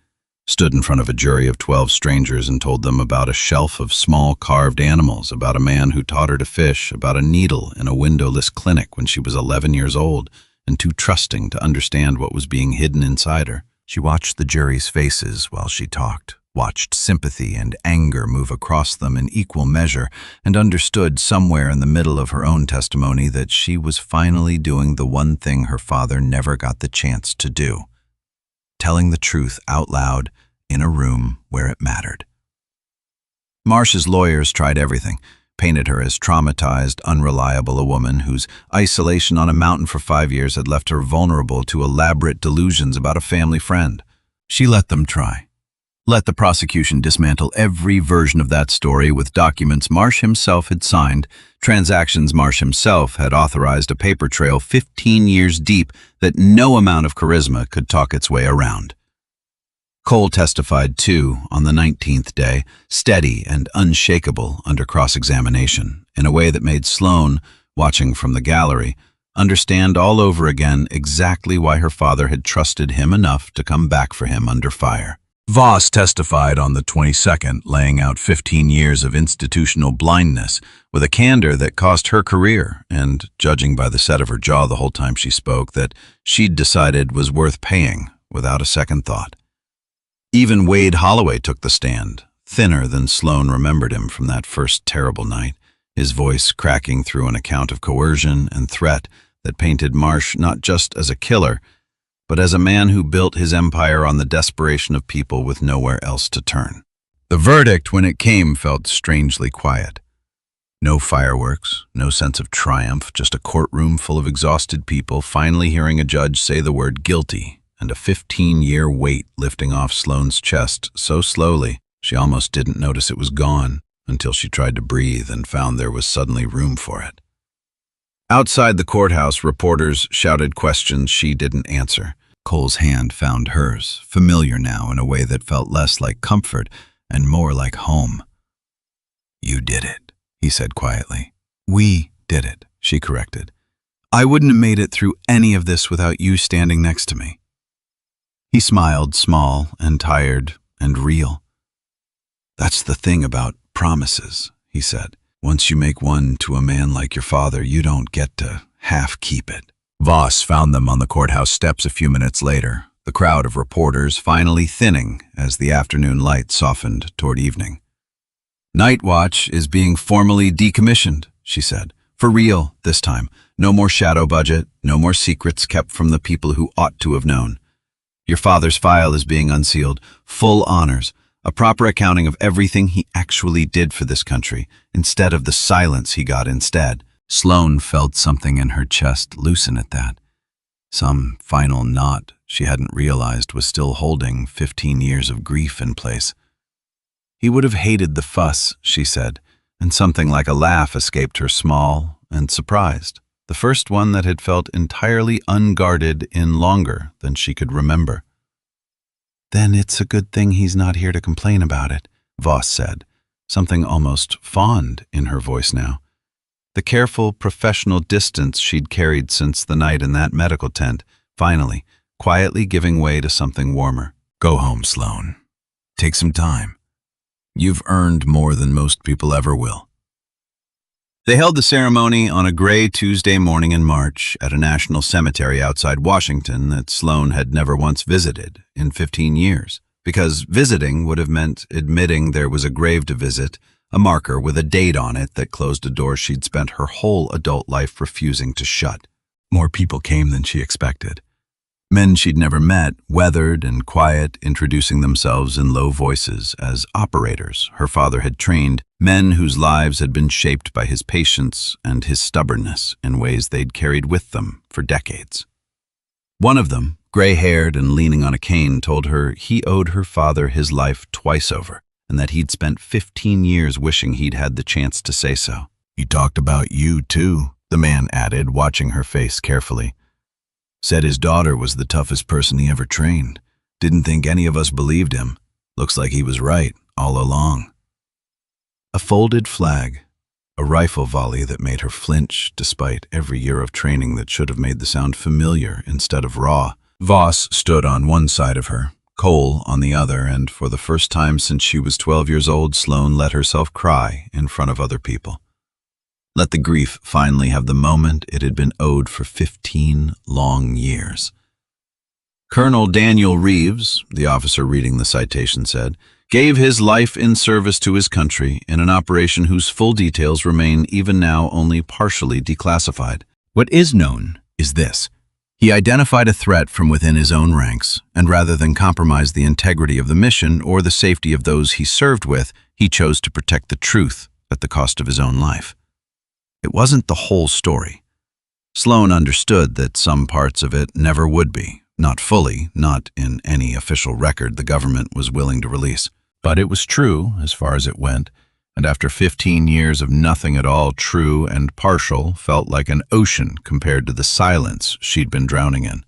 stood in front of a jury of 12 strangers and told them about a shelf of small carved animals, about a man who taught her to fish, about a needle in a windowless clinic when she was 11 years old and too trusting to understand what was being hidden inside her. She watched the jury's faces while she talked, watched sympathy and anger move across them in equal measure, and understood somewhere in the middle of her own testimony that she was finally doing the one thing her father never got the chance to do. Telling the truth out loud in a room where it mattered. Marsh's lawyers tried everything, painted her as traumatized, unreliable a woman whose isolation on a mountain for 5 years had left her vulnerable to elaborate delusions about a family friend. She let them try. Let the prosecution dismantle every version of that story with documents Marsh himself had signed, transactions Marsh himself had authorized, a paper trail 15 years deep that no amount of charisma could talk its way around. Cole testified too on the 19th day, steady and unshakable under cross-examination, in a way that made Sloane, watching from the gallery, understand all over again exactly why her father had trusted him enough to come back for him under fire. Voss testified on the 22nd, laying out 15 years of institutional blindness with a candor that cost her career and, judging by the set of her jaw the whole time she spoke, that she'd decided was worth paying without a second thought. Even Wade Holloway took the stand, thinner than Sloane remembered him from that first terrible night, his voice cracking through an account of coercion and threat that painted Marsh not just as a killer, but as a man who built his empire on the desperation of people with nowhere else to turn. The verdict, when it came, felt strangely quiet. No fireworks, no sense of triumph, just a courtroom full of exhausted people finally hearing a judge say the word guilty, and a 15-year weight lifting off Sloane's chest so slowly she almost didn't notice it was gone until she tried to breathe and found there was suddenly room for it. Outside the courthouse, reporters shouted questions she didn't answer. Cole's hand found hers, familiar now in a way that felt less like comfort and more like home. You did it, he said quietly. We did it, she corrected. I wouldn't have made it through any of this without you standing next to me. He smiled, small and tired and real. That's the thing about promises, he said. Once you make one to a man like your father, you don't get to half keep it. Voss found them on the courthouse steps a few minutes later, the crowd of reporters finally thinning as the afternoon light softened toward evening. Nightwatch is being formally decommissioned, she said. For real, this time. No more shadow budget, no more secrets kept from the people who ought to have known. Your father's file is being unsealed, full honors, a proper accounting of everything he actually did for this country, instead of the silence he got instead. Sloane felt something in her chest loosen at that. Some final knot she hadn't realized was still holding 15 years of grief in place. He would have hated the fuss, she said, and something like a laugh escaped her, small and surprised, the first one that had felt entirely unguarded in longer than she could remember. Then it's a good thing he's not here to complain about it, Voss said, something almost fond in her voice now. The careful, professional distance she'd carried since the night in that medical tent, finally, quietly giving way to something warmer. Go home, Sloane. Take some time. You've earned more than most people ever will. They held the ceremony on a gray Tuesday morning in March at a national cemetery outside Washington that Sloane had never once visited in 15 years, because visiting would have meant admitting there was a grave to visit, a marker with a date on it that closed a door she'd spent her whole adult life refusing to shut. More people came than she expected. Men she'd never met, weathered and quiet, introducing themselves in low voices as operators her father had trained, men whose lives had been shaped by his patience and his stubbornness in ways they'd carried with them for decades. One of them, gray-haired and leaning on a cane, told her he owed her father his life twice over, and that he'd spent 15 years wishing he'd had the chance to say so. He talked about you, too, the man added, watching her face carefully. Said his daughter was the toughest person he ever trained. Didn't think any of us believed him. Looks like he was right all along. A folded flag, a rifle volley that made her flinch despite every year of training that should have made the sound familiar instead of raw. Voss stood on one side of her, Cole on the other, and for the first time since she was 12 years old, Sloane let herself cry in front of other people. Let the grief finally have the moment it had been owed for 15 long years. Colonel Daniel Reeves, the officer reading the citation said, gave his life in service to his country in an operation whose full details remain even now only partially declassified. What is known is this. He identified a threat from within his own ranks, and rather than compromise the integrity of the mission or the safety of those he served with, he chose to protect the truth at the cost of his own life. It wasn't the whole story. Sloane understood that some parts of it never would be, not fully, not in any official record the government was willing to release. But it was true as far as it went, and after 15 years of nothing at all true and partial, felt like an ocean compared to the silence she'd been drowning in.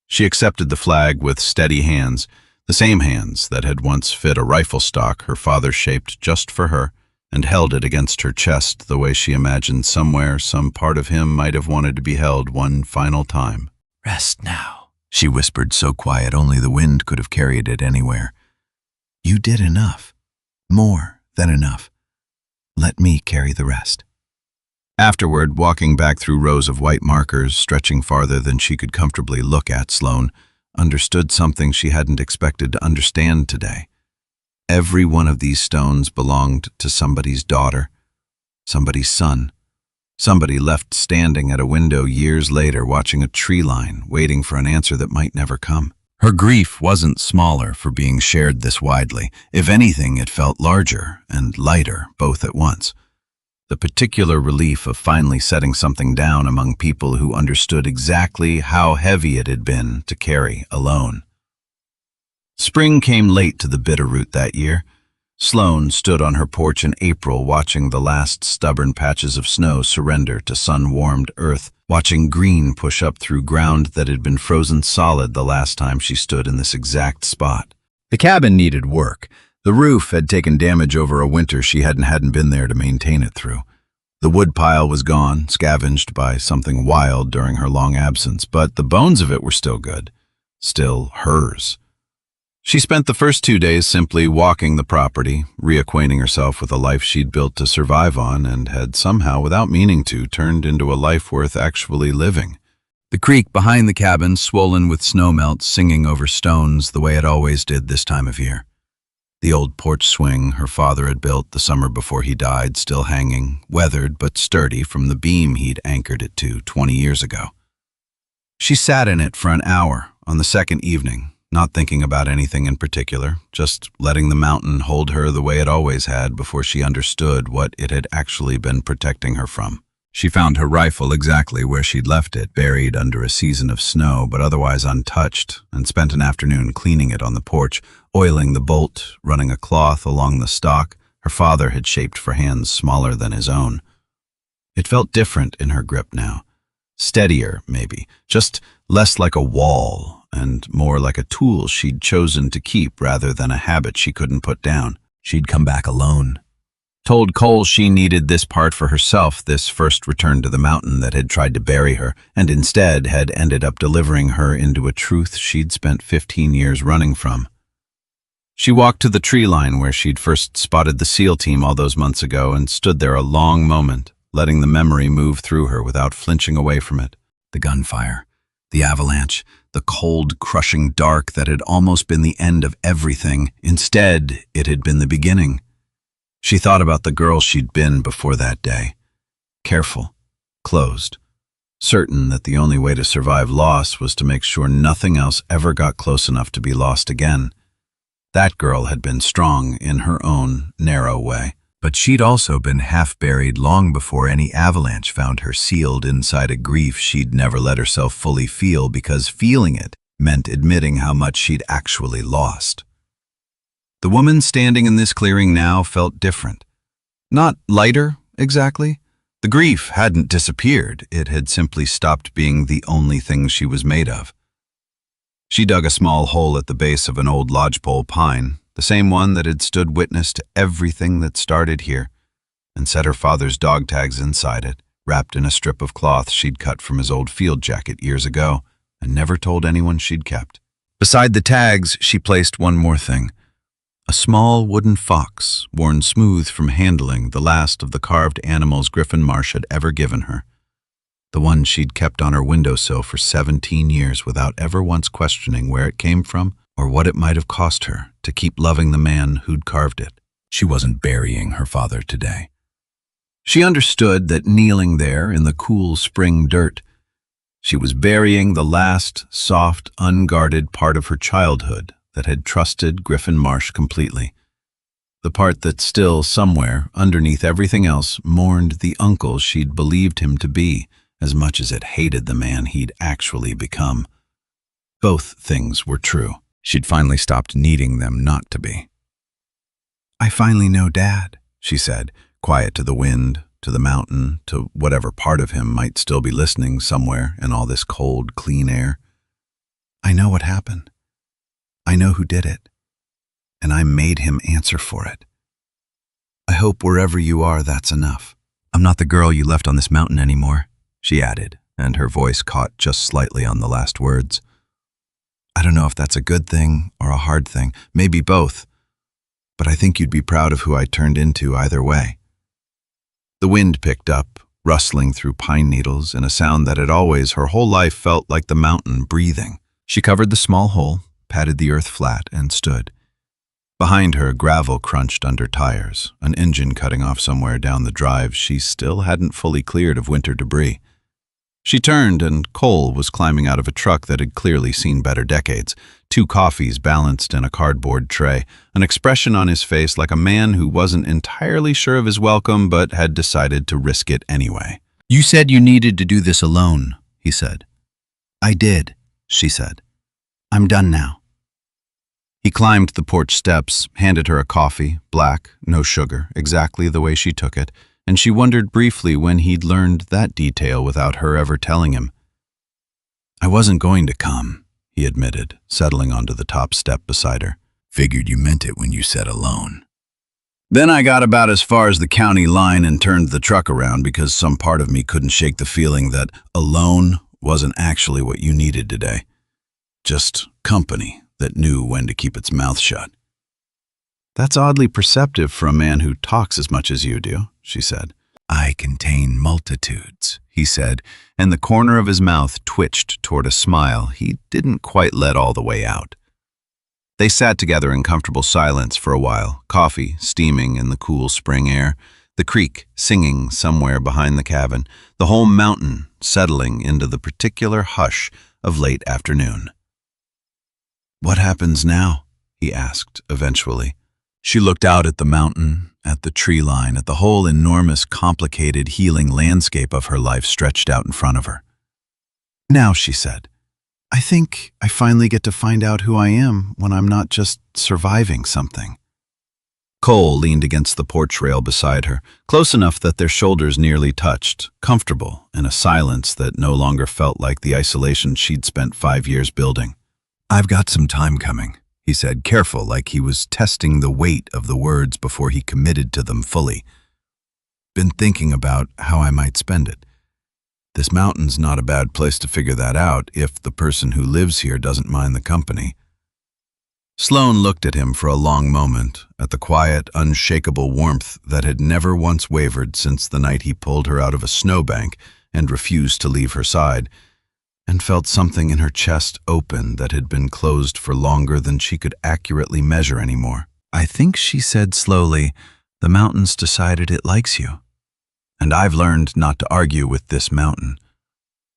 She accepted the flag with steady hands, the same hands that had once fit a rifle stock her father shaped just for her, and held it against her chest the way she imagined somewhere some part of him might have wanted to be held one final time. Rest now, she whispered so quiet only the wind could have carried it anywhere. You did enough. More than enough. Let me carry the rest. Afterward, walking back through rows of white markers, stretching farther than she could comfortably look at, Sloane understood something she hadn't expected to understand today. Every one of these stones belonged to somebody's daughter, somebody's son, somebody left standing at a window years later watching a tree line, waiting for an answer that might never come. Her grief wasn't smaller for being shared this widely. If anything, it felt larger and lighter, both at once. The particular relief of finally setting something down among people who understood exactly how heavy it had been to carry alone. Spring came late to the Bitterroot that year. Sloane stood on her porch in April watching the last stubborn patches of snow surrender to sun-warmed earth, watching green push up through ground that had been frozen solid the last time she stood in this exact spot. The cabin needed work. The roof had taken damage over a winter she hadn't been there to maintain it through. The wood pile was gone, scavenged by something wild during her long absence, but the bones of it were still good, still hers. She spent the first 2 days simply walking the property, reacquainting herself with a life she'd built to survive on and had somehow, without meaning to, turned into a life worth actually living. The creek behind the cabin, swollen with snowmelt, singing over stones the way it always did this time of year. The old porch swing her father had built the summer before he died, still hanging, weathered but sturdy from the beam he'd anchored it to 20 years ago. She sat in it for an hour on the second evening, not thinking about anything in particular, just letting the mountain hold her the way it always had before she understood what it had actually been protecting her from. She found her rifle exactly where she'd left it, buried under a season of snow but otherwise untouched, and spent an afternoon cleaning it on the porch, oiling the bolt, running a cloth along the stock her father had shaped for hands smaller than his own. It felt different in her grip now. Steadier, maybe, just less like a wall and more like a tool she'd chosen to keep rather than a habit she couldn't put down. She'd come back alone. Told Cole she needed this part for herself, this first return to the mountain that had tried to bury her, and instead had ended up delivering her into a truth she'd spent 15 years running from. She walked to the tree line where she'd first spotted the SEAL team all those months ago and stood there a long moment, letting the memory move through her without flinching away from it. The gunfire, the avalanche, the cold, crushing dark that had almost been the end of everything. Instead, it had been the beginning. She thought about the girl she'd been before that day. Careful, closed, certain that the only way to survive loss was to make sure nothing else ever got close enough to be lost again. That girl had been strong in her own narrow way. But she'd also been half-buried long before any avalanche found her sealed inside a grief she'd never let herself fully feel because feeling it meant admitting how much she'd actually lost. The woman standing in this clearing now felt different. Not lighter, exactly. The grief hadn't disappeared. It had simply stopped being the only thing she was made of. She dug a small hole at the base of an old lodgepole pine, the same one that had stood witness to everything that started here, and set her father's dog tags inside it, wrapped in a strip of cloth she'd cut from his old field jacket years ago, and never told anyone she'd kept. Beside the tags, she placed one more thing. A small wooden fox, worn smooth from handling the last of the carved animals Griffin Marsh had ever given her. The one she'd kept on her windowsill for 17 years without ever once questioning where it came from or what it might have cost her to keep loving the man who'd carved it. She wasn't burying her father today. She understood that kneeling there in the cool spring dirt, she was burying the last, soft, unguarded part of her childhood that had trusted Griffin Marsh completely. The part that still, somewhere, underneath everything else, mourned the uncle she'd believed him to be, as much as it hated the man he'd actually become. Both things were true. She'd finally stopped needing them not to be. "I finally know Dad," she said, quiet to the wind, to the mountain, to whatever part of him might still be listening somewhere in all this cold, clean air. "I know what happened. I know who did it, and I made him answer for it. I hope wherever you are, that's enough. I'm not the girl you left on this mountain anymore," she added, and her voice caught just slightly on the last words. "I don't know if that's a good thing or a hard thing, maybe both, but I think you'd be proud of who I turned into either way." The wind picked up, rustling through pine needles in a sound that had always, her whole life, felt like the mountain breathing. She covered the small hole, patted the earth flat, and stood. Behind her, gravel crunched under tires, an engine cutting off somewhere down the drive she still hadn't fully cleared of winter debris. She turned, and Cole was climbing out of a truck that had clearly seen better decades, 2 coffees balanced in a cardboard tray, an expression on his face like a man who wasn't entirely sure of his welcome but had decided to risk it anyway. "You said you needed to do this alone," he said. "I did," she said. "I'm done now." He climbed the porch steps, handed her a coffee, black, no sugar, exactly the way she took it, and she wondered briefly when he'd learned that detail without her ever telling him. "I wasn't going to come," he admitted, settling onto the top step beside her. Figured you meant it when you said alone. Then I got about as far as the county line and turned the truck around because some part of me couldn't shake the feeling that alone wasn't actually what you needed today. Just company that knew when to keep its mouth shut. That's oddly perceptive for a man who talks as much as you do, she said. I contain multitudes, he said, and the corner of his mouth twitched toward a smile he didn't quite let all the way out. They sat together in comfortable silence for a while, coffee steaming in the cool spring air, the creek singing somewhere behind the cabin, the whole mountain settling into the particular hush of late afternoon. "What happens now?" he asked eventually. She looked out at the mountain, at the tree line, at the whole enormous, complicated, healing landscape of her life stretched out in front of her. "Now," she said, "I think I finally get to find out who I am when I'm not just surviving something." Cole leaned against the porch rail beside her, close enough that their shoulders nearly touched, comfortable in a silence that no longer felt like the isolation she'd spent 5 years building. "I've got some time coming," he said, careful, like he was testing the weight of the words before he committed to them fully. "Been thinking about how I might spend it. This mountain's not a bad place to figure that out if the person who lives here doesn't mind the company." Sloane looked at him for a long moment, at the quiet, unshakable warmth that had never once wavered since the night he pulled her out of a snowbank and refused to leave her side, and felt something in her chest open that had been closed for longer than she could accurately measure anymore. "I think," she said slowly, "the mountain's decided it likes you. And I've learned not to argue with this mountain."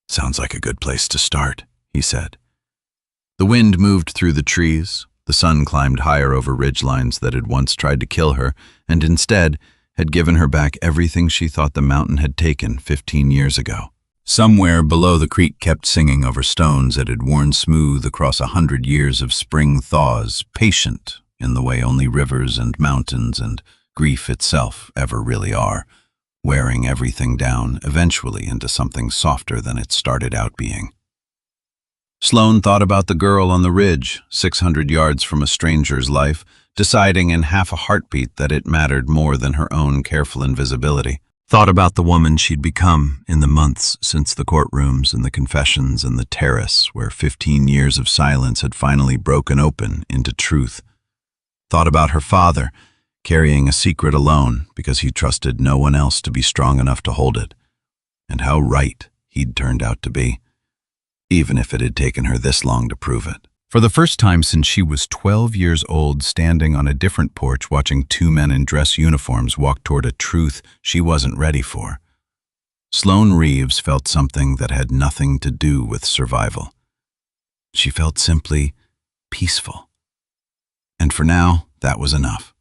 "Sounds like a good place to start," he said. The wind moved through the trees. The sun climbed higher over ridgelines that had once tried to kill her, and instead had given her back everything she thought the mountain had taken 15 years ago. Somewhere below, the creek kept singing over stones that had worn smooth across 100 years of spring thaws, patient in the way only rivers and mountains and grief itself ever really are, wearing everything down eventually into something softer than it started out being. Sloane thought about the girl on the ridge, 600 yards from a stranger's life, deciding in half a heartbeat that it mattered more than her own careful invisibility. Thought about the woman she'd become in the months since the courtrooms and the confessions and the terrace where 15 years of silence had finally broken open into truth. Thought about her father, carrying a secret alone because he trusted no one else to be strong enough to hold it, and how right he'd turned out to be, even if it had taken her this long to prove it. For the first time since she was 12 years old, standing on a different porch watching 2 men in dress uniforms walk toward a truth she wasn't ready for, Sloane Reeves felt something that had nothing to do with survival. She felt simply peaceful. And for now, that was enough.